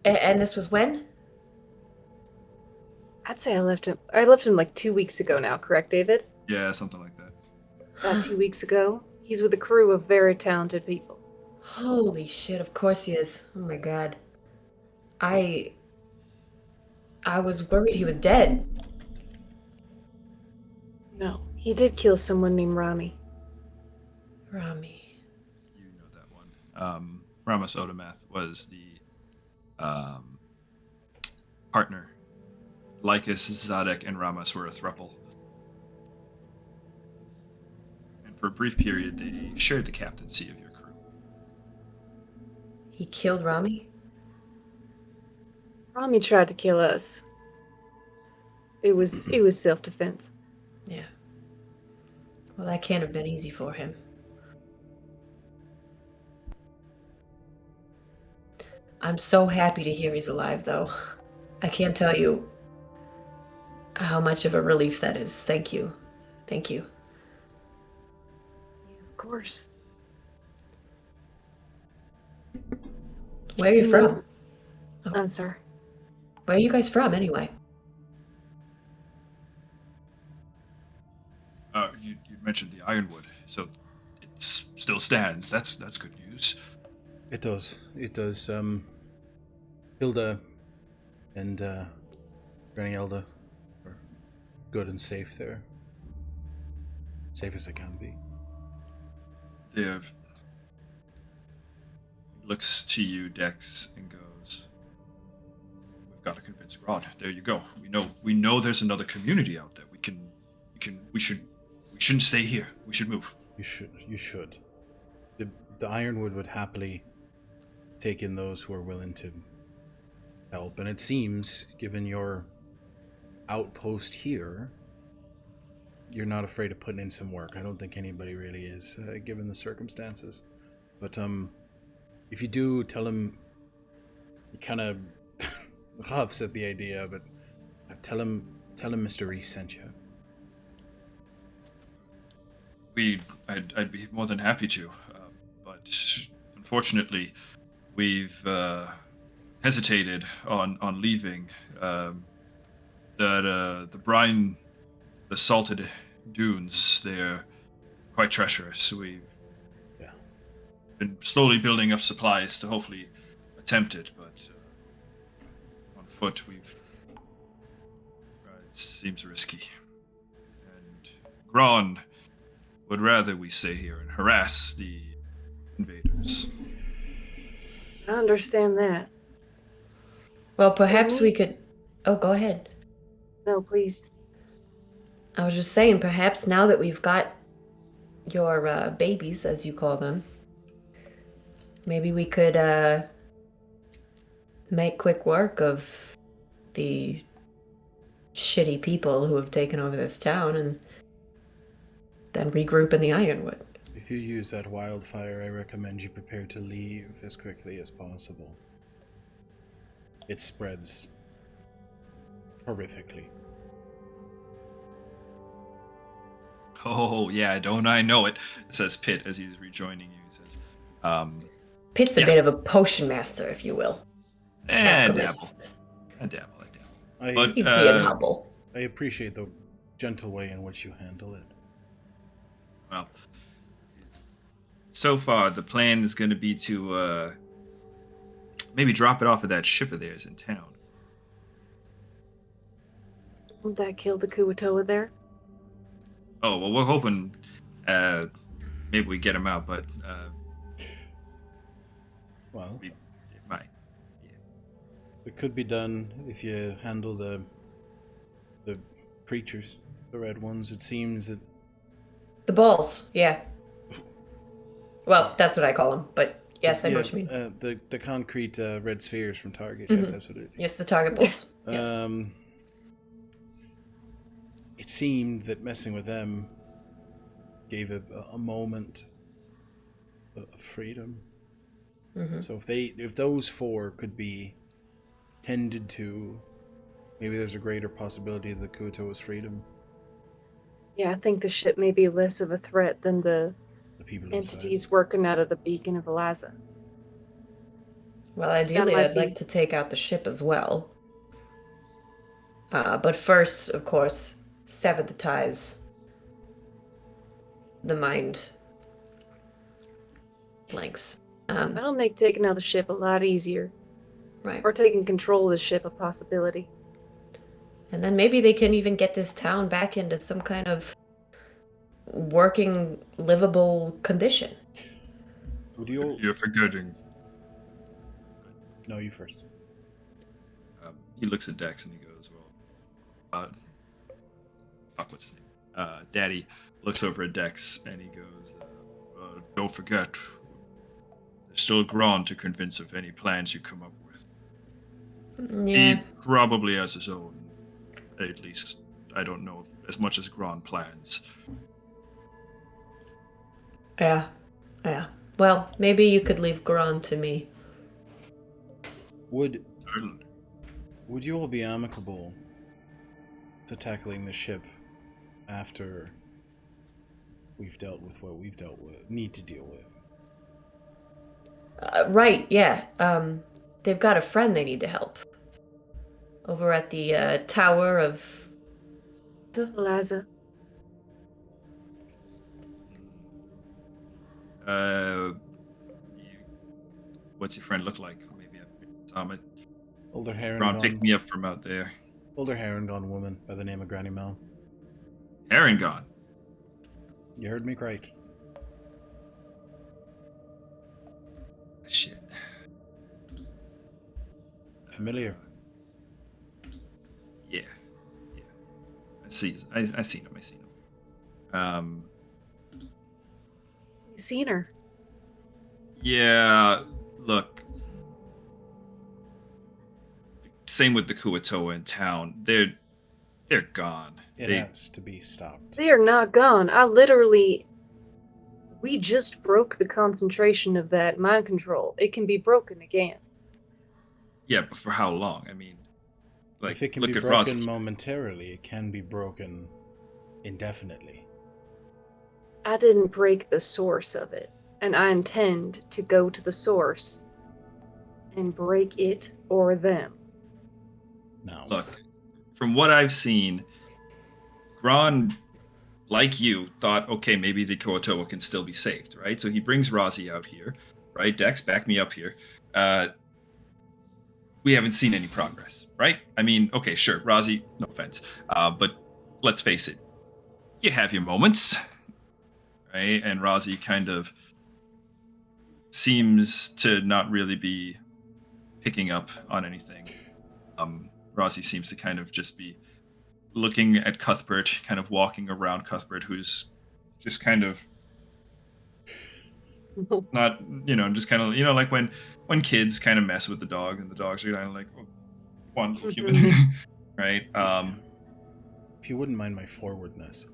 And this was when? I'd say I left him like 2 weeks ago now, correct, David? Yeah, something like that. About 2 weeks ago. He's with a crew of very talented people. Holy shit, of course he is. Oh my god. I was worried he was dead. No, he did kill someone named Rami. Rami. You know that one. Ramas Odomath was the partner. Lycus, Zadok, and Ramas were a throuple. And for a brief period, they shared the captaincy of your crew. He killed Rami? Rami tried to kill us. It was self-defense. Yeah. Well, that can't have been easy for him. I'm so happy to hear he's alive, though. I can't tell you how much of a relief that is. Thank you. Thank you. Of course. Where are you from? I'm sorry. Where are you guys from, anyway? You mentioned the Ironwood, so it still stands. That's good news. It does. It does. Hilda and Granny Elda are good and safe there. Safe as they can be. They have. Looks to you, Dex, and goes, "We've got to convince Rod. There you go. We know there's another community out there. We shouldn't stay here. We should move." You should. The Ironwood would happily take in those who are willing to help, and it seems, given your outpost here, you're not afraid of putting in some work. I don't think anybody really is, given the circumstances. But if you do, tell him. You kind of upset the idea, but tell him Mr. Reese sent you. I'd be more than happy to, but but unfortunately, we've hesitated on leaving. The brine, the salted dunes, they're quite treacherous. We've been slowly building up supplies to hopefully attempt it, but on foot, it seems risky. And Gron would rather we stay here and harass the invaders. I understand that. Well, perhaps we could... Oh, go ahead. No, please. I was just saying, perhaps now that we've got your babies, as you call them, maybe we could make quick work of the shitty people who have taken over this town and then regroup in the Ironwood. If you use that wildfire, I recommend you prepare to leave as quickly as possible. It spreads horrifically. Oh, yeah, don't I know it, says Pitt as he's rejoining you. He says, Pitt's a bit of a potion master, if you will. I Alchemist. dabble. But, He's being humble. I appreciate the gentle way in which you handle it. Well, so far the plan is going to be to maybe drop it off at that ship of theirs in town. Won't that kill the Kuatoa there? Oh, well, we're hoping maybe we get him out, but Well, it might. it could be done if you handle the creatures, the red ones. It seems that The balls, yeah. Well, that's what I call them, but yes, I know what you mean. the concrete red spheres from Target. Yes, absolutely. Yes, the target balls. Yes. It seemed that messing with them gave a moment of freedom. So if those four could be tended to, maybe there's a greater possibility of the Kuatoa's freedom. Yeah, I think the ship may be less of a threat than the People entities working out of the beacon of Alaza. Well, ideally, might I'd like to take out the ship as well. But first, of course, sever the ties. The mind links. That'll make taking out the ship a lot easier. Right. Or taking control of the ship a possibility. And then maybe they can even get this town back into some kind of working, livable condition. Would you? You're forgetting. No, you first. He looks at Dex and he goes, well, what's his name? Daddy looks over at Dex and he goes, don't forget, there's still Gron to convince of any plans you come up with. Yeah. He probably has his own, at least, I don't know, as much as Gron plans. Yeah. Well, maybe you could leave Gron to me. Would you all be amicable to tackling the ship after we've dealt with what we've need to deal with? Right, yeah. They've got a friend they need to help. Over at the Tower of... Alaza. What's your friend look like? Maybe Summit. Older hair Ron picked me up from out there. Older hair and gone woman by the name of Granny Mel. Harengon. You heard me right. Shit. Familiar. Yeah. I seen him. You seen her? Yeah, look. Same with the Kuatoa in town. They're gone. It has to be stopped. They are not gone. We just broke the concentration of that mind control. It can be broken again. Yeah, but for how long? I mean, like, if it can look be at broken Roz. momentarily, it can be broken indefinitely. I didn't break the source of it. and I intend to go to the source and break it or them. No. Look, from what I've seen, Gron, like you, thought, okay, maybe the Kuo-toa can still be saved, right? So he brings Razi out here, right? Dex, back me up here. We haven't seen any progress, right? I mean, okay, sure, Razi, no offense, but let's face it, you have your moments, right? And Razi kind of seems to not really be picking up on anything. Razi seems to kind of just be looking at Cuthbert, kind of walking around Cuthbert, who's just kind of not, just kind of, like when kids kind of mess with the dog, and the dogs are kind of like, oh, one little human, right? If you wouldn't mind my forwardness.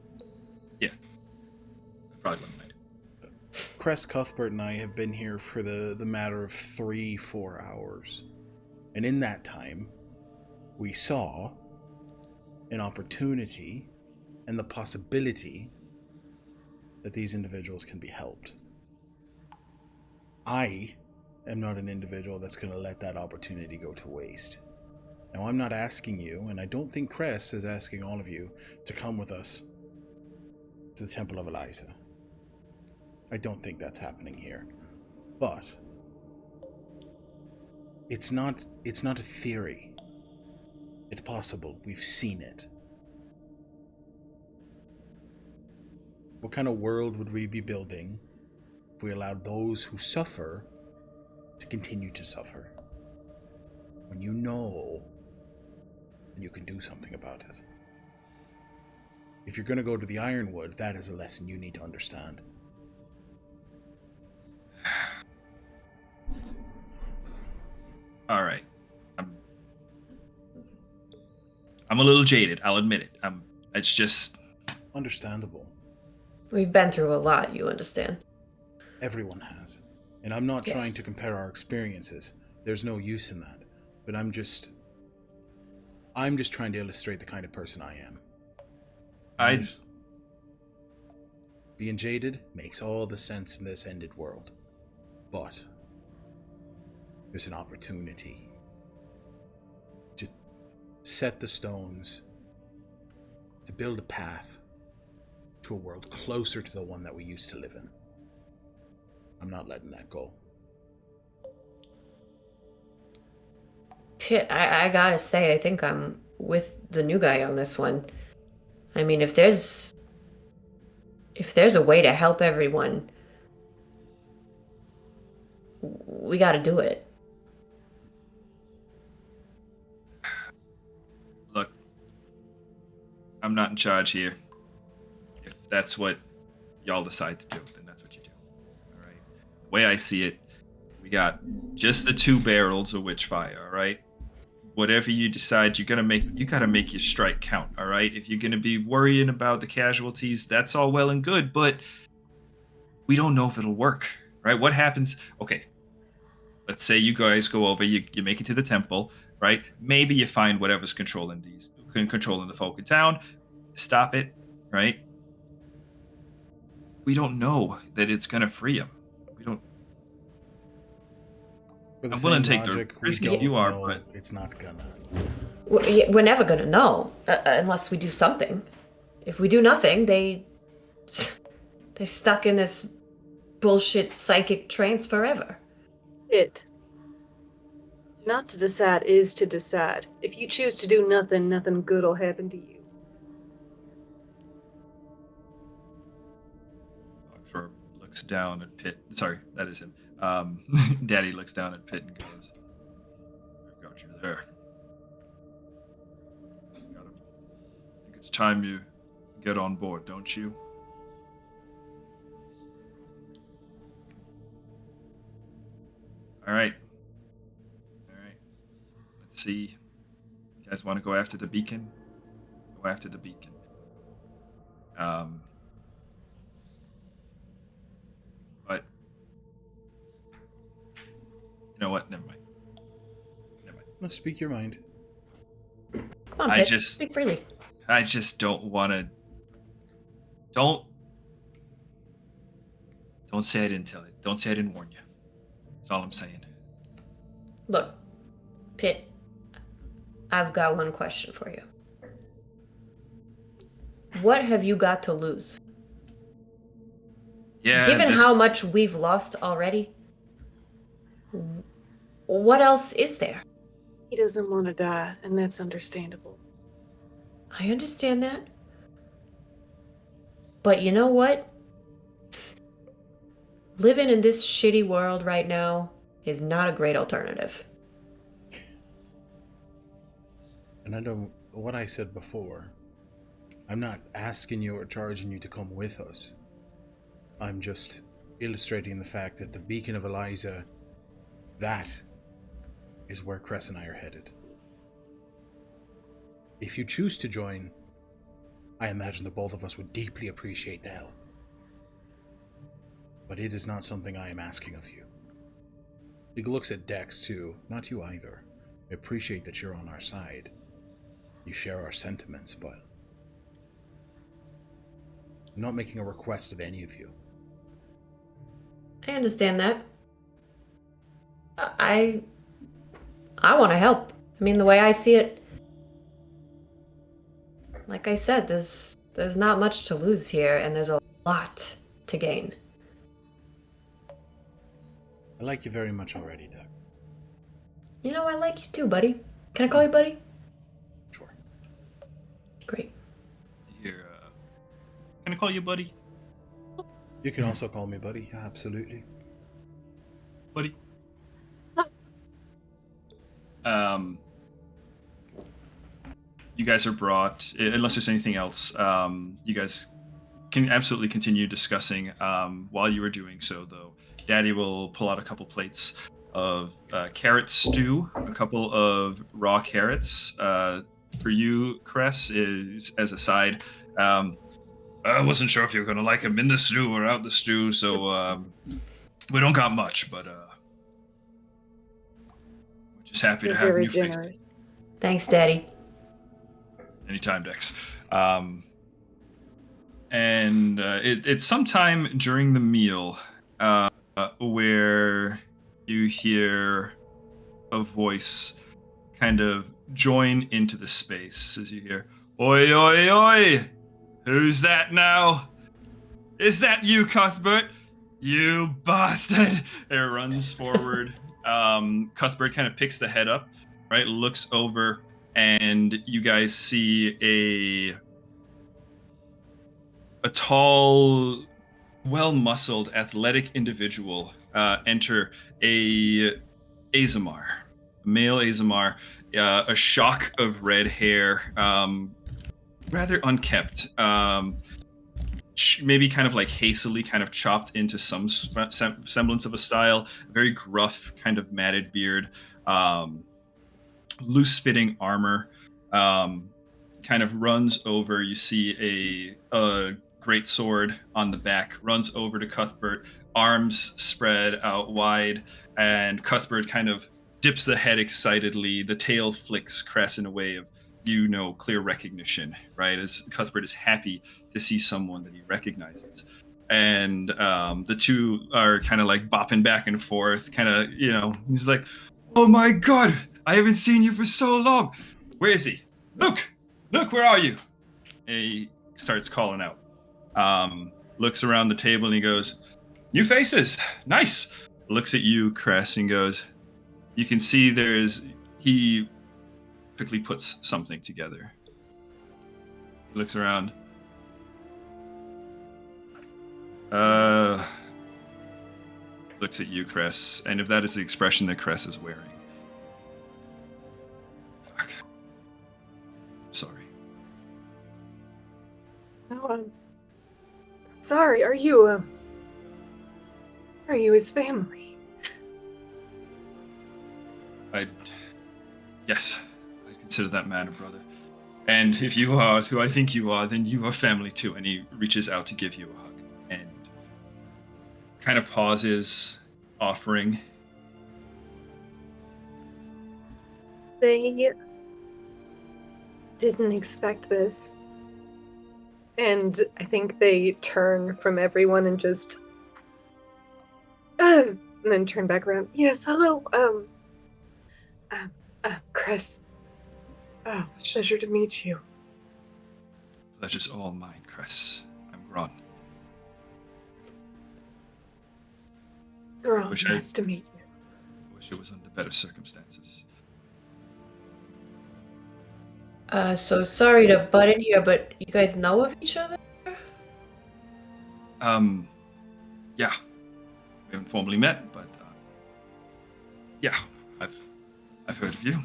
Yeah, I probably wouldn't mind. Cress, Cuthbert, and I have been here for the matter of 3-4 hours. And in that time, we saw an opportunity and the possibility that these individuals can be helped. I am not an individual that's going to let that opportunity go to waste. Now, I'm not asking you, and I don't think Cress is asking all of you, to come with us to the Temple of Eliza. I don't think that's happening here. But it's not a theory. It's possible. We've seen it. What kind of world would we be building if we allowed those who suffer to continue to suffer? When you know, and you can do something about it. If you're going to go to the Ironwood, that is a lesson you need to understand. All right. I'm a little jaded, I'll admit it. It's just Understandable. We've been through a lot, you understand. Everyone has. And I'm not Yes. trying to compare our experiences. There's no use in that. But I'm just trying to illustrate the kind of person I am. Being jaded makes all the sense in this ended world. But there's an opportunity to set the stones, to build a path to a world closer to the one that we used to live in. I'm not letting that go. Pitt, I gotta say, I think I'm with the new guy on this one. I mean, if there's a way to help everyone, we gotta do it. Look, I'm not in charge here. If that's what y'all decide to do, then that's what you do. All right. The way I see it, we got just the 2 barrels of Witchfire, all right? Whatever you decide, you gotta make your strike count, all right? If you're gonna be worrying about the casualties, that's all well and good, but we don't know if it'll work, right? What happens? Okay, let's say you guys go over, you make it to the temple, right? Maybe you find whatever's controlling the folk in town, stop it, right? We don't know that it's gonna free them. We don't. For the I'm willing to same take the logic, risk we if you don't are, know but it's not gonna. We're never gonna know unless we do something. If we do nothing, they're stuck in this bullshit psychic trance forever. Not to decide is to decide. If you choose to do nothing, nothing good will happen to you. Fur looks down at Pitt. Sorry, that is him. Daddy looks down at Pitt and goes, "I've got you there. I think it's time you get on board, don't you?" All right. Let's see. You guys want to go after the beacon? Go after the beacon. But you know what? Never mind. Let's speak your mind. Come on, Pitt, speak freely. I just don't want to. Don't. Don't say I didn't tell it. Don't say I didn't warn you. That's all I'm saying. Look, Pit, I've got one question for you. What have you got to lose? Yeah. Given how much we've lost already, what else is there? He doesn't want to die, and that's understandable. I understand that. But you know what? Living in this shitty world right now is not a great alternative. And I know what I said before. I'm not asking you or charging you to come with us. I'm just illustrating the fact that the Beacon of Eliza, that is where Cress and I are headed. If you choose to join, I imagine the both of us would deeply appreciate the help. But it is not something I am asking of you. He looks at Dex too, not you either. I appreciate that you're on our side. You share our sentiments, but I'm not making a request of any of you. I understand that. I want to help. I mean, the way I see it, like I said, there's not much to lose here, and there's a lot to gain. I like you very much already, Doug. You know, I like you too, buddy. Can I call you buddy? Sure. Great. Here, can I call you buddy? You can also call me buddy, yeah, absolutely. Buddy. You guys are brought, unless there's anything else, you guys can absolutely continue discussing. While you were doing so, though, Daddy will pull out a couple plates of carrot stew, a couple of raw carrots. For you, Cress, is as a side. I wasn't sure if you were going to like them in the stew or out the stew, so we don't got much, but we're just happy to have new faces. Thanks, Daddy. Anytime, Dex. And it's sometime during the meal where you hear a voice kind of join into the space as you hear, "Oi, oi, oi! Who's that now? Is that you, Cuthbert? You bastard!" It runs forward. Cuthbert kind of picks the head up, right? Looks over, and you guys see a tall, well-muscled, athletic individual enter a male Azamar, a shock of red hair, rather unkempt, maybe kind of like hastily kind of chopped into some semblance of a style, very gruff, kind of matted beard, loose-fitting armor, kind of runs over. You see a great sword on the back, runs over to Cuthbert, arms spread out wide, and Cuthbert kind of dips the head excitedly. The tail flicks Cress in a way of, clear recognition, right? As Cuthbert is happy to see someone that he recognizes. And the two are kind of like bopping back and forth, kind of, he's like, "Oh my God, I haven't seen you for so long. Where is he? Look, where are you?" And he starts calling out. Looks around the table and he goes, "New faces, nice." Looks at you, Cress, and goes, you can see he quickly puts something together. He looks around. Looks at you, Cress, and if that is the expression that Cress is wearing. Fuck. Sorry. No, sorry, are you his family? Yes, I consider that man a brother. And if you are who I think you are, then you are family too. And he reaches out to give you a hug and kind of pauses, offering. They didn't expect this. And I think they turn from everyone and just And then turn back around. Yes, hello. Cress. Oh, pleasure to meet you. Pleasure's all mine, Cress. I'm Gron. You're all Wish nice to meet you. Wish it was under better circumstances. So sorry to butt in here, but you guys know of each other? Yeah. We haven't formally met, but yeah, I've heard of you.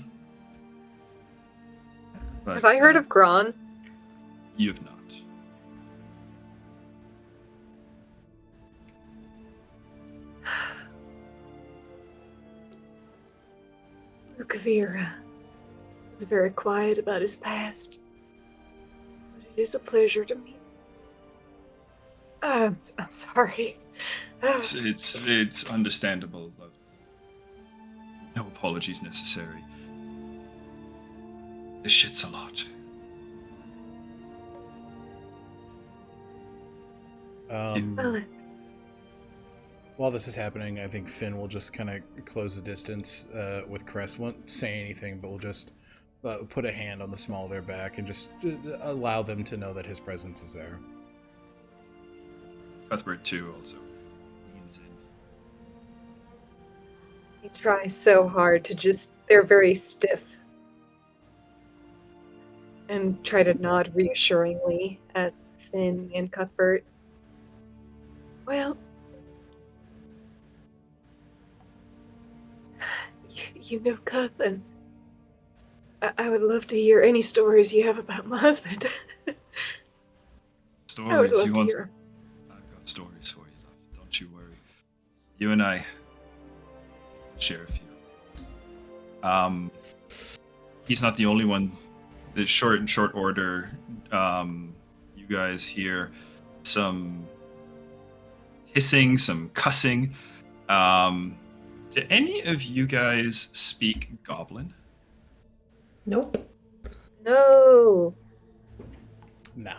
But, Have I heard of Gron? You have not. Lukavira was very quiet about his past. But it is a pleasure to meet. I'm sorry. It's understandable. No apologies necessary. This shit's a lot. While this is happening, I think Finn will just kind of close the distance with Cress. Won't say anything, but will just put a hand on the small of their back and just allow them to know that his presence is there. Cuthbert too also leans in. He tries so hard to they're very stiff. And try to nod reassuringly at Finn and Cuthbert. Well, you know, Cuth, and I would love to hear any stories you have about my husband. I would love to hear. I've got stories for you, love. Don't you worry. You and I share a few. He's not the only one. In short order, you guys hear some hissing, some cussing. Do any of you guys speak Goblin? Nope. No. Nah.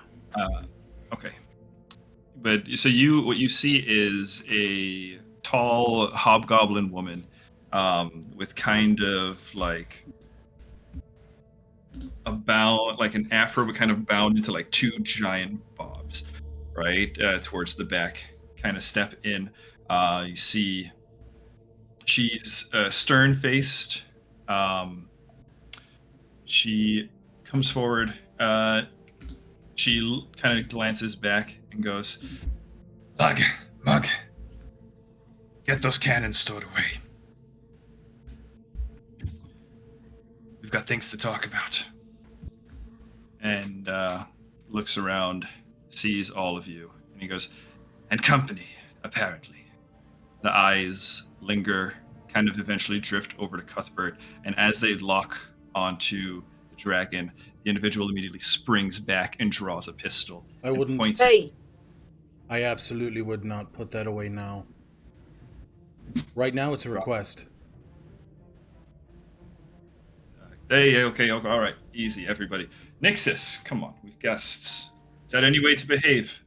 Okay. But so what you see is a tall hobgoblin woman, with kind of like an afro, but kind of bound into like two giant bobs, right? Towards the back, kind of step in. You see she's stern-faced. She comes forward. She kind of glances back and goes, Mug, get those cannons stowed away. We've got things to talk about. And looks around, sees all of you, and he goes, and company, apparently. The eyes linger, kind of eventually drift over to Cuthbert, and as they lock onto the dragon, the individual immediately springs back and draws a pistol. I wouldn't. Points Hey. I absolutely would not put that away now. Right now, it's a request. Hey, okay, all right, easy, everybody. Nixus, come on, we've guests. Is that any way to behave?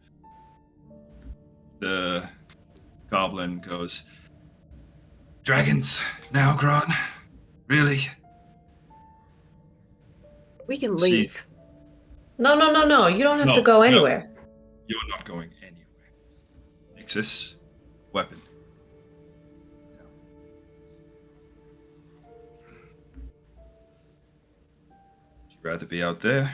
The goblin goes, dragons now, Gron? Really? We can leave. No. You don't have to go anywhere. No, you're not going anywhere. Nixus, weapon. Would you rather be out there?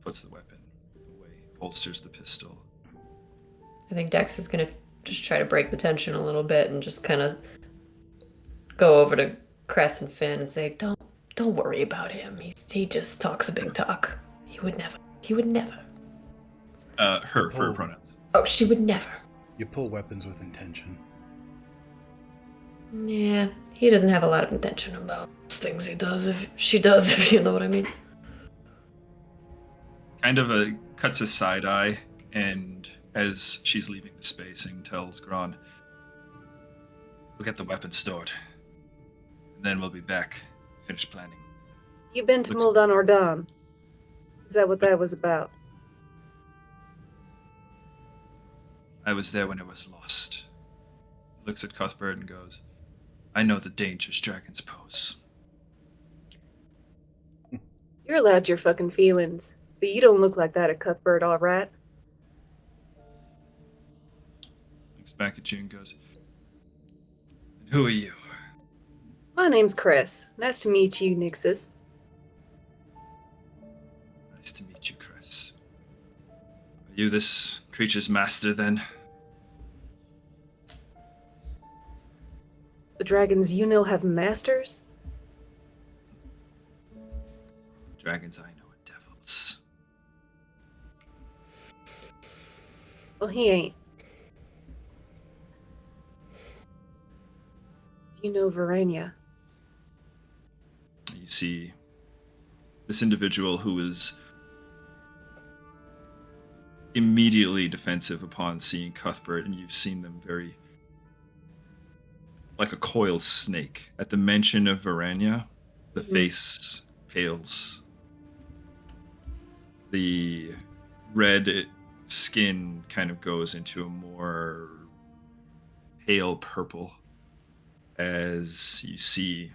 Puts the weapon away, holsters the pistol. I think Dex is gonna just try to break the tension a little bit and just kind of go over to Cress and Finn and say, "Don't worry about him. He just talks a big talk. He would never. Her pronouns. Oh, she would never. You pull weapons with intention. Yeah, he doesn't have a lot of intention about those things he does. If she does, if you know what I mean." Kind of cuts a side eye, and as she's leaving the space, and tells Gron, "We'll get the weapon stored, and then we'll be back, finish planning." You been to Muldan Ordan? Is that what that was about? I was there when it was lost. Looks at Cuthbert and goes, I know the dangers dragons pose. You're allowed your fucking feelings, but you don't look like that at Cuthbert, all right? Looks back at you and goes, and who are you? My name's Cress. Nice to meet you, Nixus. Nice to meet you, Cress. Are you this creature's master, then? The dragons you know have masters? Dragons I know are devils. Well, he ain't. You know Verania. You see this individual who is immediately defensive upon seeing Cuthbert, and you've seen them very like a coiled snake. At the mention of Verania, the face pales. The red skin kind of goes into a more pale purple as you see,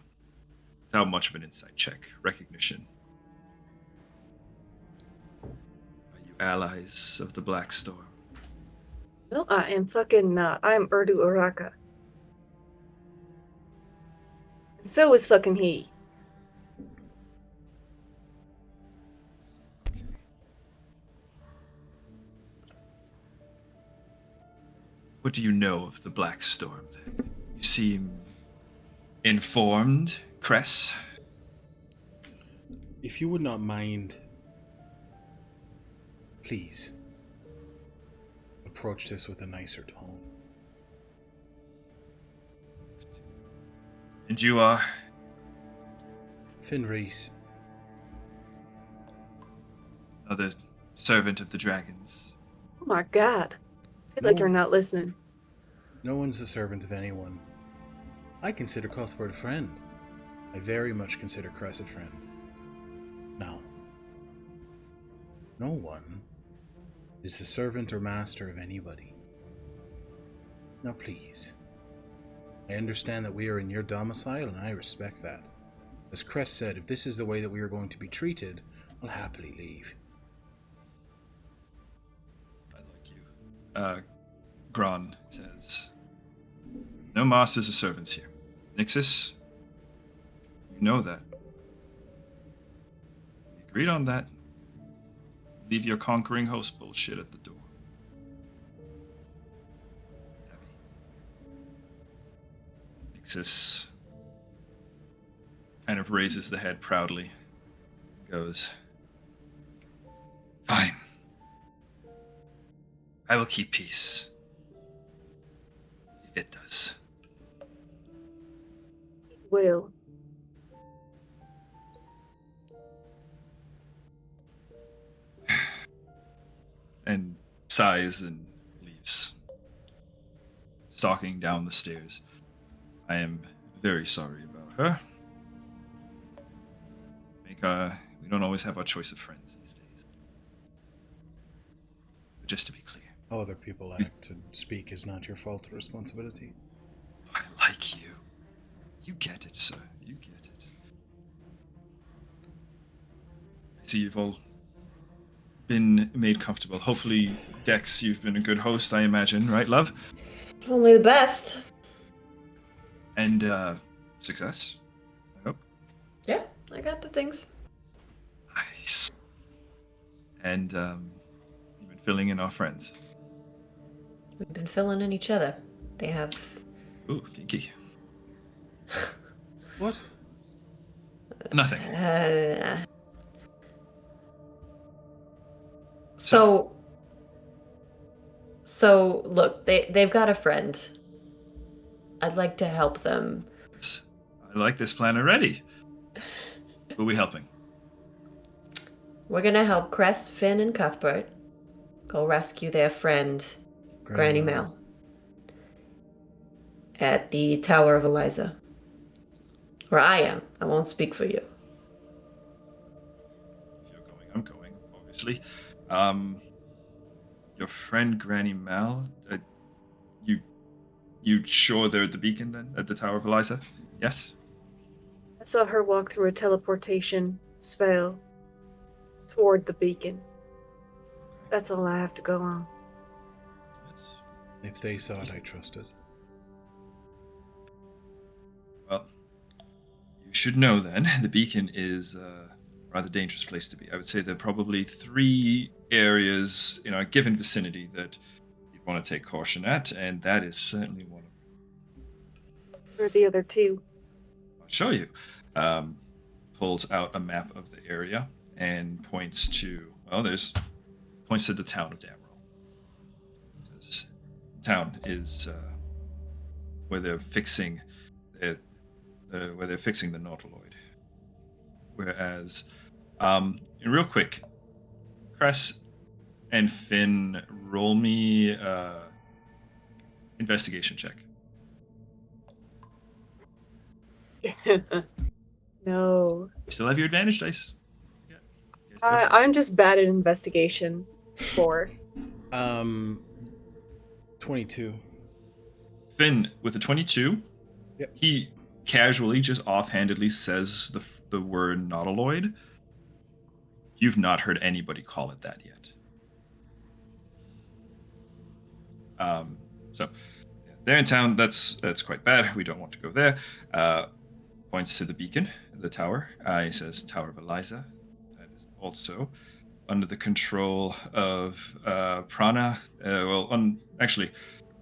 without much of an insight check, recognition. Are you allies of the Black Storm? No, I am fucking not. I am Urdu Uraka. And so is fucking he. What do you know of the Black Storm, then? You seem informed, Cress? If you would not mind, please approach this with a nicer tone. And you are? Finn Reese. Another servant of the dragons. Oh my god. I feel like No. you're not listening. No one's a servant of anyone. I consider Cuthbert a friend. I very much consider Cress a friend. Now, no one is the servant or master of anybody. Now please, I understand that we are in your domicile and I respect that. As Cress said, if this is the way that we are going to be treated, I'll happily leave. I like you. Gron says, no masters or servants here. Nixus, you know that. We agreed on that. Leave your conquering host bullshit at the door. It's heavy. Nixus kind of raises the head proudly. Goes, fine. I will keep peace. If it does. Will. And sighs and leaves. Stalking down the stairs. I am very sorry about her. We don't always have our choice of friends these days. But just to be clear. How other people act to speak is not your fault or responsibility. I like you. You get it, sir. You get it. I see you've all been made comfortable. Hopefully, Dex, you've been a good host, I imagine, right, love? Only the best. And, success, I hope. Yeah, I got the things. Nice. And, you've been filling in our friends. We've been filling in each other. They have... Ooh, kinky. What? Nothing. So look, they've got a friend. I'd like to help them. I like this plan already. Who are we helping? We're gonna help Cress, Finn, and Cuthbert go rescue their friend, Granny Mel, at the Tower of Eliza. Where I am. I won't speak for you. If you're going, I'm going, obviously. your friend Granny Mal. You sure they're at the beacon then, at the Tower of Eliza? Yes. I saw her walk through a teleportation spell toward the beacon. That's all I have to go on. Yes. If they saw it, I trust it. Well, you should know then, the beacon is a rather dangerous place to be. I would say there are probably 3 areas in our given vicinity that you'd want to take caution at, and that is certainly one of them. Where are the other 2? I'll show you. Pulls out a map of the area and points to, points to the town of Damrel. This town is where they're fixing the Nautiloid. Whereas, real quick, Cress and Finn, roll me investigation check. No. You still have your advantage dice. Yeah. I'm just bad at investigation. 4. 22. Finn, with a 22, Yep. he casually, just offhandedly says the word Nautiloid. You've not heard anybody call it that yet. So they're in town. That's quite bad. We don't want to go there. Points to the beacon, the tower. He says Tower of Eliza. That is also under the control of Prana. Actually,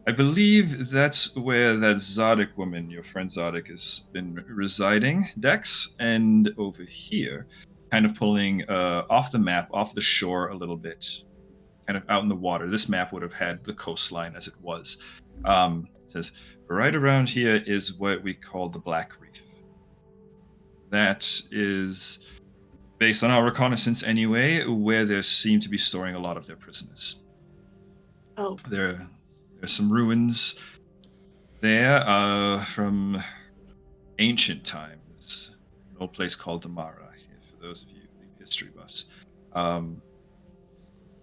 I believe that's where that Zodic woman, your friend Zodic, has been residing, Dex. And over here, kind of pulling off the map, off the shore a little bit, kind of out in the water. This map would have had the coastline as it was. It says, right around here is what we call the Black Reef. That is, based on our reconnaissance anyway, where they seem to be storing a lot of their prisoners. Oh. There's some ruins there from ancient times. An old place called Damara, for those of you history buffs. And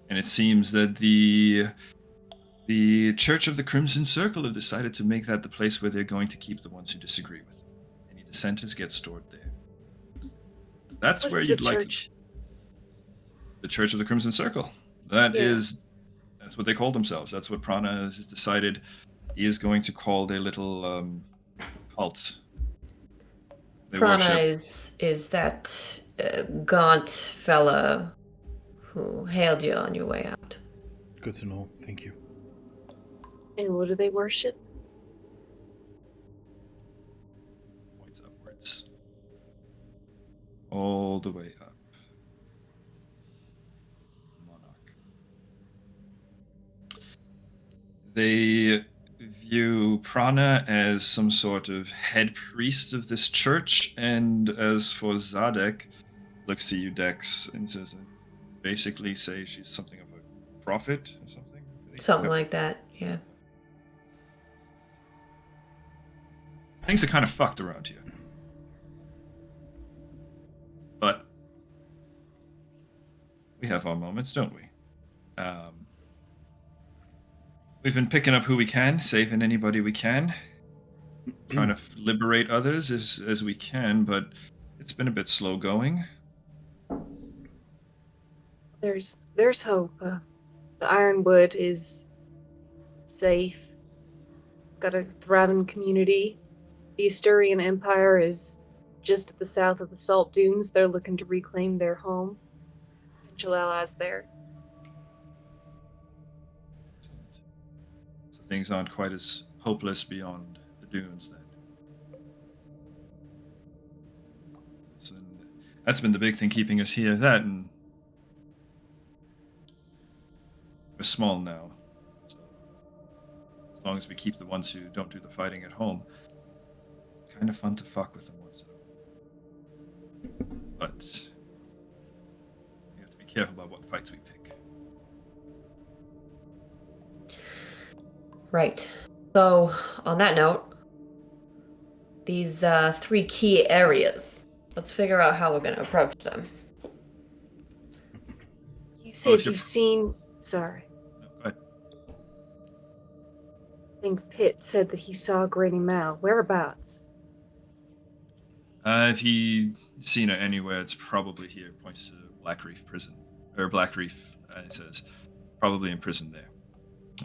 it seems that the Church of the Crimson Circle have decided to make that the place where they're going to keep the ones who disagree with them. Any dissenters get stored there. That's What where is you'd the like church? the Church of the Crimson Circle. That's what they call themselves. That's what Prana has decided he is going to call their little cult. Prana is that gaunt fella who hailed you on your way out. Good to know. Thank you. And what do they worship? Points upwards. All the way up. Monarch. They view Prana as some sort of head priest of this church, and as for Zadek, looks to you, Dex, and says, basically say she's something of a prophet or something? Something like that, yeah. Things are kind of fucked around here. But we have our moments, don't we? We've been picking up who we can, saving anybody we can, trying to liberate others as we can, but it's been a bit slow going. There's hope. The Ironwood is safe. It's got a thriving community. The Histaeria Empire is just to the south of the Salt Dunes. They're looking to reclaim their home. Potential allies there. So things aren't quite as hopeless beyond the dunes then. That's been the big thing keeping us here. That, and we're small now. So as long as we keep the ones who don't do the fighting at home, it's kind of fun to fuck with them once in a while. But we have to be careful about what fights we pick. Right. So, on that note, these 3 key areas, let's figure out how we're going to approach them. You said you've seen... Sorry. No, go ahead. I think Pitt said that he saw Granny Mal. Whereabouts? If he's seen it anywhere, it's probably here. Points to Blackreef Prison. Or Blackreef, it says. Probably in prison there.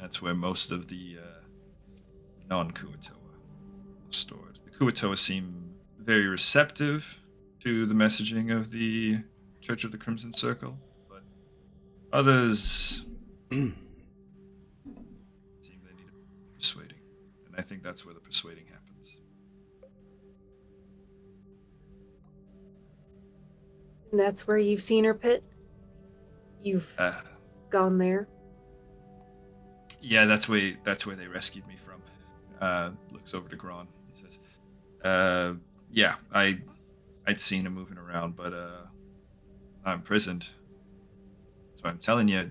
That's where most of the non-Kuatoa are stored. The Kuatoa seem very receptive to the messaging of the Church of the Crimson Circle, but others seem they need persuading. And I think that's where the persuading happens. And that's where you've seen her, Pitt? You've gone there? Yeah, that's where they rescued me from. Looks over to Gron. He says, yeah, I'd seen him moving around, but I'm imprisoned. That's why I'm telling you,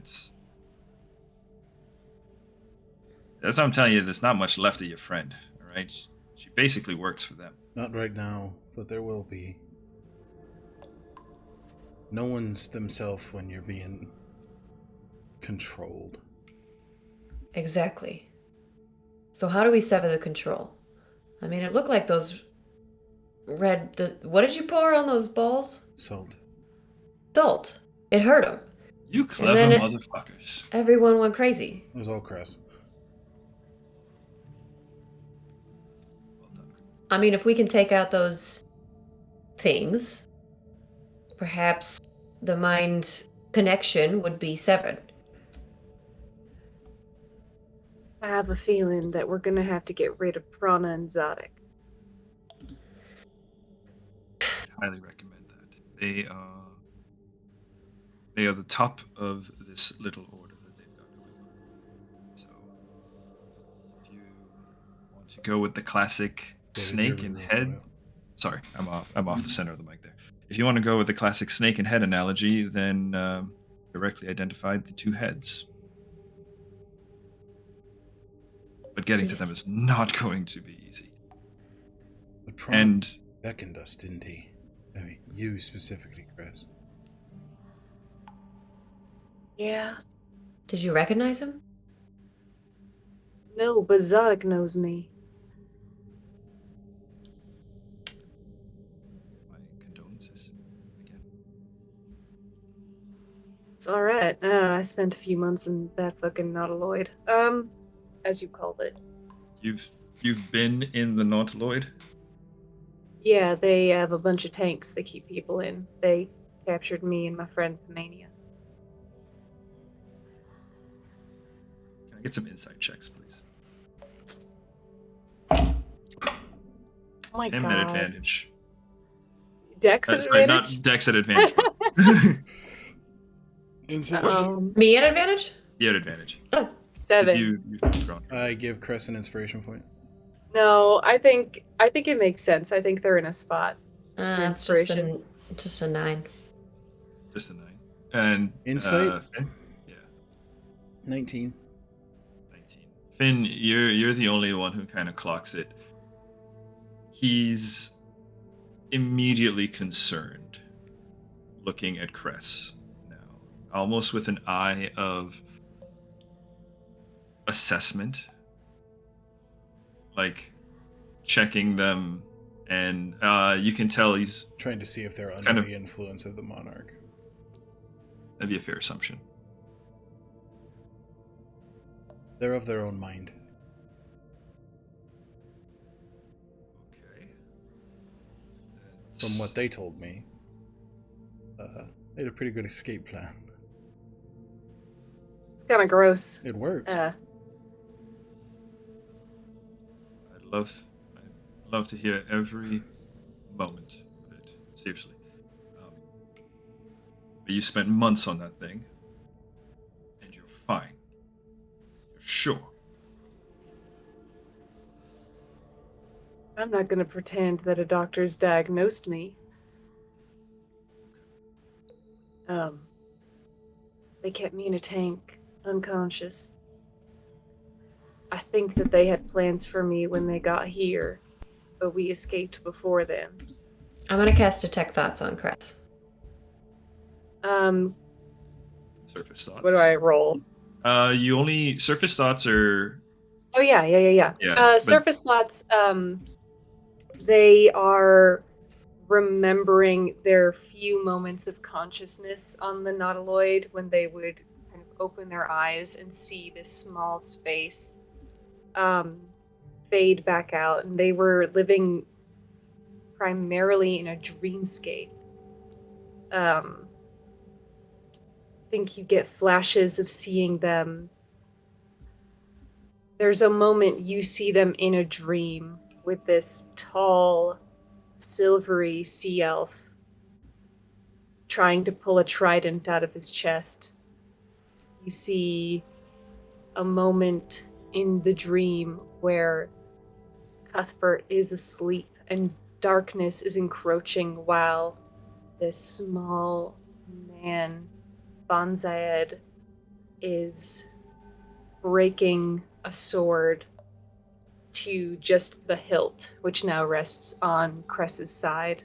that's why I'm telling you, there's not much left of your friend, all right? She basically works for them. Not right now, but there will be. No one's themselves when you're being controlled. Exactly. So how do we sever the control? I mean, it looked like those what did you pour on those balls? Salt. Salt. It hurt him. You clever motherfuckers. Everyone went crazy. It was all Cress. Well done. I mean, if we can take out those things, perhaps the mind connection would be severed. I have a feeling that we're gonna have to get rid of Prana and Zodic. Highly recommend that. They are the top of this little order that they've got going on. So if you want to go with the classic snake and head, sorry, I'm off the center of the mic there. If you want to go with the classic snake and head analogy, then directly identified the two heads. But getting to them is not going to be easy. But Prana beckoned us, didn't he? I mean, you specifically, Cress. Yeah. Did you recognize him? No, but Zodic knows me. My condolences again. It's alright. I spent a few months in that fucking Nautiloid. As you called it. You've been in the Nautiloid? Yeah, they have a bunch of tanks they keep people in. They captured me and my friend Mania. Can I get some insight checks, please? Oh my Him god. at advantage. Dex at Sorry, advantage? not Dex at advantage. Me at advantage? You at advantage. 7. You've grown. I give Cress an inspiration point. No, I think it makes sense. I think they're in a spot. It's just a 9. Just a 9. And Insight? Finn? Yeah. 19. 19. Finn, you're the only one who kind of clocks it. He's immediately concerned, looking at Cress now, almost with an eye of assessment, like checking them, and you can tell he's Trying to see if they're under the influence of the monarch. That'd be a fair assumption. They're of their own mind. Okay. From what they told me, they had a pretty good escape plan. It's kind of gross. It worked. I'd love to hear every moment of it. Seriously. But you spent months on that thing, and you're fine. You're sure. I'm not going to pretend that a doctor's diagnosed me. They kept me in a tank, unconscious. I think that they had plans for me when they got here, but we escaped before them. I'm gonna cast Detect Thoughts on Cress. Surface thoughts. What do I roll? You only surface thoughts are Oh yeah. Yeah, but- Surface lots. They are remembering their few moments of consciousness on the nautiloid when they would kind of open their eyes and see this small space fade back out, and they were living primarily in a dreamscape. I think you get flashes of seeing them. There's a moment you see them in a dream with this tall, silvery sea elf trying to pull a trident out of his chest. You see a moment in the dream where Cuthbert is asleep and darkness is encroaching while this small man, Bonzaed, is breaking a sword to just the hilt, which now rests on Cress's side.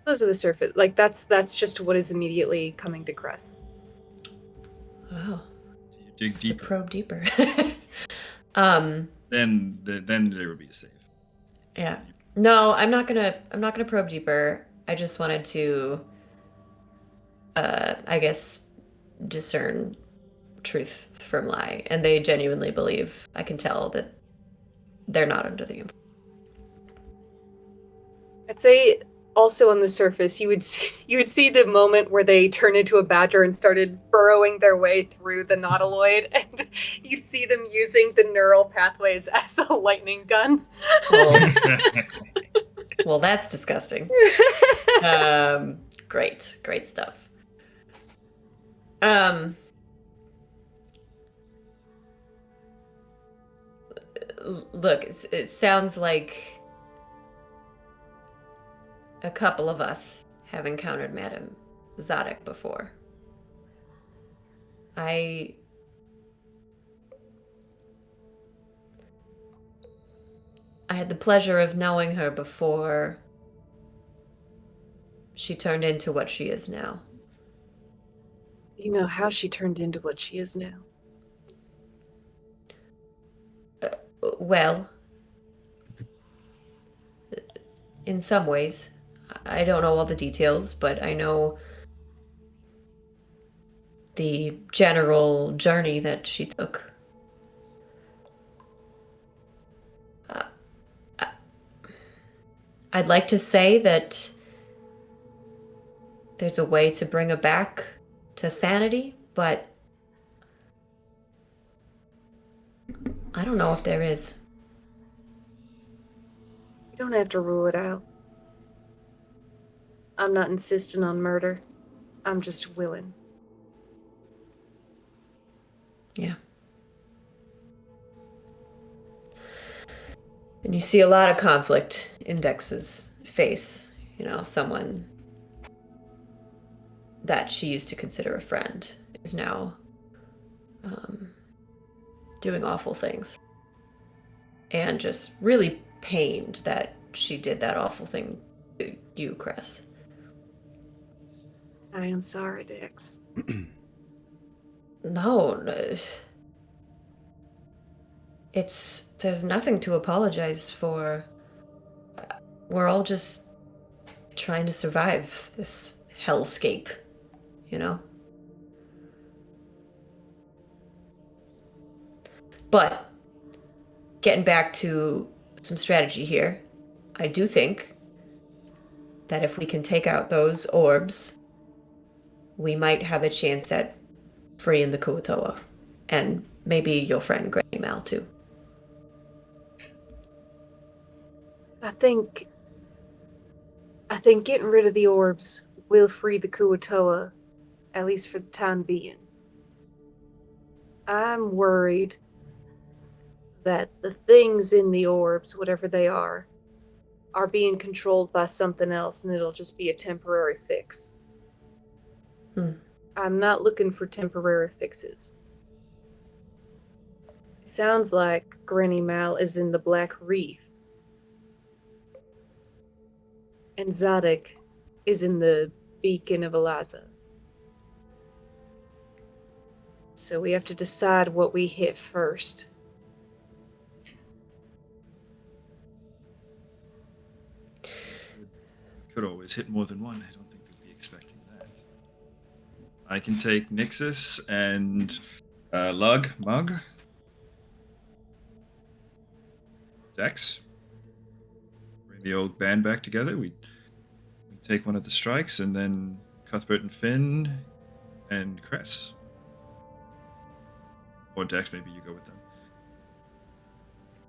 Those are the surface. Like that's just what is immediately coming to Cress. Wow. You dig To deeper. probe deeper. Then there would be a save. Yeah. No, I'm not gonna probe deeper. I just wanted to I guess discern truth from lie. And they genuinely believe, I can tell that they're not under the influence. I'd say also on the surface, you would see the moment where they turn into a badger and started burrowing their way through the nautiloid, and you'd see them using the neural pathways as a lightning gun. Well, that's disgusting. Great stuff. Look, it sounds like a couple of us have encountered Madame Zadok before. I had the pleasure of knowing her before she turned into what she is now. You know how she turned into what she is now. Well, in some ways. I don't know all the details, but I know the general journey that she took. I'd like to say that there's a way to bring her back to sanity, but I don't know if there is. You don't have to rule it out. I'm not insisting on murder. I'm just willing. Yeah. And you see a lot of conflict in Dex's face. You know, someone that she used to consider a friend is now doing awful things. And just really pained that she did that awful thing to you, Cress. I am sorry, Dex. No. There's nothing to apologize for. We're all just trying to survive this hellscape, you know? But getting back to some strategy here, I do think that if we can take out those orbs, we might have a chance at freeing the Kuatoa. And maybe your friend Granny Mal, too. I think getting rid of the orbs will free the Kuatoa, at least for the time being. I'm worried that the things in the orbs, whatever they are being controlled by something else, and it'll just be a temporary fix. I'm not looking for temporary fixes. It sounds like Granny Mal is in the Black Reef, and Zadok is in the Beacon of Eliza. So we have to decide what we hit first. Could always hit more than one. I don't think they'd be expecting that. I can take Nixus and Mug, Dex. Bring the old band back together. We take one of the strikes, and then Cuthbert and Finn and Cress. Or Dex, maybe you go with them.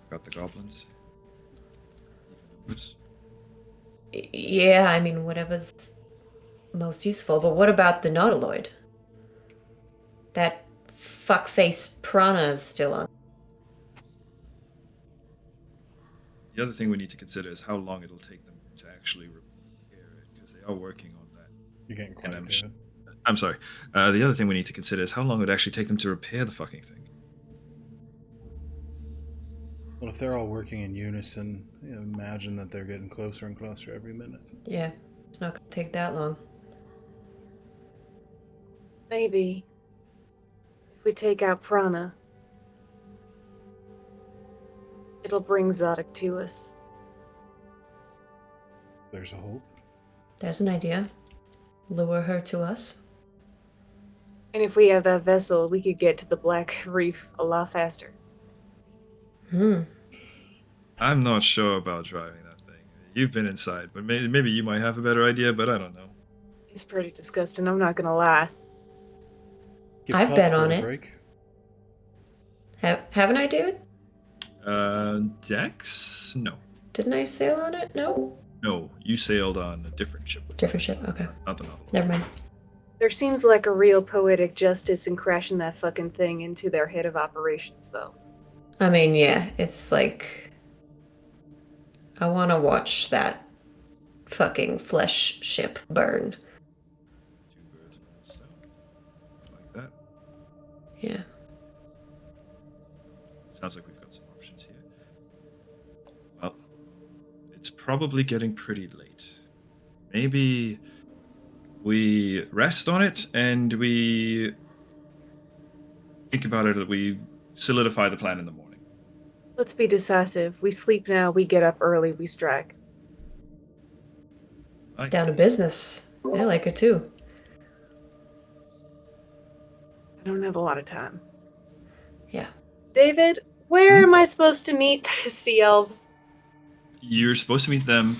Got the goblins. Yeah, I mean, whatever's most useful. But what about the Nautiloid? That fuckface Prana is still on. The other thing we need to consider is how long it'll take them to actually repair it, because they are working on that. You're getting And quiet, David. I'm sorry. The other thing we need to consider is how long it would actually take them to repair the fucking thing. Well, if they're all working in unison, imagine that they're getting closer and closer every minute. Yeah, it's not gonna take that long. Maybe. If we take out Prana, it'll bring Zodic to us. There's a hope. There's an idea. Lure her to us. And if we have that vessel, we could get to the Black Reef a lot faster. I'm not sure about driving that thing. You've been inside, but maybe you might have a better idea, but I don't know. It's pretty disgusting, I'm not gonna lie. Give I've been Cuthbert on a it. break. Haven't I, David? Dex? No. Didn't I sail on it? No. No, you sailed on a different ship. Different ship. Okay. Not the Nautilus. Never mind. There seems like a real poetic justice in crashing that fucking thing into their head of operations, though. I mean, yeah, it's like I want to watch that fucking flesh ship burn. 2 birds with 1 stone. Like that. Yeah. Sounds like we've got some options here. Well, it's probably getting pretty late. Maybe we rest on it and we think about it. We solidify the plan in the morning. Let's be decisive. We sleep now, we get up early, we strike. Right. Down to business. I like it too. I don't have a lot of time. Yeah. David, where am I supposed to meet the sea elves? You're supposed to meet them.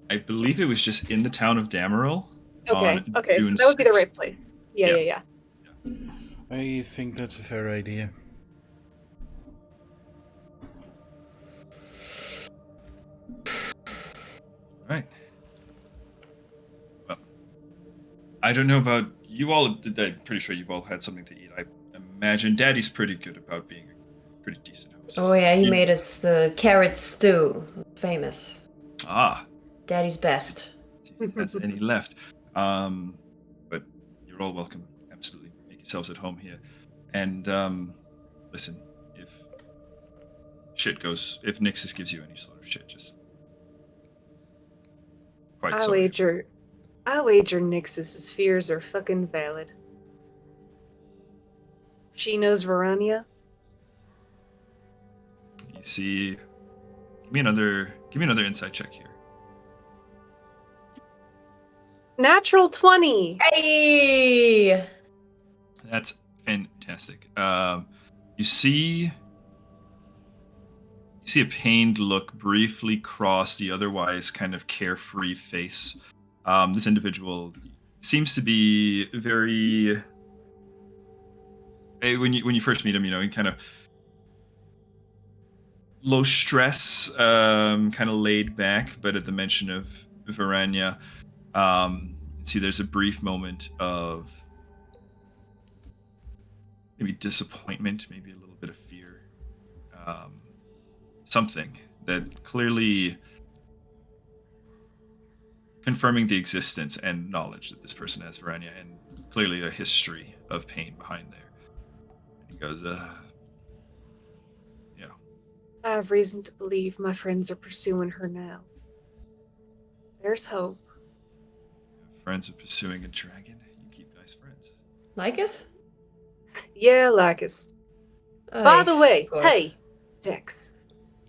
I believe it was just in the town of Dameril. Okay, on okay, so June that would be the 6th. right place. Yeah. I think that's a fair idea. All right. Well, I don't know about you all. I'm pretty sure you've all had something to eat. I imagine Daddy's pretty good about being a pretty decent host. Oh yeah, he made us the carrot stew. Famous. Ah, Daddy's best. if he has any left. But you're all welcome. Absolutely, make yourselves at home here. And listen, if Nixus gives you any sort of shit, just quite I sorry. wager Nixus's fears are fucking valid. She knows Verania. You see, give me another insight check here. Natural 20! Hey! That's fantastic. You see a pained look briefly cross the otherwise kind of carefree face. This individual seems to be very. When you first meet him, he kind of low stress, kind of laid back, but at the mention of Verania, see there's a brief moment of maybe disappointment, maybe a little bit of fear, something that clearly confirming the existence and knowledge that this person has, Verania, and clearly a history of pain behind there. And he goes, yeah. I have reason to believe my friends are pursuing her now. There's hope. Friends are pursuing a dragon. You keep nice friends. Like us? Yeah, Lacus. By the way, hey, Dex.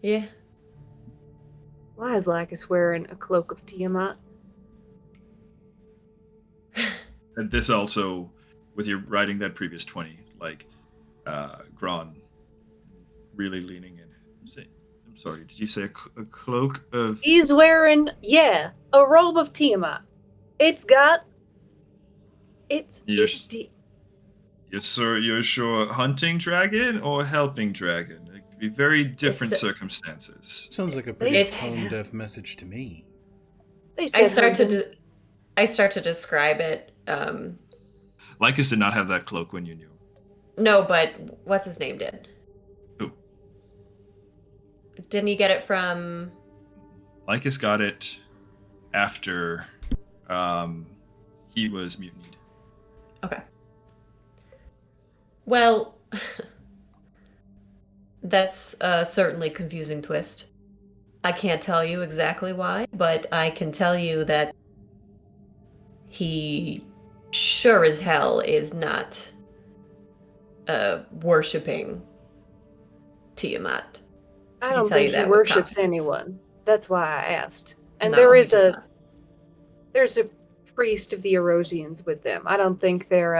Yeah. Why is Lacus wearing a cloak of Tiamat? And this also, with you riding that previous 20, like, Gron really leaning in. I'm sorry, did you say a cloak of... He's wearing, a robe of Tiamat. It's You're sure hunting dragon or helping dragon? It could be very different circumstances. Sounds like a pretty It's- tone-deaf message to me. They I said start to describe it. Lycus did not have that cloak when you knew. No, but what's his name did? Who? Didn't he get it from? Lycus got it after he was mutinied. Okay. Well, that's a certainly confusing twist. I can't tell you exactly why, but I can tell you that he sure as hell is not worshipping Tiamat. I can don't tell you think he that with worships confidence. anyone. That's why I asked. And No, he does not. there's a priest of the Erosians with them. I don't think they're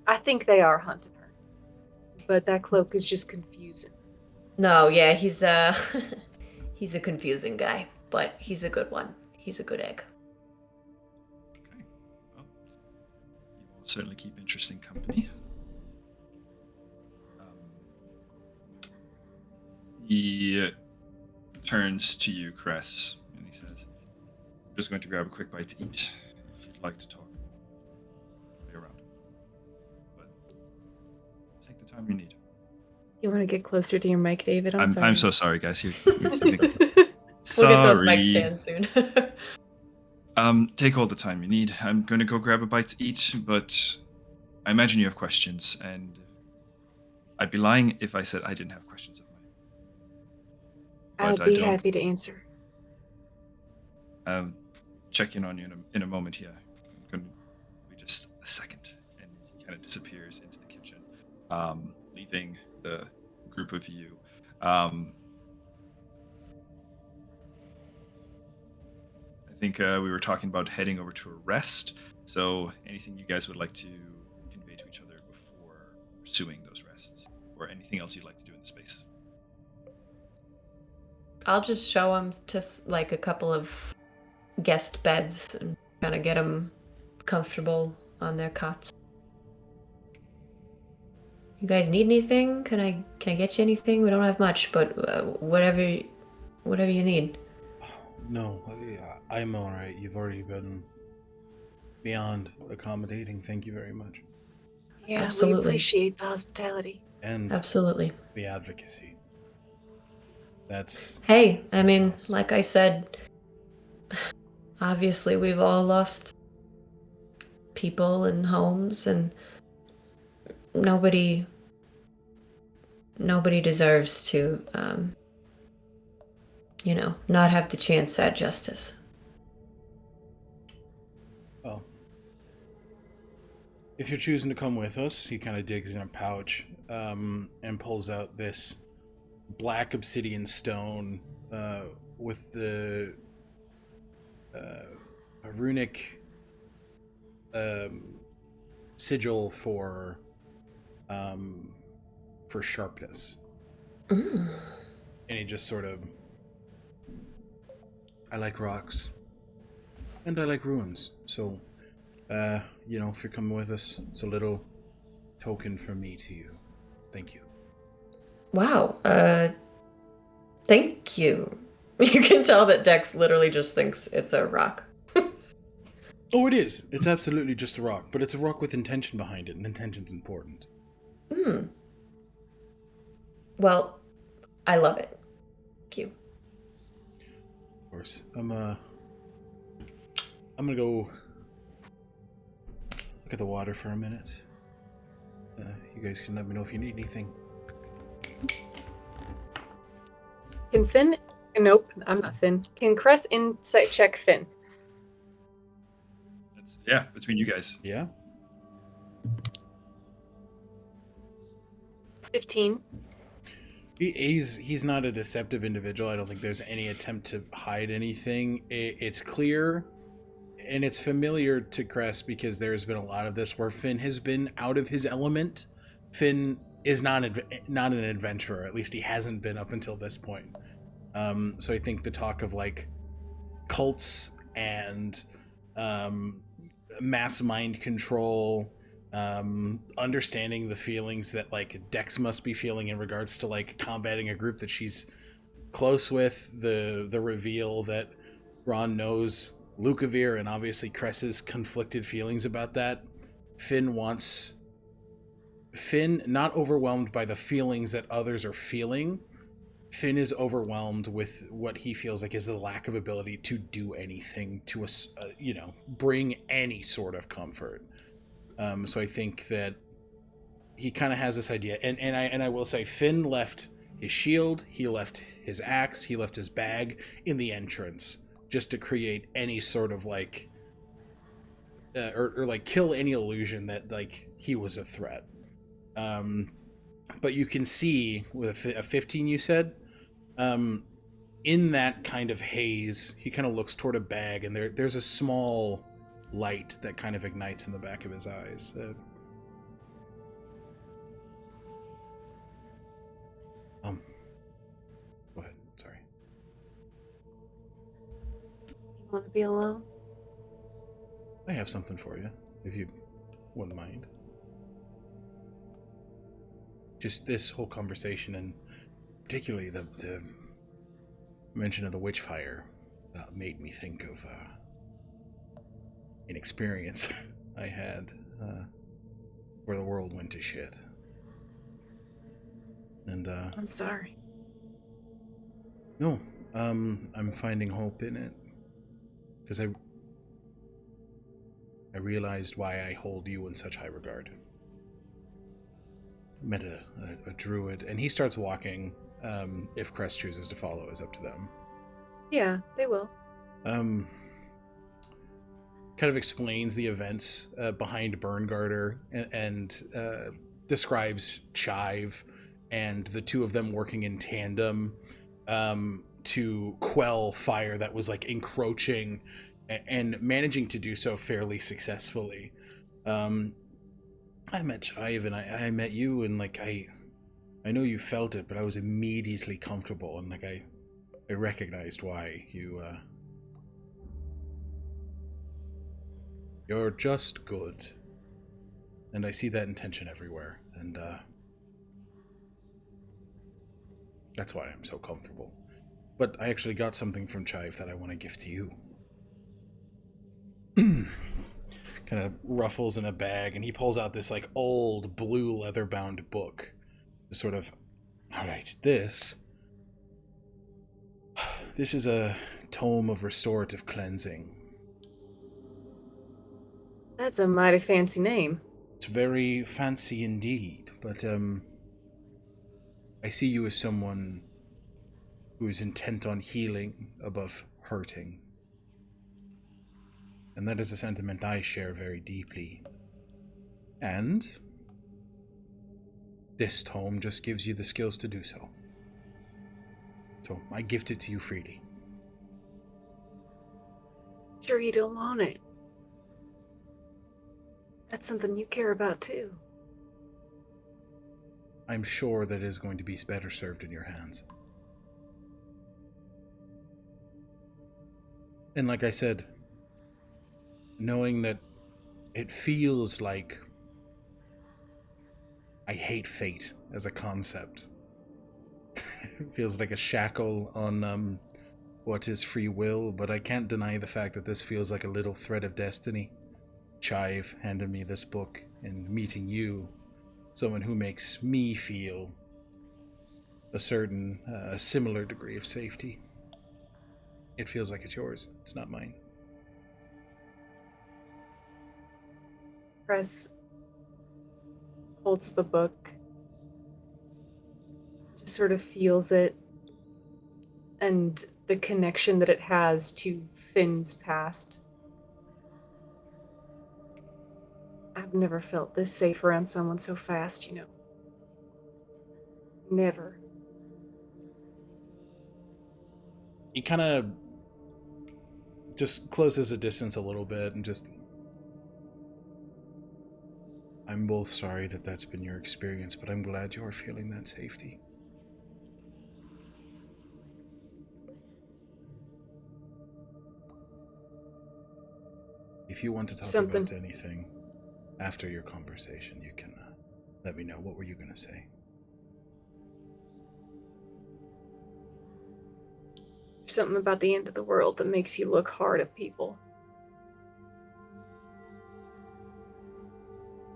I think they are hunting her. But that cloak is just confusing. No, yeah, he's he's a confusing guy, but he's a good one. He's a good egg. Okay. Well, you will certainly keep interesting company. He turns to you, Cress, and he says, I'm just going to grab a quick bite to eat. If you'd like to talk, stay around. But take the time you need. You want to get closer to your mic, David? I'm sorry. I'm so sorry, guys. We'll get those mic stands soon. Take all the time you need. I'm going to go grab a bite to eat, but I imagine you have questions, and I'd be lying if I said I didn't have questions of mine. I'd be happy to answer. Check in on you in a moment here. I'm going to be just a second, and he kind of disappears into the kitchen, leaving the group of you. I think we were talking about heading over to a rest. So anything you guys would like to convey to each other before pursuing those rests, or anything else you'd like to do in the space? I'll just show him to like a couple of guest beds and kind of get them comfortable on their cots. You guys need anything? Can I get you anything? We don't have much, but whatever you need. No, I'm all right. You've already been beyond accommodating. Thank you very much. Yeah, Absolutely. We appreciate the hospitality. And Absolutely. the advocacy. That's... Hey, I mean, like I said, obviously we've all lost people and homes, and nobody deserves to, not have the chance at justice. Well, if you're choosing to come with us, he kind of digs in a pouch and pulls out this black obsidian stone with the a runic sigil for sharpness. And he just sort of... I like rocks. And I like ruins. So, if you're coming with us, it's a little token from me to you. Thank you. Wow, thank you. You can tell that Dex literally just thinks it's a rock. Oh, it is. It's absolutely just a rock, but it's a rock with intention behind it, and intention's important. Well, I love it. Thank you. Of course. I'm gonna go look at the water for a minute. You guys can let me know if you need anything. Can Finn... Nope, I'm not Finn. Can Cress insight check Finn? Yeah, between you guys. Yeah? 15. He's not a deceptive individual. I don't think there's any attempt to hide anything. It's clear, and it's familiar to Cress because there's been a lot of this where Finn has been out of his element. Finn is not an adventurer. At least he hasn't been up until this point. So I think the talk of like cults and mass mind control, understanding the feelings that like Dex must be feeling in regards to like combating a group that she's close with, the reveal that Ron knows Lukavir, and obviously Cress's conflicted feelings about that. Finn not overwhelmed by the feelings that others are feeling. Finn is overwhelmed with what he feels like is the lack of ability to do anything to bring any sort of comfort. So I think that he kind of has this idea, and I will say, Finn left his shield, he left his axe, he left his bag in the entrance just to create any sort of like, or like kill any illusion that like he was a threat. But you can see with a 15, you said, in that kind of haze, he kind of looks toward a bag, and there's a small light that kind of ignites in the back of his eyes. Go ahead. Sorry. You want to be alone? I have something for you, if you wouldn't mind. Just this whole conversation, and particularly the mention of the witch fire, made me think of an experience I had where the world went to shit. And I'm sorry. no, I'm finding hope in it because I realized why I hold you in such high regard. I met a druid, and he starts walking. If Cress chooses to follow, is up to them. Yeah, they will. Kind of explains the events behind Burngarter and describes Chive and the two of them working in tandem to quell fire that was like encroaching and managing to do so fairly successfully. I met Chive and I met you, and like I know you felt it, but I was immediately comfortable, and like I recognized why you're just good, and I see that intention everywhere, and that's why I'm so comfortable. But I actually got something from Chive that I want to gift to you. Kind of ruffles in a bag, and he pulls out this like old blue leather-bound book. Sort of, all right, this is a tome of restorative cleansing. That's a mighty fancy name. It's very fancy indeed, but I see you as someone who is intent on healing above hurting. And that is a sentiment I share very deeply. And this tome just gives you the skills to do so. So I gift it to you freely. Sure you don't want it. That's something you care about too. I'm sure that it is going to be better served in your hands. And like I said, knowing that it feels like I hate fate as a concept. It feels like a shackle on what is free will, but I can't deny the fact that this feels like a little thread of destiny. Chive handed me this book, and meeting you, someone who makes me feel a certain, similar degree of safety. It feels like it's yours. It's not mine. Cress holds the book, just sort of feels it, and the connection that it has to Finn's past. I've never felt this safe around someone so fast, you know. Never. He kind of just closes the distance a little bit and just... I'm both sorry that that's been your experience, but I'm glad you're feeling that safety. If you want to talk about anything after your conversation, you can let me know. What were you going to say? Something about the end of the world that makes you look hard at people.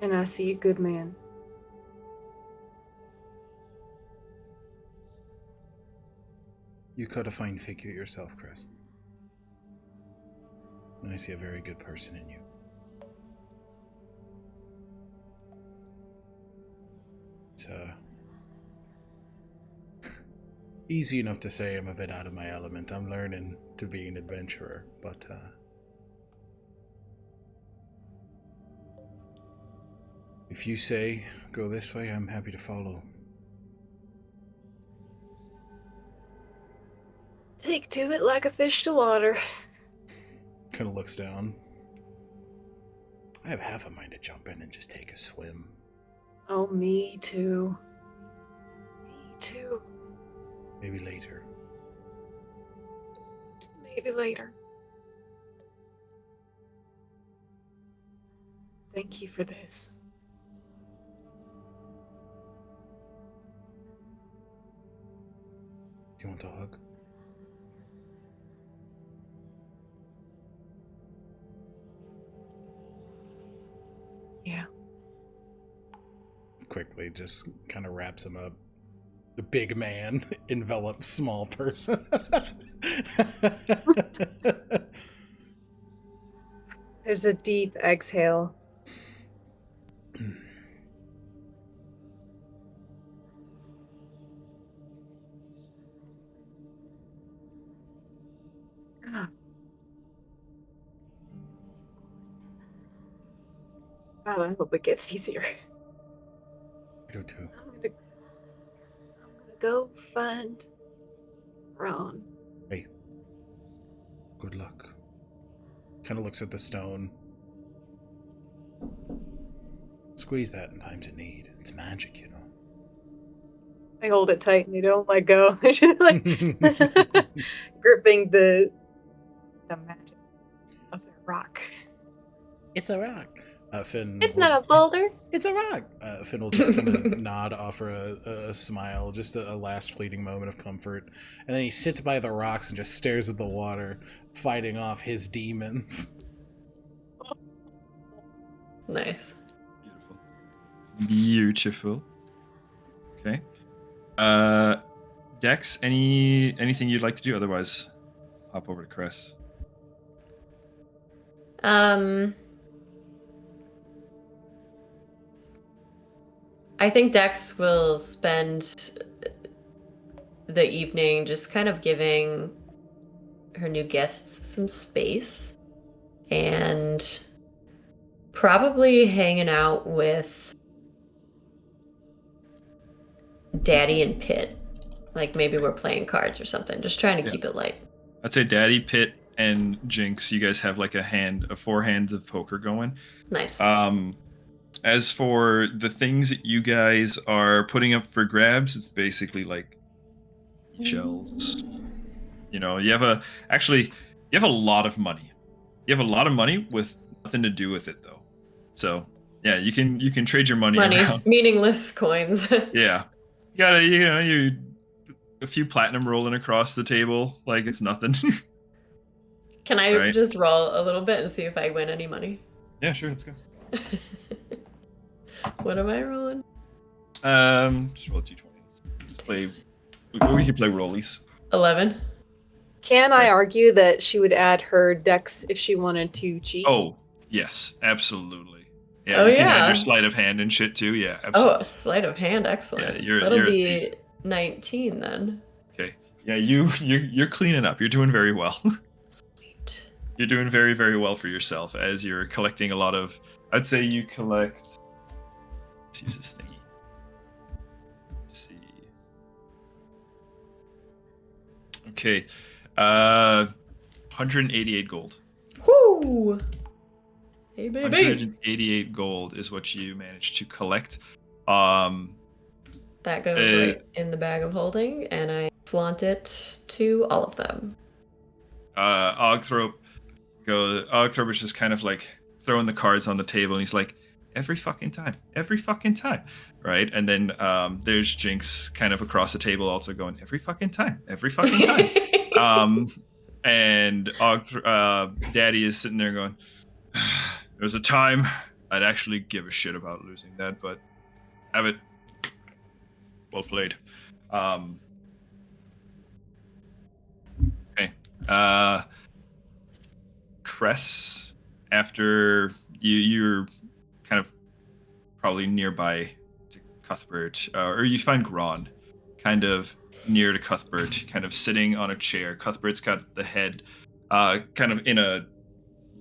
And I see a good man. You cut a fine figure yourself, Cress. And I see a very good person in you. It's easy enough to say I'm a bit out of my element. I'm learning to be an adventurer, but if you say go this way, I'm happy to follow. Take to it like a fish to water. Kind of looks down. I have half a mind to jump in and just take a swim. Oh, me too. Me too. Maybe later. Maybe later. Thank you for this. Do you want a hug? Yeah. Quickly just kind of wraps him up. The big man envelops small person. There's a deep exhale. God, I hope it gets easier. I do too. I'm gonna go find Ron. Hey. Good luck. Kind of looks at the stone. Squeeze that in times of need. It's magic, you know. I hold it tight and I don't let go. I just like gripping the magic of the rock. It's a rock. Finn. It's not a boulder. It's a rock. Finn will just kind of nod, offer a smile, just a last fleeting moment of comfort, and then he sits by the rocks and just stares at the water, fighting off his demons. Nice. Beautiful. Okay. Dex, anything you'd like to do? Otherwise, hop over to Cress. I think Dex will spend the evening just kind of giving her new guests some space and probably hanging out with Daddy and Pitt. Like maybe we're playing cards or something, just trying to keep it light. I'd say Daddy, Pitt, and Jinx, you guys have like a 4 hands of poker going. Nice. As for the things that you guys are putting up for grabs, it's basically like shells. You know, you have a lot of money. You have a lot of money with nothing to do with it though. So yeah, you can trade your money around. Meaningless coins. Yeah, you got a few platinum rolling across the table like it's nothing. Can I just roll a little bit and see if I win any money? Yeah, sure, let's go. What am I rolling? Just roll a 220. We can play rollies. 11. Can I argue that she would add her dex if she wanted to cheat? Oh, yes, absolutely. Yeah, you can add your sleight of hand and shit too. Yeah, absolutely. Oh, sleight of hand, excellent. Yeah, that'll be 19 then. Okay. Yeah, you're cleaning up. You're doing very well. Sweet. You're doing very, very well for yourself as you're collecting a lot of. I'd say you collect. Let's use this thingy. Let's see. Okay. 188 gold. Whoo! Hey, baby. 188 gold is what you managed to collect. Um, That goes right in the bag of holding, and I flaunt it to all of them. Ogthrope is just kind of like throwing the cards on the table, and he's like, every fucking time, right? And then there's Jinx kind of across the table also going, every fucking time. And Daddy is sitting there going, there was a time I'd actually give a shit about losing that, but have it. Well played. Okay. Cress, after you're kind of probably nearby to Cuthbert, or you find Gron kind of near to Cuthbert, kind of sitting on a chair. Cuthbert's got the head kind of in a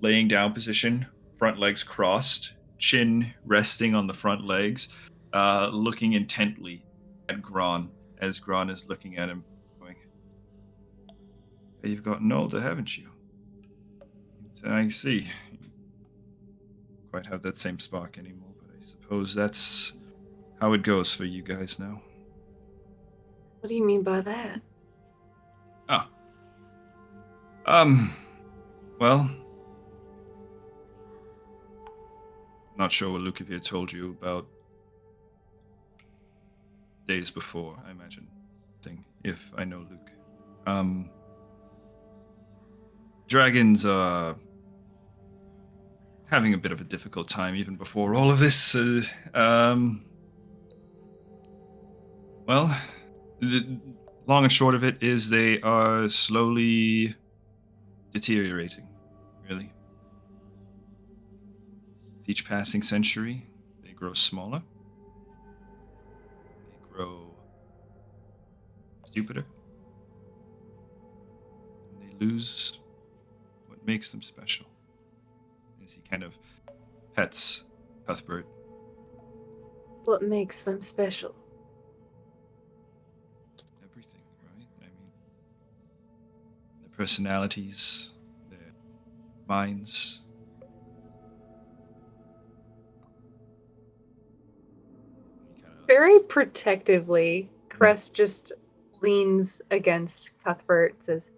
laying down position, front legs crossed, chin resting on the front legs, looking intently at Gron as Gron is looking at him, going, "You've gotten older, haven't you? I see. Quite have that same spark anymore, but I suppose that's how it goes for you guys now." What do you mean by that? Oh. Well, not sure what Lukavir told you about days before, I imagine. If I know Luke. Dragons are having a bit of a difficult time even before all of this. Well, the long and short of it is they are slowly deteriorating, really. With each passing century, they grow smaller. They grow stupider. And they lose what makes them special. As he kind of pets Cuthbert. What makes them special? Everything, right? I mean, their personalities, their minds. Very protectively, Cress just leans against Cuthbert and says,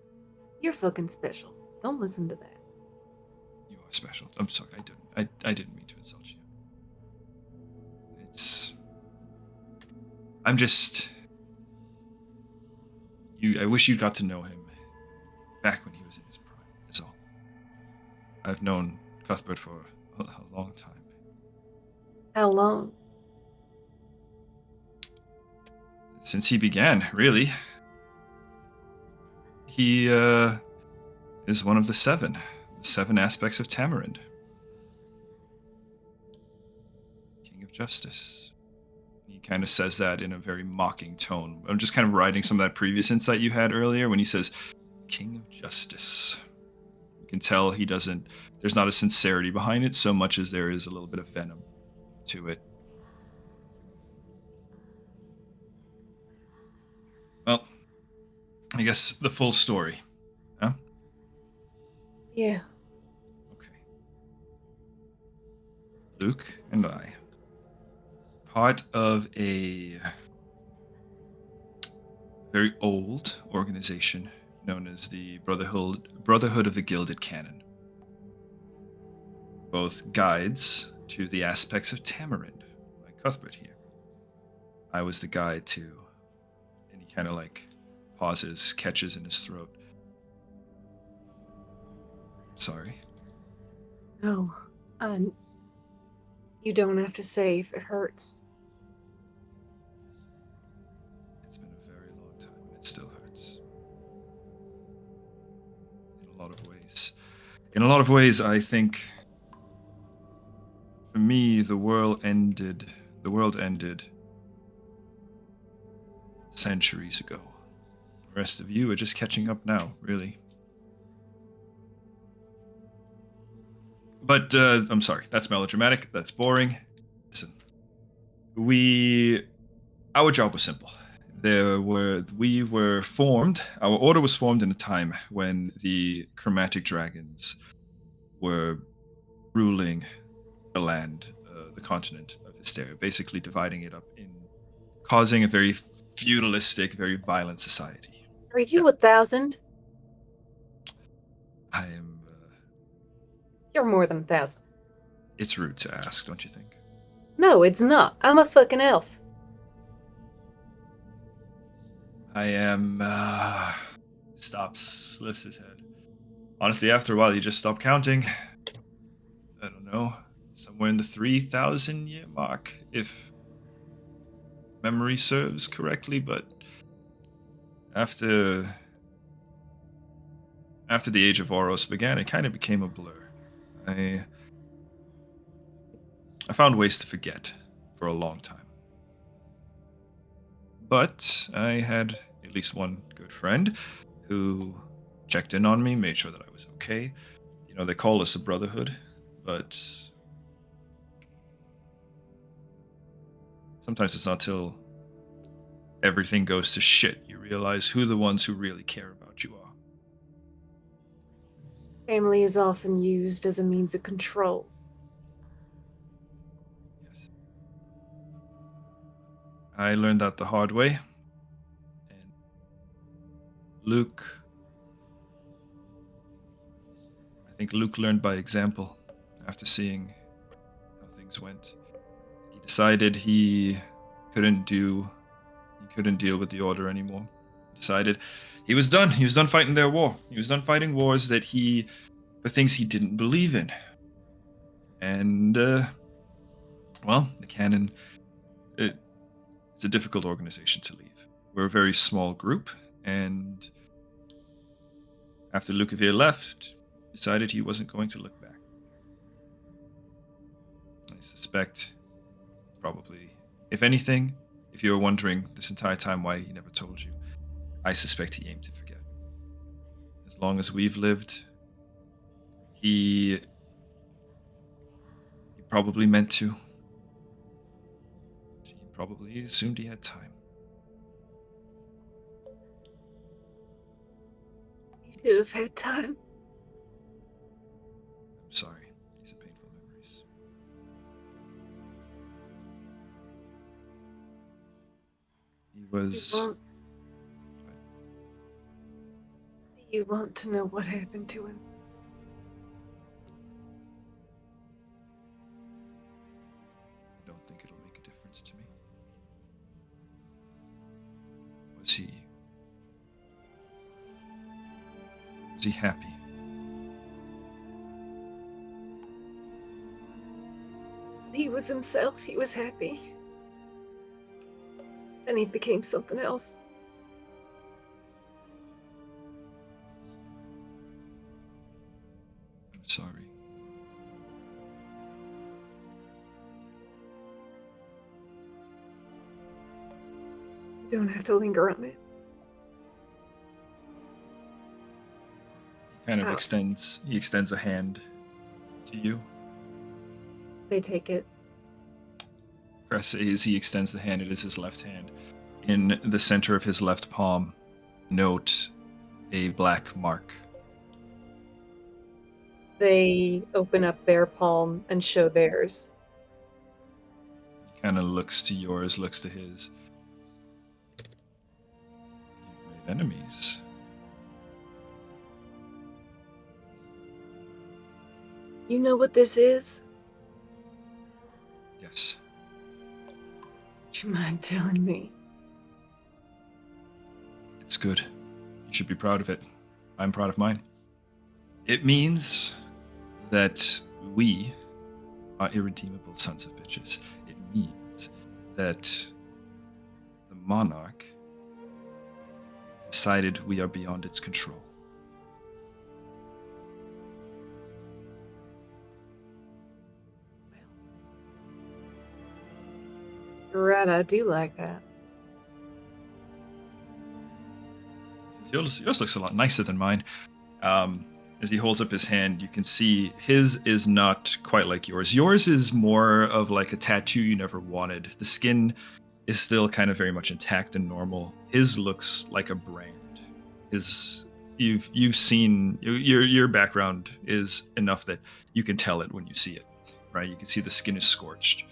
"You're fucking special. Don't listen to that." You are special. I'm sorry, I didn't mean to insult you. I'm just... I wish you got to know him back when he was in his prime, that's all. I've known Cuthbert for a long time. How long? Since he began, really. He is one of the seven aspects of Tamarind. King of Justice. He kind of says that in a very mocking tone. I'm just kind of riding some of that previous insight you had earlier when he says, King of Justice. You can tell there's not a sincerity behind it so much as there is a little bit of venom to it. Well, I guess the full story, huh? Yeah. Okay. Luke and I, part of a very old organization known as the Brotherhood of the Gilded Cannon. Both guides to the aspects of Tamarind, like Cuthbert here. I was the guide to... kind of like pauses, catches in his throat. Sorry. No. You don't have to say if it hurts. It's been a very long time and it still hurts. In a lot of ways. In a lot of ways, I think for me, the world ended centuries ago. The rest of you are just catching up now, really. But, I'm sorry, that's melodramatic, that's boring. Listen, our job was simple. we were formed. Our order was formed in a time when the chromatic dragons were ruling the land, the continent of Histaeria, basically dividing it up in, causing a very feudalistic, very violent society. Are you 1,000? I am. You're more than 1,000. It's rude to ask, don't you think? No, it's not. I'm a fucking elf. I am. Lifts his head. Honestly, after a while, you just stop counting. I don't know, somewhere in the 3,000 year mark, if memory serves correctly. But after the Age of Oros began, it kind of became a blur. I found ways to forget for a long time. But I had at least one good friend who checked in on me, made sure that I was okay. You know, they call us a brotherhood, but sometimes it's not till everything goes to shit you realize who the ones who really care about you are. Family is often used as a means of control. Yes. I learned that the hard way. And I think Luke learned by example after seeing how things went. He decided he couldn't deal with the Order anymore. He decided he was done. He was done fighting their war. He was done fighting wars for things he didn't believe in. And, well, the canon, it's a difficult organization to leave. We're a very small group, and after Lukavir left, decided he wasn't going to look back. I suspect, probably, if anything, if you were wondering this entire time why he never told you, I suspect he aimed to forget. As long as we've lived, he probably meant to. He probably assumed he had time. You should have had time. I'm sorry. These are painful memories. He was. Do you want to know what happened to him? I don't think it'll make a difference to me. Was he happy? He was himself. He was happy. Then he became something else. I'm sorry. You don't have to linger on it. He kind of extends a hand to you. They take it. Cress, as he extends the hand, it is his left hand. In the center of his left palm, note a black mark. They open up their palm and show theirs. He kind of looks to yours, looks to his. You've made enemies. You know what this is? Yes. Would you mind telling me? It's good. You should be proud of it. I'm proud of mine. It means that we are irredeemable sons of bitches. It means that the monarch decided we are beyond its control. You're right, I do like that. Yours looks a lot nicer than mine. As he holds up his hand, you can see his is not quite like yours. Yours is more of like a tattoo you never wanted. The skin is still kind of very much intact and normal. His looks like a brand. You've seen your background is enough that you can tell it when you see it, right? You can see the skin is scorched.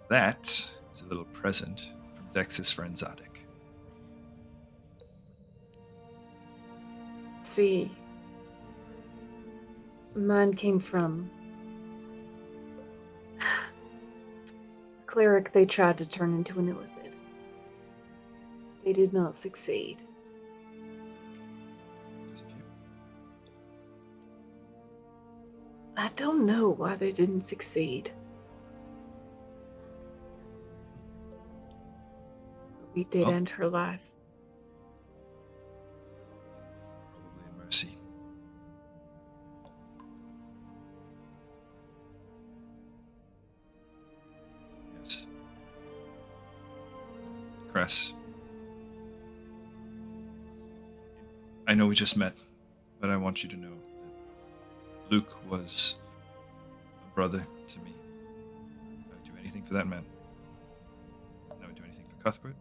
That is a little present from Dex's friend Zadok. See, mine came from a cleric they tried to turn into an illithid. They did not succeed. I don't know why they didn't succeed. We did end her life. Probably a mercy. Yes. Cress. I know we just met, but I want you to know that Luke was a brother to me. I would do anything for that man. I would do anything for Cuthbert.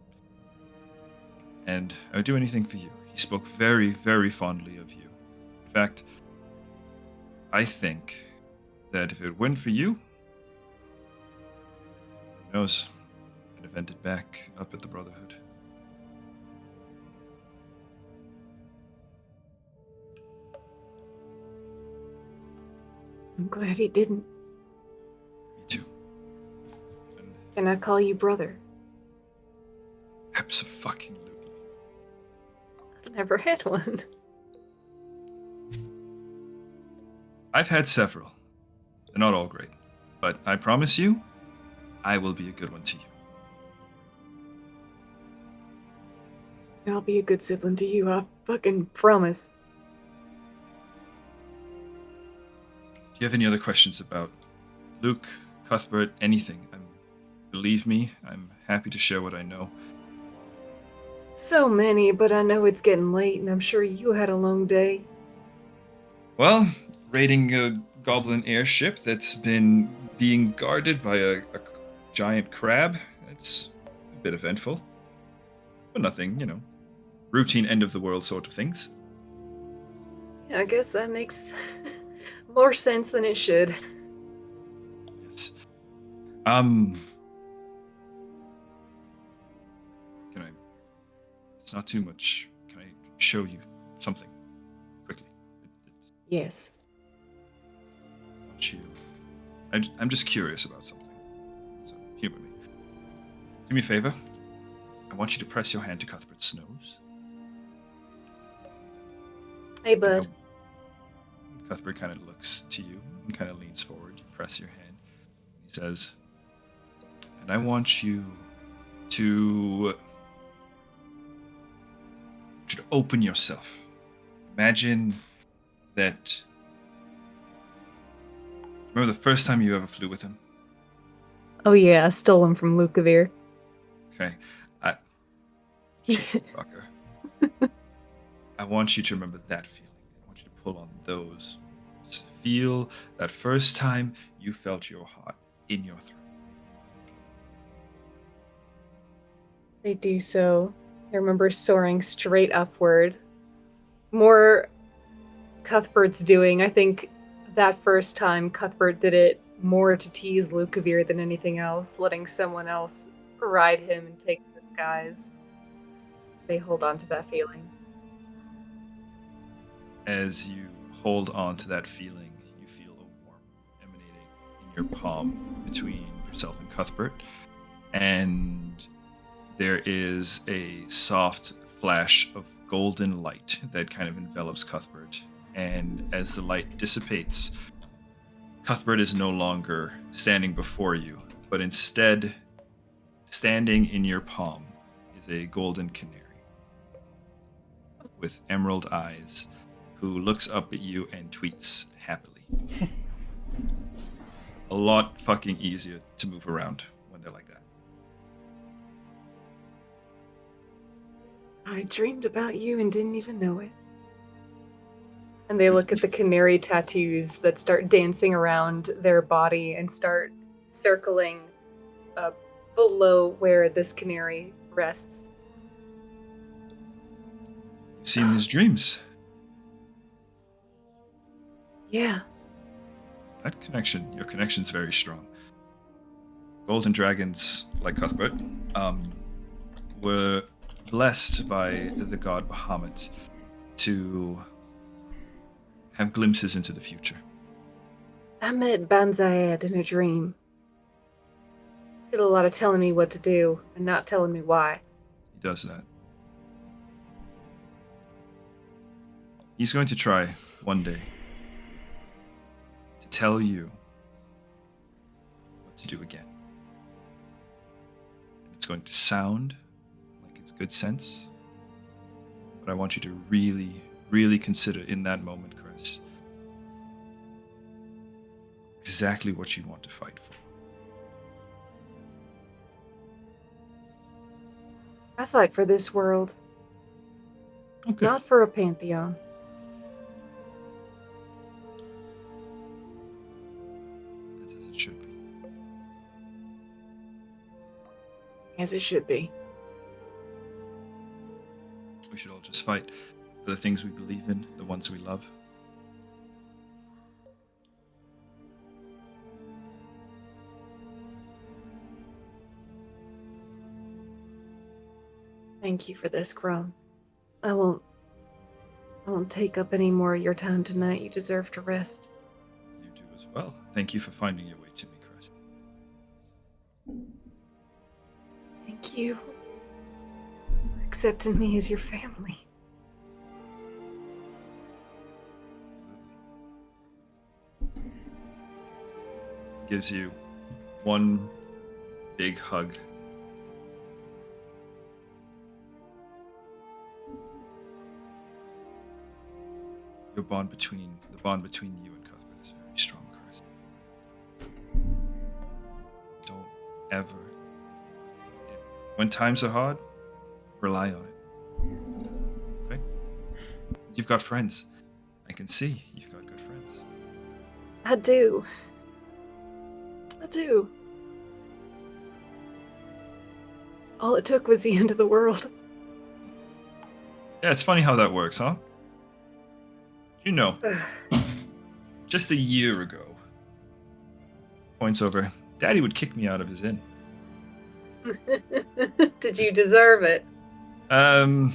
And I would do anything for you. He spoke very, very fondly of you. In fact, I think that if it weren't for you, who knows, I'd have ended back up at the Brotherhood. I'm glad he didn't. Me too. And Can I call you brother? abso-fucking-lutely. I've never had one. I've had several. They're not all great. But I promise you, I will be a good one to you. I'll be a good sibling to you, I fucking promise. Do you have any other questions about Luke, Cuthbert, anything? Believe me, I'm happy to share what I know. So many, but I know it's getting late, and I'm sure you had a long day. Well, raiding a goblin airship that's been being guarded by a giant crab, it's a bit eventful. But nothing, routine end of the world sort of things. Yeah, I guess that makes more sense than it should. Yes. It's not too much. Can I show you something quickly? Yes. I want you. I'm just curious about something. So humor me. Do me a favor. I want you to press your hand to Cuthbert's nose. Hey, bud. Cuthbert kind of looks to you and kind of leans forward. You press your hand. He says, and I want you to open yourself. Imagine that. Remember the first time you ever flew with him? Oh yeah, I stole him from Lukavir. Okay. Fucker. I want you to remember that feeling. I want you to pull on those. Feel that first time you felt your heart in your throat. They do so. I remember soaring straight upward. More Cuthbert's doing. I think that first time Cuthbert did it more to tease Lukavir than anything else, letting someone else ride him and take the skies. They hold on to that feeling. As you hold on to that feeling, you feel a warmth emanating in your palm between yourself and Cuthbert, and there is a soft flash of golden light that kind of envelops Cuthbert. And as the light dissipates, Cuthbert is no longer standing before you, but instead, standing in your palm is a golden canary with emerald eyes who looks up at you and tweets happily. A lot fucking easier to move around when they're like that. I dreamed about you and didn't even know it. And they look at the canary tattoos that start dancing around their body and start circling below where this canary rests. You've seen his dreams. Yeah. That connection, your connection's very strong. Golden dragons, like Cuthbert, were blessed by the god Bahamut to have glimpses into the future. I met Banzayed in a dream. Did a lot of telling me what to do and not telling me why. He does that. He's going to try one day to tell you what to do again. It's going to sound like it's good sense, but I want you to really, really consider in that moment, Cress, exactly what you want to fight for. I fight for this world, Okay. not for a pantheon. That's as it should be. As it should be. We should all just fight for the things we believe in, the ones we love. Thank you for this, Crone. I won't take up any more of your time tonight. You deserve to rest. You do as well. Thank you for finding your way to me, Cress. Thank you for accepting me as your family. Gives you one big hug. The bond between you and Cuthbert is very strong, Chris. Don't ever, when times are hard, rely on it. Okay? You've got friends. I can see you've got good friends. I do. All it took was the end of the world. Yeah, it's funny how that works, huh? You know, just a year ago, points over, Daddy would kick me out of his inn. Did you deserve it? I mean,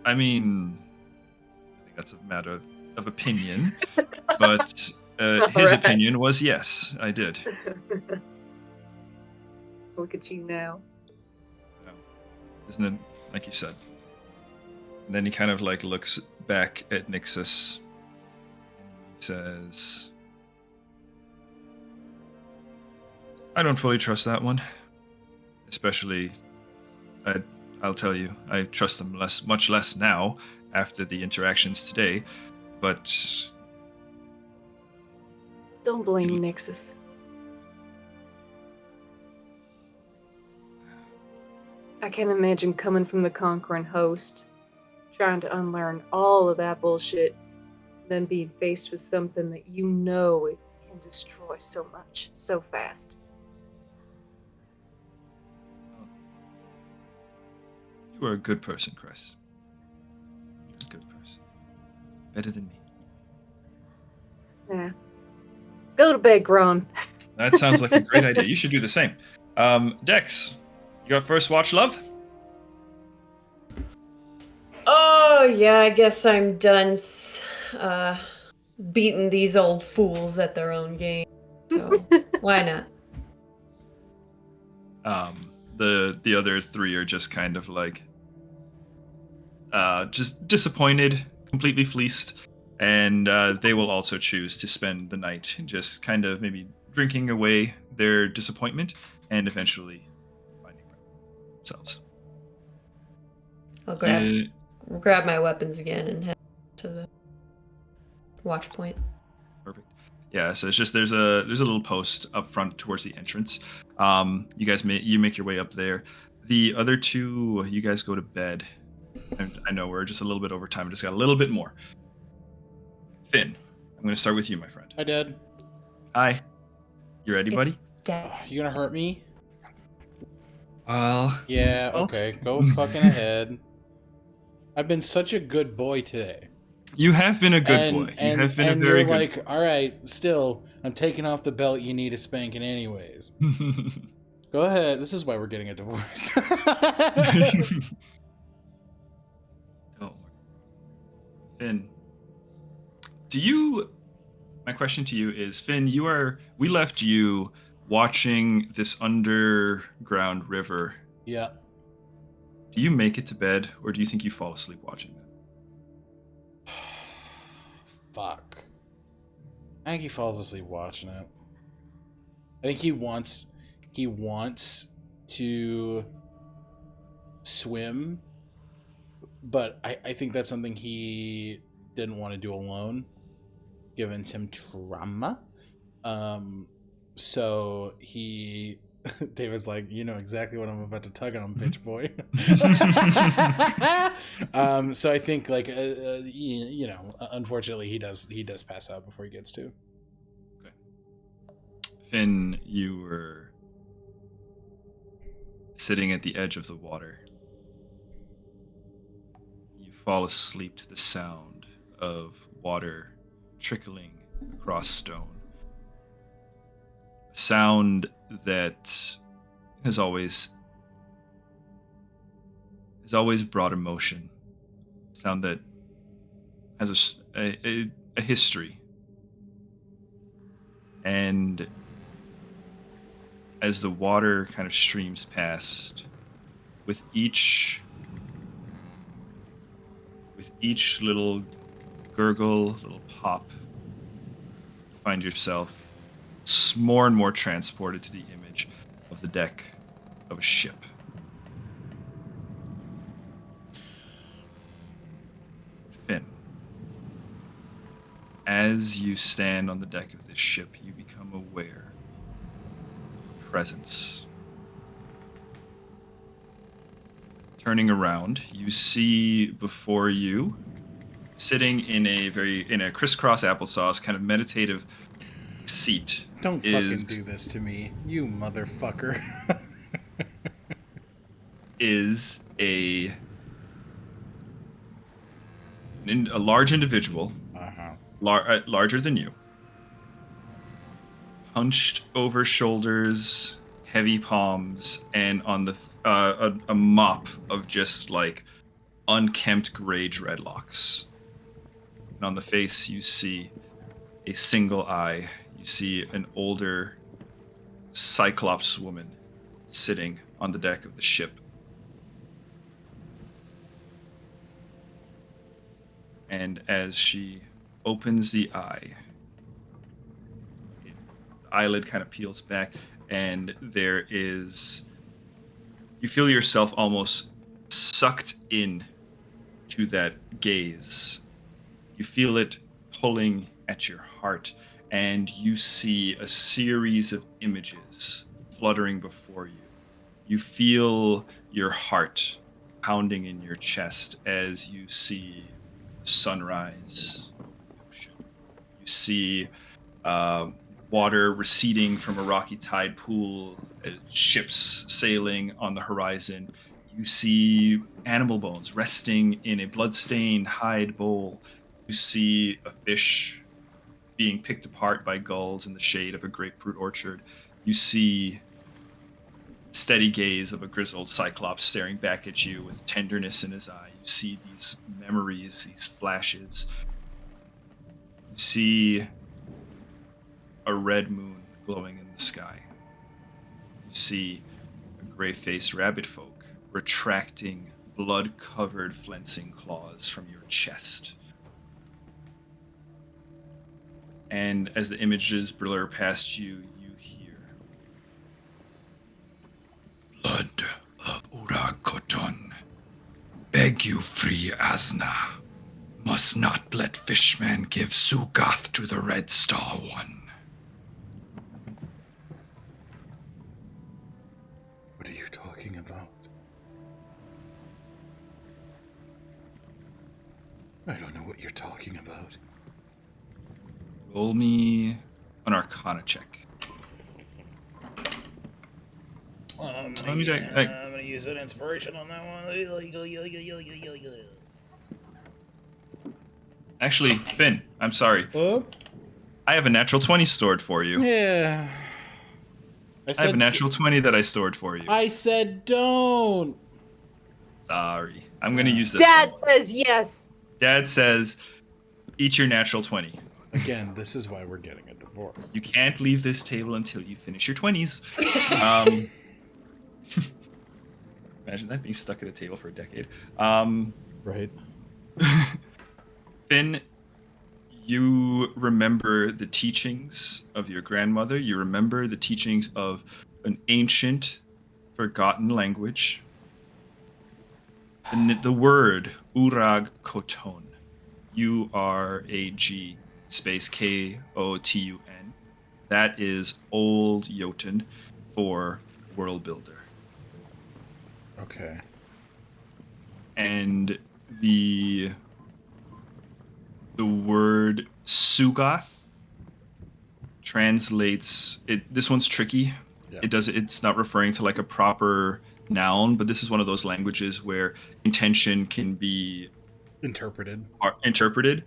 I think that's a matter of opinion, but his Alright. opinion was yes, I did. Look at you now. Isn't it like you said? And then he kind of like looks back at Nixus. He says, I don't fully trust that one. Especially, I'll tell you, I trust them much less now after the interactions today. But Don't blame Nixus. I can't imagine coming from the conquering host, trying to unlearn all of that bullshit, then being faced with something that you know it can destroy so much, so fast. you are a good person, Cress. You're a good person. Better than me. Yeah. Go to bed, Gron. That sounds like a great idea. You should do the same. Dex, you got first watch, love? Oh, yeah, I guess I'm done beating these old fools at their own game. So, why not? The other three are just kind of like just disappointed, completely fleeced, and they will also choose to spend the night just kind of maybe drinking away their disappointment and eventually finding themselves. I'll grab my weapons again and head to the watch point. Perfect. Yeah, so it's just there's a little post up front towards the entrance. You guys make your way up there. The other two, you guys go to bed. And I know we're just a little bit over time. We just got a little bit more. Finn, I'm going to start with you, my friend. I did. Hi. You ready, buddy? Dead. You gonna hurt me? Yeah, I'll okay. s- Go fucking ahead. I've been such a good boy today. You have been a good And boy. You and have been a and very you're good like, all right, still, I'm taking off the belt. You need a spanking anyways. boy. Go ahead. This is why we're getting a divorce. Don't worry. Finn, do you? My question to you is, Finn, we left you watching this underground river. Yeah. Do you make it to bed, or do you think you fall asleep watching that? Fuck. I think he falls asleep watching it. I think he wants to swim, but I think that's something he didn't want to do alone, given some trauma. So he David's like, you know exactly what I'm about to tug on, bitch boy. So I think like you know, unfortunately he does pass out before he gets to. Okay. Finn, you were sitting at the edge of the water. You fall asleep to the sound of water trickling across stone. A sound that has always brought emotion. A sound that has a history. And as the water kind of streams past, with each little gurgle, little pop, you find yourself more and more transported to the image of the deck of a ship. Finn, as you stand on the deck of this ship, you become aware of a presence. Turning around, you see before you, sitting in a crisscross applesauce kind of meditative seat. Don't fucking do this to me, you motherfucker. Is a large individual, larger than you, hunched over shoulders, heavy palms, and on the a mop of just like unkempt gray dreadlocks. And on the face, you see a single eye. You see an older Cyclops woman sitting on the deck of the ship. And as she opens the eye, the eyelid kind of peels back, and you feel yourself almost sucked in to that gaze. You feel it pulling at your heart, and you see a series of images fluttering before you. You feel your heart pounding in your chest as you see sunrise. You see water receding from a rocky tide pool, ships sailing on the horizon. You see animal bones resting in a blood-stained hide bowl. You see a fish being picked apart by gulls in the shade of a grapefruit orchard. You see steady gaze of a grizzled Cyclops staring back at you with tenderness in his eye. You see these memories, these flashes. You see a red moon glowing in the sky. You see a gray-faced rabbit folk retracting blood-covered flensing claws from your chest. And as the images blur past you, you hear, "Blood of Urakoton, beg you free Asna. Must not let Fishman give Sugath to the Red Star One." What are you talking about? I don't know what you're talking about. Roll me an Arcana check. I'm Let me check. Like, gonna use an inspiration on that one. actually, Finn, I'm sorry. Oh, I have a natural 20 stored for you. yeah. I have a natural 20 that I stored for you. I said don't. Sorry. I'm going to use this Dad one. says yes. Dad says, eat your natural 20. Again, this is why we're getting a divorce. You can't leave this table until you finish your 20s. Imagine that being stuck at a table for a decade. Right. Finn, you remember the teachings of your grandmother. You remember the teachings of an ancient, forgotten language. And the word Urag Koton. URAG space KOTUN. That is Old Jotun for world builder. Okay. And the word Sugoth translates it. This one's tricky. Yeah. It's not referring to like a proper noun, but this is one of those languages where intention can be Interpreted. interpreted.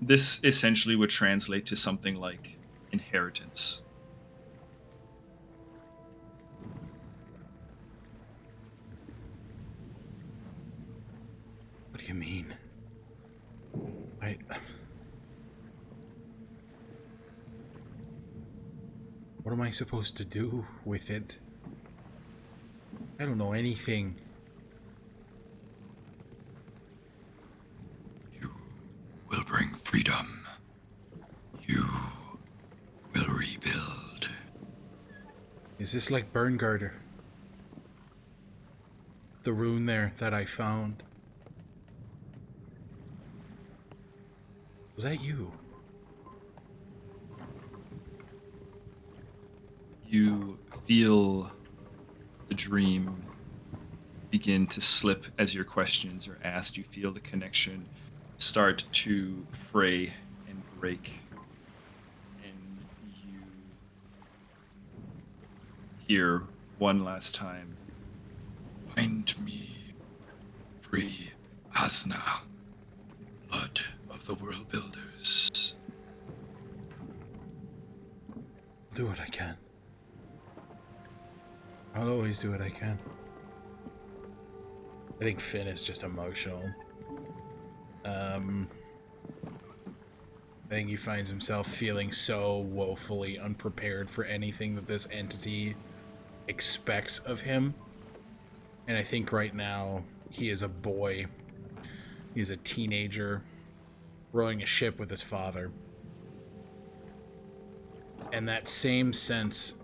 This essentially would translate to something like inheritance. What do you mean? What am I supposed to do with it? I don't know anything. You will bring freedom. You will rebuild. Is this like Berngarder? The rune there that I found. Was that you? You feel the dream begin to slip as your questions are asked. You feel the connection start to fray and break. And you hear one last time. Find me, free Asna, blood of the world builders. I'll do what I can. I'll always do what I can. I think Finn is just emotional. I think he finds himself feeling so woefully unprepared for anything that this entity expects of him. And I think right now he is a boy. He's a teenager rowing a ship with his father. And that same sense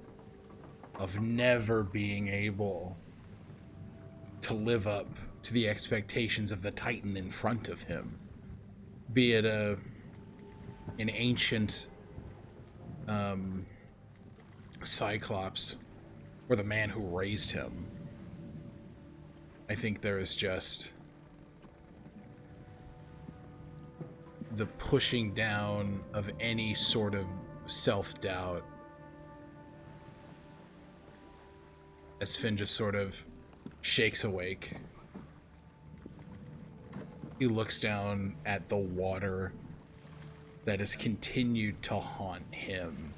of never being able to live up to the expectations of the Titan in front of him, be it an ancient Cyclops or the man who raised him. I think there is just the pushing down of any sort of self-doubt as Finn just sort of shakes awake. He looks down at the water that has continued to haunt him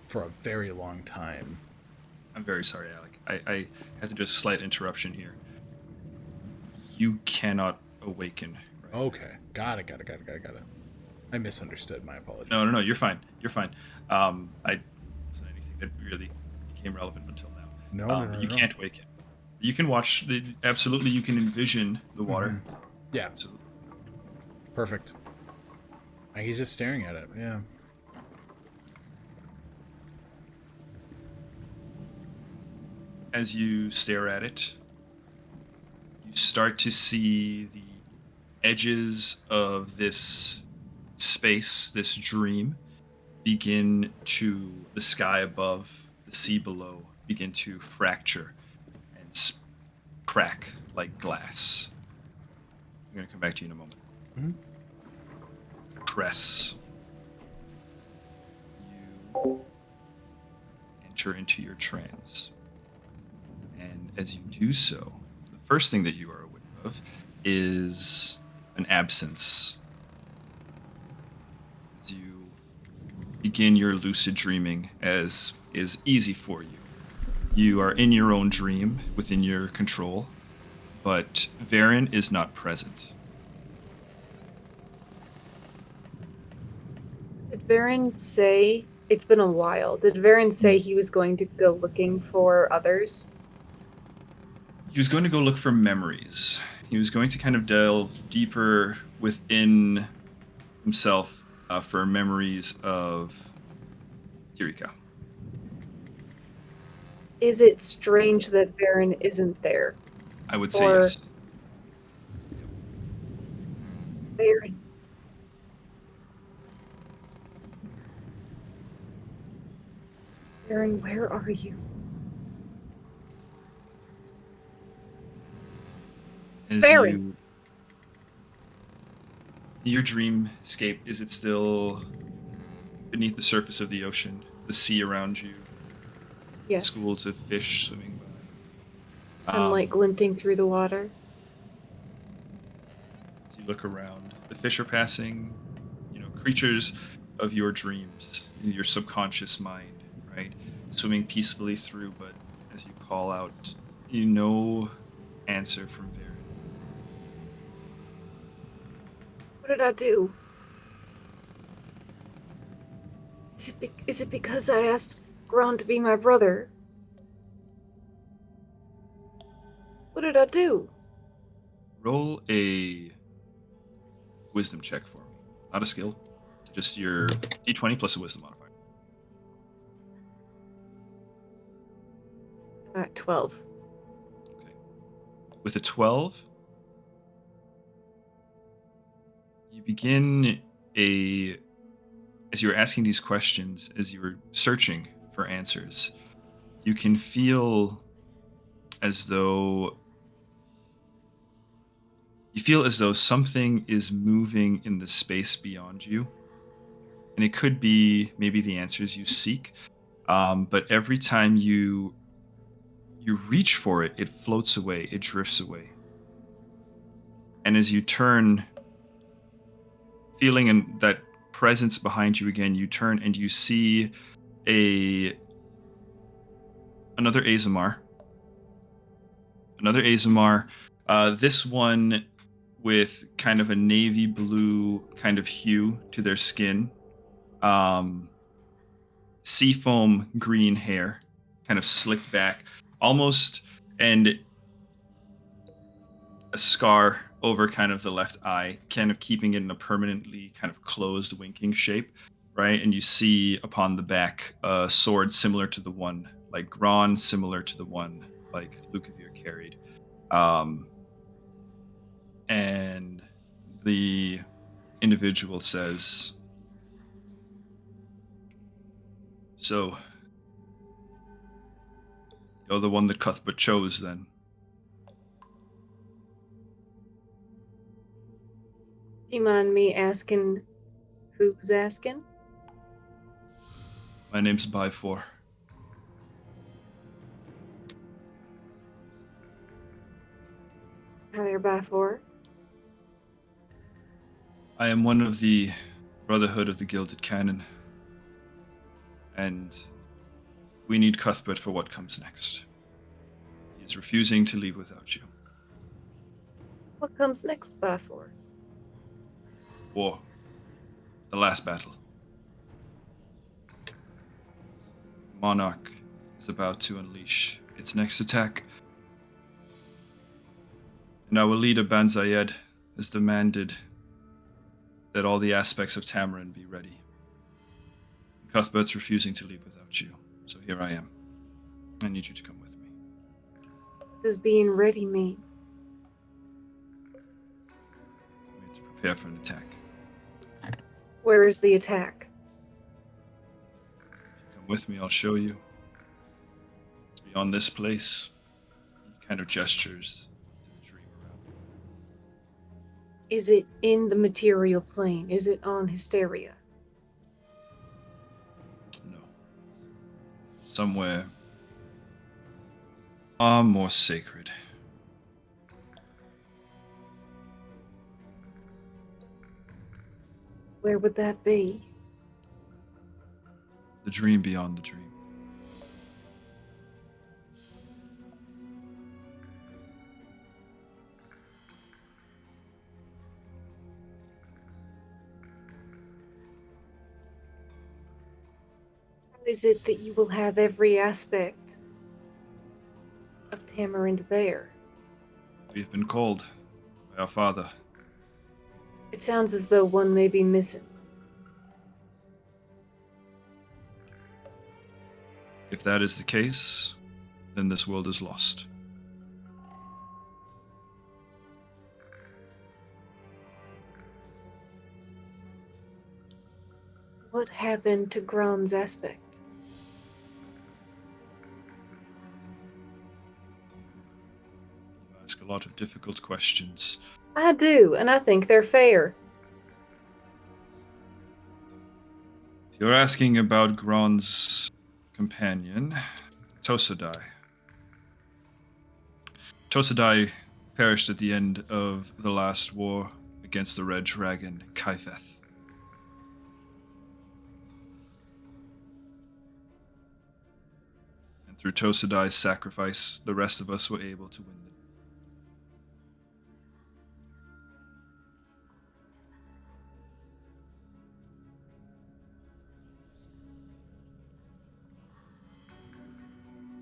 for a very long time. I'm very sorry, Alec. I have to do a slight interruption here. You cannot awaken. Right? Okay. Got it. I misunderstood. My apologies. No. You're fine. I wasn't anything that really became relevant until now. No. You can't awaken. You can watch. Absolutely, you can envision the water. Mm-hmm. Yeah. Absolutely. Perfect. He's just staring at it. Yeah. As you stare at it, you start to see the edges of this space, this dream, begin to, the sky above, the sea below, begin to fracture and crack like glass. I'm going to come back to you in a moment. Mm-hmm. Cress. You enter into your trance. And as you do so, the first thing that you are aware of is an absence. As you begin your lucid dreaming, as is easy for you. You are in your own dream, within your control, but Varen is not present. Did Varen say, it's been a while, did Varen say he was going to go looking for others? He was going to go look for memories. He was going to kind of delve deeper within himself for memories of Kirika. Is it strange that Varen isn't there? I would say Or- yes. Varen. Varen, where are you? As Varen. your dreamscape, is it still beneath the surface of the ocean? The sea around you? Yes. Schools of fish swimming by? Sunlight glinting through the water. As you look around, the fish are passing, creatures of your dreams, your subconscious mind, right? Swimming peacefully through, but as you call out, no answer from Varen. What did I do? Is it because I asked Gron to be my brother? What did I do? Roll a wisdom check for me. Not a skill, just your d20 plus a wisdom modifier. 12. Okay. With a 12, you begin as you were asking these questions, as you were searching for answers, you can feel as though something is moving in the space beyond you. And it could be maybe the answers you seek. But every time you reach for it, it floats away, it drifts away. And as you turn, feeling that presence behind you again, you turn and you see another Azamar. This one with kind of a navy blue kind of hue to their skin. Seafoam green hair, kind of slicked back, almost, and a scar over kind of the left eye, kind of keeping it in a permanently kind of closed winking shape, right? And you see upon the back a sword similar to the one like Gron, similar to the one like Lukavir carried. And the individual says, "So, you're the one that Cuthbert chose, then?" Do you mind me asking who's asking? My name's Byfor. Hi there, Byfor. I am one of the Brotherhood of the Gilded Cannon, and we need Cuthbert for what comes next. He is refusing to leave without you. What comes next, Byfor? War. The last battle. Monarch is about to unleash its next attack. And our leader, Banzayed, has demanded that all the aspects of Tamarin be ready. Cuthbert's refusing to leave without you, so here I am. I need you to come with me. What does being ready mean? We need to prepare for an attack. Where is the attack? If you come with me, I'll show you. It's beyond this place. He kind of gestures to the dream around me. Is it in the material plane? Is it on Histaeria? No. somewhere far more sacred. Where would that be? The dream beyond the dream. How is it that you will have every aspect of Tamarind there? We've been called by our father. It sounds as though one may be missing. If that is the case, then this world is lost. What happened to Gron's aspect? You ask a lot of difficult questions. I do, and I think they're fair. You're asking about Gron's companion, Tosadai. Tosadai perished at the end of the last war against the Red Dragon, Kaifeth. And through Tosadai's sacrifice, the rest of us were able to win the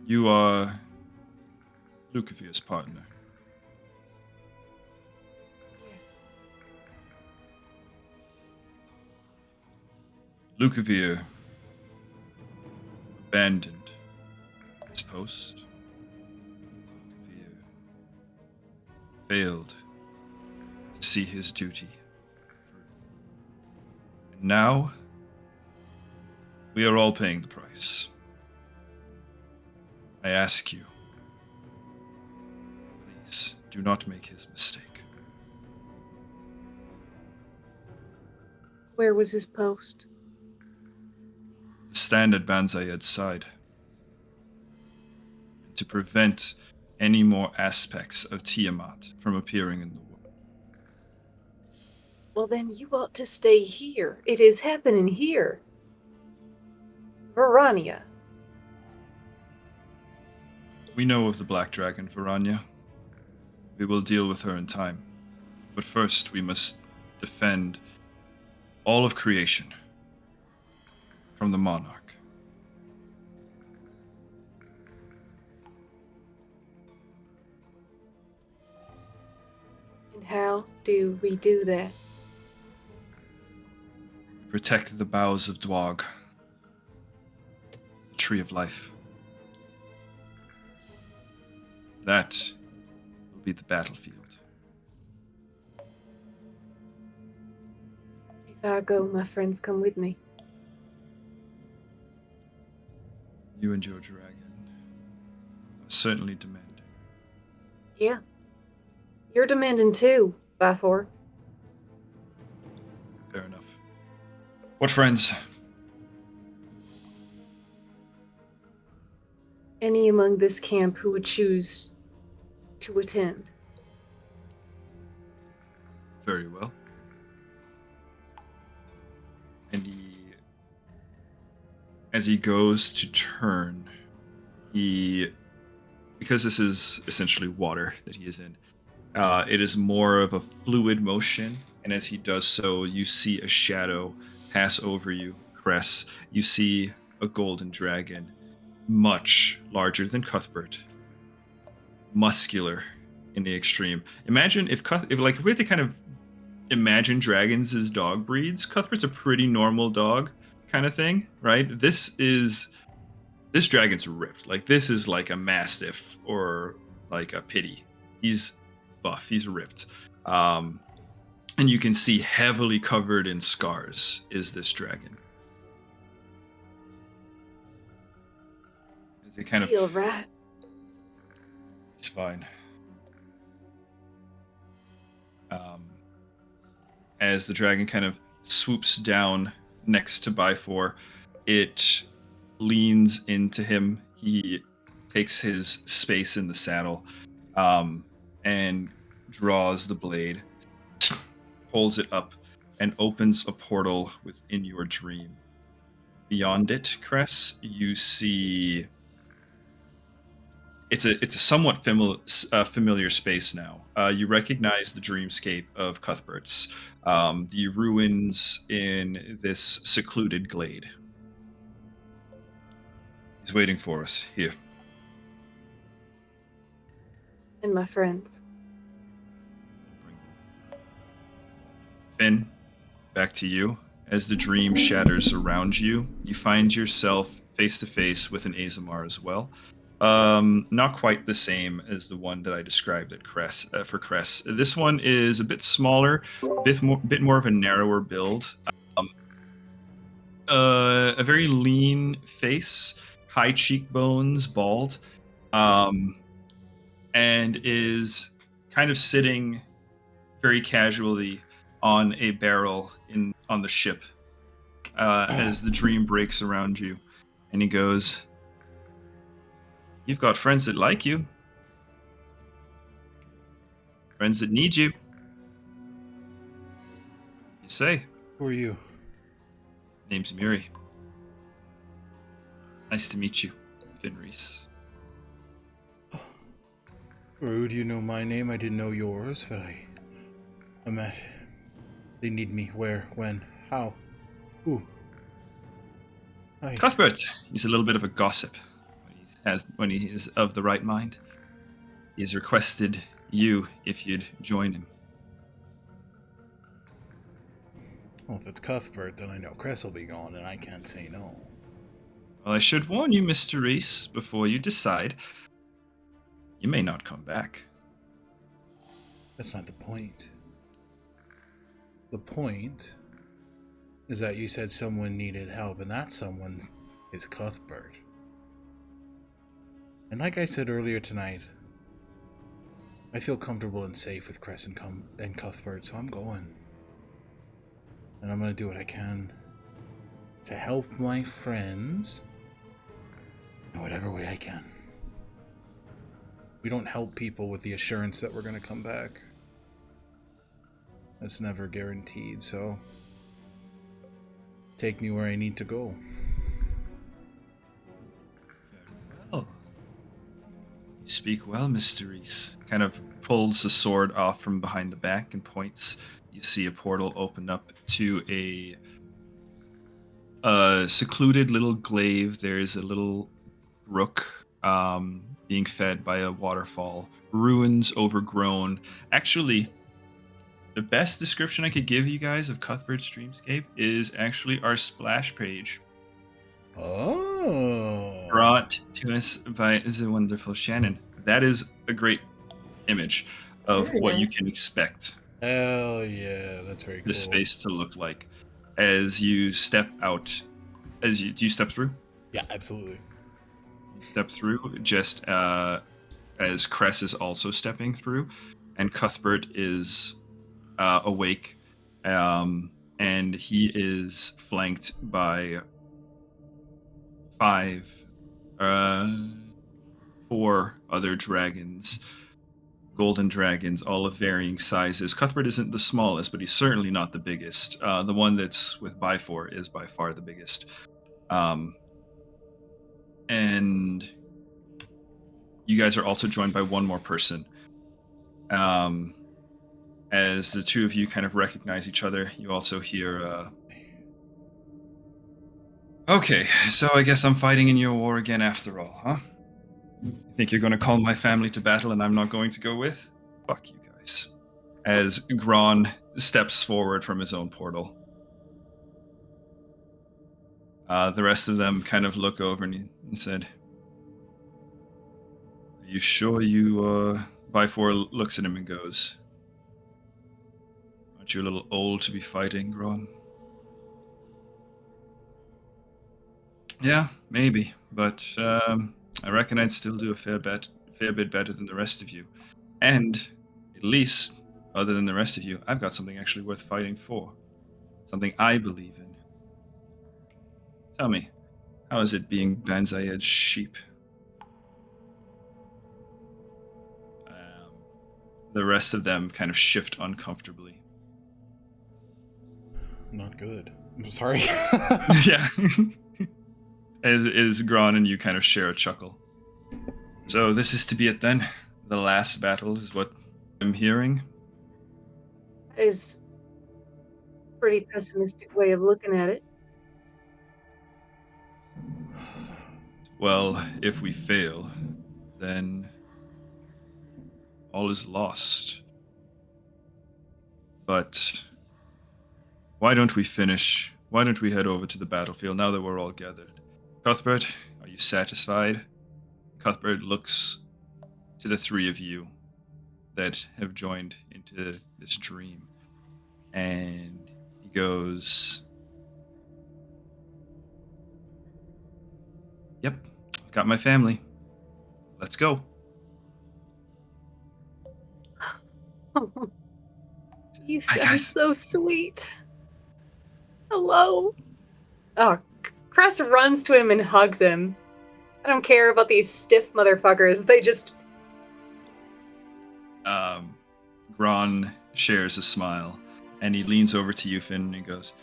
You are Lucavir's partner. Yes. Lucavir abandoned his post. Lucavir failed to see his duty through. And now, we are all paying the price. I ask you, please do not make his mistake. Where was his post? Stand at Banzayed's side to prevent any more aspects of Tiamat from appearing in the world. Well, then you ought to stay here. It is happening here. Verania. We know of the Black Dragon, Varanya. We will deal with her in time. But first, we must defend all of creation from the Monarch. And how do we do that? Protect the boughs of Dwag, the Tree of Life. That will be the battlefield. If I go, my friends come with me. You and your dragon are certainly demanding. Yeah. You're demanding too, Bafor. Fair enough. What friends? Any among this camp who would choose to attend. Very well. And as he goes to turn, because this is essentially water that he is in, it is more of a fluid motion, and as he does so, you see a shadow pass over you, Cress. You see a golden dragon, much larger than Cuthbert, muscular in the extreme. Imagine if we have to kind of imagine dragons as dog breeds, Cuthbert's a pretty normal dog kind of thing, right? This dragon's ripped. Like, this is like a mastiff or like a pity. He's buff, he's ripped. And you can see heavily covered in scars is this dragon. As it kind of Feel right. It's fine. As the dragon kind of swoops down next to Byfor, it leans into him. He takes his space in the saddle, and draws the blade, holds it up, and opens a portal within your dream. Beyond it, Cress, you see it's a somewhat familiar space now. You recognize the dreamscape of Cuthbert's, the ruins in this secluded glade. He's waiting for us here. And my friends. Finn, back to you. As the dream shatters around you, you find yourself face to face with an Azamar as well. Not quite the same as the one that I described at Cress for Cress. This one is a bit smaller, bit more of a narrower build. A very lean face, high cheekbones, bald, and is kind of sitting very casually on a barrel on the ship as the dream breaks around you, and he goes, "You've got friends that like you, friends that need you. You say, Who are you? name's Miri. Nice to meet you, Finn Reese." Rude, you know my name. I didn't know yours, but I'm at. They need me. Where? When? How? Who? Hi. Cuthbert, he's a little bit of a gossip when he is of the right mind. He has requested you if you'd join him. Well, if it's Cuthbert, then I know Cress will be gone, and I can't say no. Well, I should warn you, Mr. Reese, before you decide. You may not come back. That's not the point. The point is that you said someone needed help, and that someone is Cuthbert. And like I said earlier tonight, I feel comfortable and safe with Cress and Cuthbert, so I'm going. And I'm going to do what I can to help my friends in whatever way I can. We don't help people with the assurance that we're going to come back. That's never guaranteed, so take me where I need to go. Oh. You speak well, Mr. Reese. Kind of pulls the sword off from behind the back and points. You see a portal open up to a secluded little glaive. There's a little brook being fed by a waterfall. Ruins overgrown. Actually, the best description I could give you guys of Cuthbert's dreamscape is actually our splash page. Oh. Brought to us by the wonderful Shannon. That is a great image of Very what you nice. can expect Hell yeah, that's very cool. the space to look like as you step out. Do you step through? Yeah, absolutely. Step through just as Cress is also stepping through, and Cuthbert is awake, and he is flanked by 4 other dragons, golden dragons, all of varying sizes. Cuthbert isn't the smallest, but he's certainly not the biggest. The one that's with Byfor is by far the biggest. And you guys are also joined by one more person. As the two of you kind of recognize each other, you also hear, "Okay, so I guess I'm fighting in your war again after all, huh? You think you're going to call my family to battle and I'm not going to go with? Fuck you guys." As Gron steps forward from his own portal. The rest of them kind of look over and said, "Are you sure you, Byfor looks at him and goes, "Aren't you a little old to be fighting, Gron?" "Yeah, maybe, but I reckon I'd still do a fair bit better than the rest of you. And at least, other than the rest of you, I've got something actually worth fighting for. Something I believe in. Tell me, How is it being Banzai's sheep? The rest of them kind of shift uncomfortably. Not good. I'm sorry. Yeah. As Gron and you kind of share a chuckle. So this is to be it then? The last battle is what I'm hearing? Is a pretty pessimistic way of looking at it. Well, if we fail, then all is lost. But why don't we finish? Why don't we head over to the battlefield now that we're all gathered? Cuthbert, are you satisfied? Cuthbert looks to the three of you that have joined into this dream. And he goes, "Yep, I've got my family. Let's go." You Hi, sound guys. so sweet. Hello. Oh, Cress runs to him and hugs him. I don't care about these stiff motherfuckers. They just... Gron shares a smile, and he leans over to you, Finn, and he goes,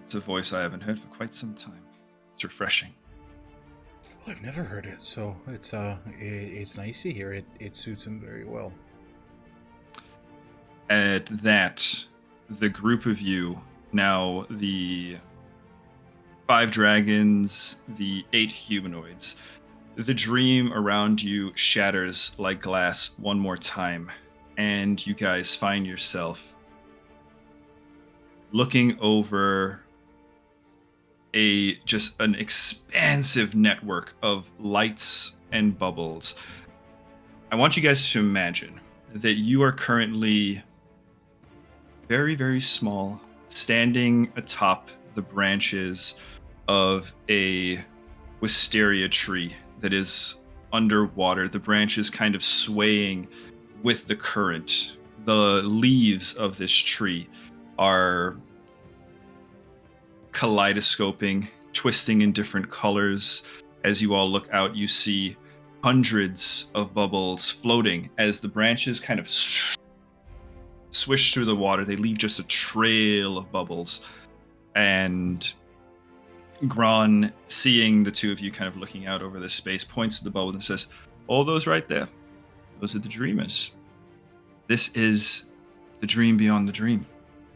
"It's a voice I haven't heard for quite some time. It's refreshing." Well, I've never heard it, so it's nice to hear it. It suits him very well. At that, the group of you, now the 5 dragons, the 8 humanoids, the dream around you shatters like glass one more time, and you guys find yourself looking over just an expansive network of lights and bubbles. I want you guys to imagine that you are currently very, very small, standing atop the branches of a wisteria tree that is underwater, the branches kind of swaying with the current. The leaves of this tree are kaleidoscoping, twisting in different colors. As you all look out, you see hundreds of bubbles floating as the branches kind of swish through the water. They leave just a trail of bubbles. And Gron, seeing the two of you kind of looking out over this space, points to the bubble and says, "All those right there, those are the dreamers. This is the dream beyond the dream.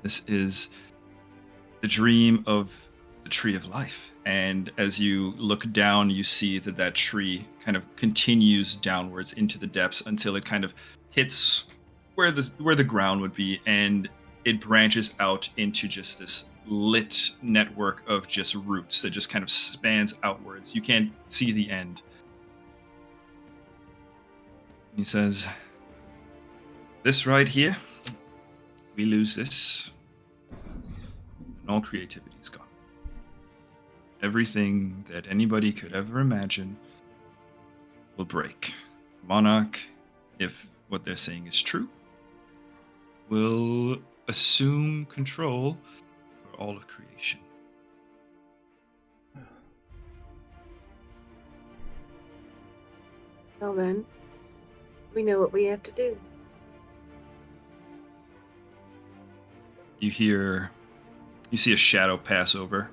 This is the dream of the tree of life." And as you look down, you see that that tree kind of continues downwards into the depths until it kind of hits where the ground would be, and it branches out into just this lit network of just roots that just kind of spans outwards. You can't see the end. He says, "This right here, we lose this, and all creativity is gone. Everything that anybody could ever imagine will break. Monarch, if what they're saying is true, will assume control over all of creation." Well then, we know what we have to do. You see a shadow pass over,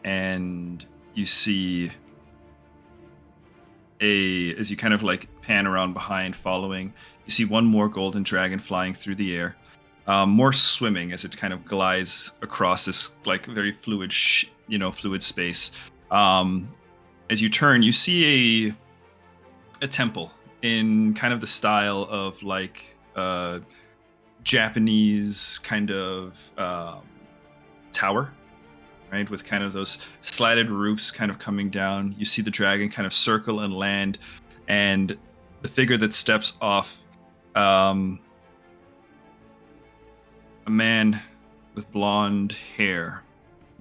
and you see as you kind of like pan around behind following, you see one more golden dragon flying through the air, more swimming as it kind of glides across this like very fluid fluid space. As you turn, you see a temple in kind of the style of like Japanese kind of tower, right? With kind of those slatted roofs kind of coming down. You see the dragon kind of circle and land, and the figure that steps off, a man with blonde hair,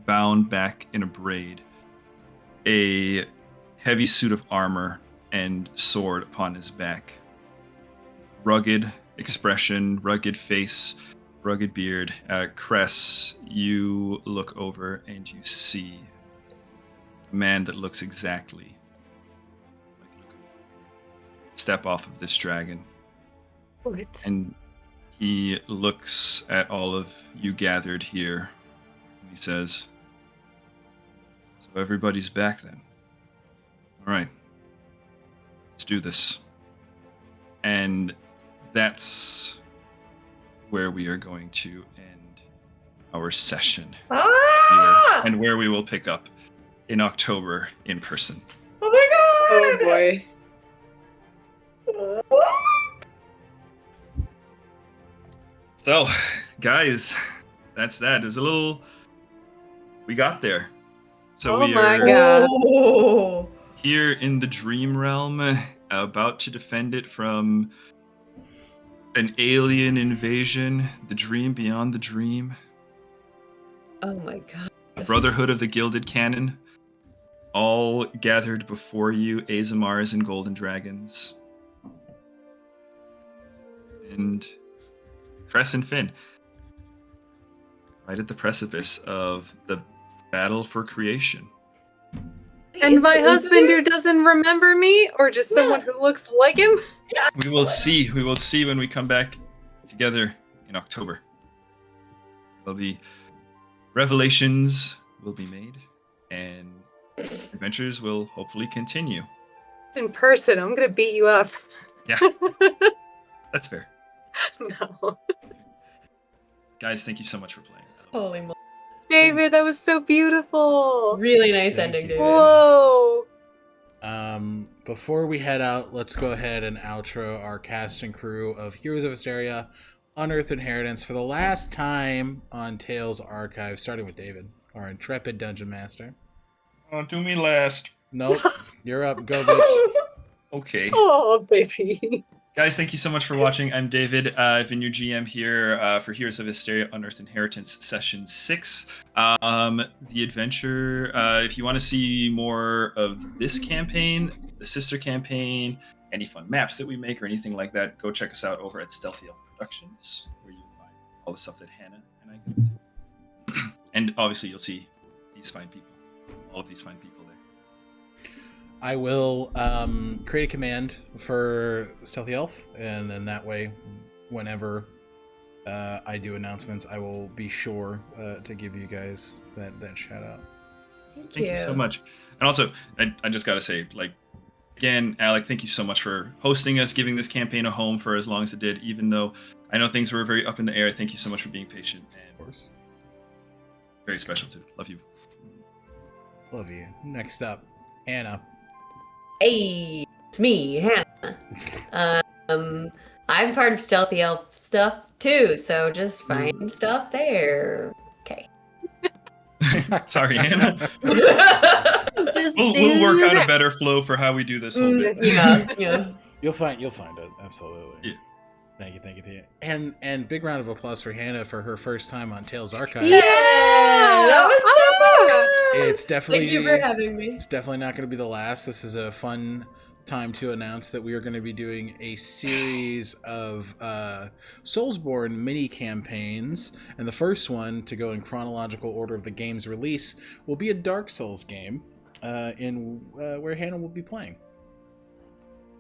bound back in a braid, a heavy suit of armor and sword upon his back. Rugged expression, rugged face, rugged beard. Cress, you look over and you see a man that looks exactly like Luke. Step off of this dragon. What? And he looks at all of you gathered here. And he says, "So everybody's back then. All right. Let's do this." And that's where we are going to end our session here, Ah! and where we will pick up in October in person. Oh my Oh god! boy. So, guys, that's that. There's a little. We got there. So Oh we my are God. Oh. here in the dream realm, about to defend it from an alien invasion, the dream beyond the dream, Oh my god. the Brotherhood of the Gilded Cannon, all gathered before you, Azamars and Golden Dragons. And Cress and Finn, right at the precipice of the battle for creation. And my husband who doesn't remember me, or just someone who looks like him? We will see. We will see when we come back together in October. There'll be revelations will be made, and adventures will hopefully continue. It's in person. I'm gonna beat you up. Yeah, that's fair. No. Guys, thank you so much for playing. Holy moly. David, that was so beautiful. Really nice Thank ending, you. David. Whoa. Before we head out, let's go ahead and outro our cast and crew of Heroes of Histaeria, Unearthed Inheritance for the last time on TalesArchived, starting with David, our intrepid dungeon master. Oh, do me last. Nope, you're up. Go, bitch. Okay. Oh, baby. Guys, thank you so much for watching. I'm David. I've been your GM here for Heroes of Hysteria Unearthed Inheritance Session 6. The adventure, if you want to see more of this campaign, the sister campaign, any fun maps that we make or anything like that, go check us out over at Stealthy Elf Productions, where you'll find all the stuff that Hannah and I get into. And obviously you'll see these fine people, all of these fine people there. I will create a command for Stealthy Elf, and then that way, whenever I do announcements, I will be sure to give you guys that shout out. Thank you so much. And also, I just gotta say, like, again, Alec, thank you so much for hosting us, giving this campaign a home for as long as it did, even though I know things were very up in the air. Thank you so much for being patient. And Of course. very special too. Love you. Love you. Next up, Hannah. Hey, it's me, Hannah. I'm part of Stealthy Elf stuff too, so just find stuff there. Okay. Sorry, Hannah. Just We'll work out a that. better flow for how we do this whole bit. Yeah. You'll find it, absolutely. Yeah. Thank you. And big round of applause for Hannah for her first time on TalesArchived. Yeah, that was so fun. It's definitely Thank you for having me. It's definitely not going to be the last. This is a fun time to announce that we are going to be doing a series of Soulsborne mini campaigns, and the first one, to go in chronological order of the game's release, will be a Dark Souls game where Hannah will be playing.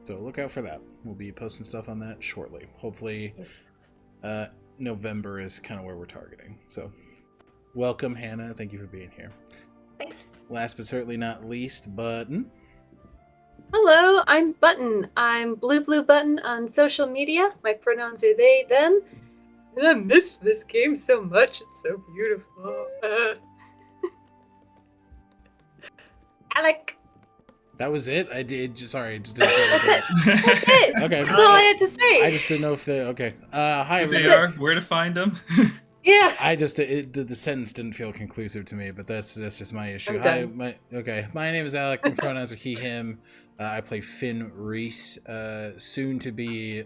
So look out for that. We'll be posting stuff on that shortly. Hopefully, November is kind of where we're targeting. So, welcome, Hannah. Thank you for being here. Thanks. Last but certainly not least, Button. Hello, I'm Button. I'm Bluebluebutton on social media. My pronouns are they, them. And I miss this game so much. It's so beautiful. Alec. That was it? I just didn't That's it. Okay. That's all I had to say. I just didn't know if okay. Hi, They everybody. are. Where to find them? Yeah. I just the sentence didn't feel conclusive to me, but that's just my issue. I'm Hi, my name is Alec. My pronouns are he, him. I play Finn Reese, soon to be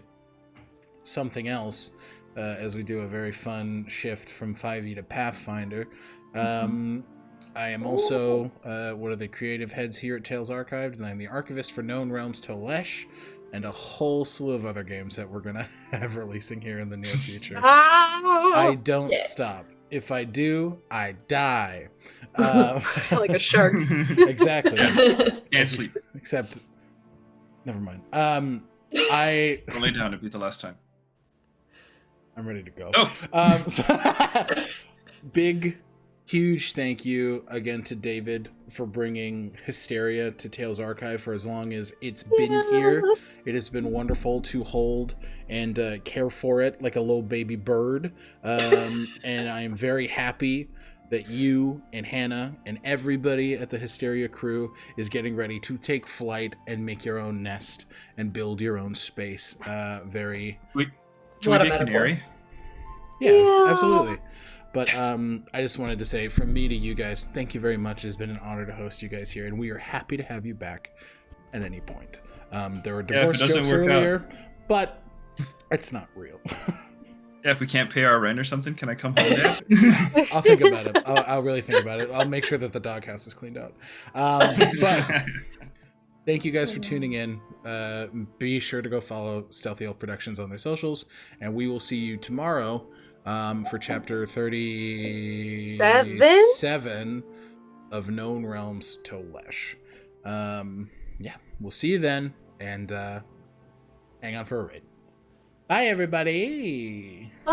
something else, as we do a very fun shift from 5e to Pathfinder. I am also one of the creative heads here at TalesArchived, and I'm the archivist for Known Realms Tolesh. and a whole slew of other games that we're going to have releasing here in the near future. Ah! I don't Yeah. stop. If I do, I die. Like a shark. Exactly. Can't sleep. Except, never mind. I Or lay down. It'll be the last time. I'm ready to go. Oh. So big, huge thank you again to David for bringing Histaeria to TalesArchived for as long as it's been here. It has been wonderful to hold and care for it like a little baby bird. And I am very happy that you and Hannah and everybody at the Histaeria crew is getting ready to take flight and make your own nest and build your own space. Can What we a be a metaphor. canary? Yeah, absolutely. But I just wanted to say from me to you guys, thank you very much. It's been an honor to host you guys here, and we are happy to have you back at any point. There were Yeah, if it divorce doesn't jokes work out. earlier, but it's not real. Yeah, if we can't pay our rent or something, can I come home there? I'll think about it. I'll really think about it. I'll make sure that the doghouse is cleaned out. But thank you guys for tuning in. Be sure to go follow Stealthy Elf Productions on their socials, and we will see you tomorrow for chapter 37 of Known Realms to Lesh. Yeah, we'll see you then, and hang on for a raid. Bye, everybody. Bye.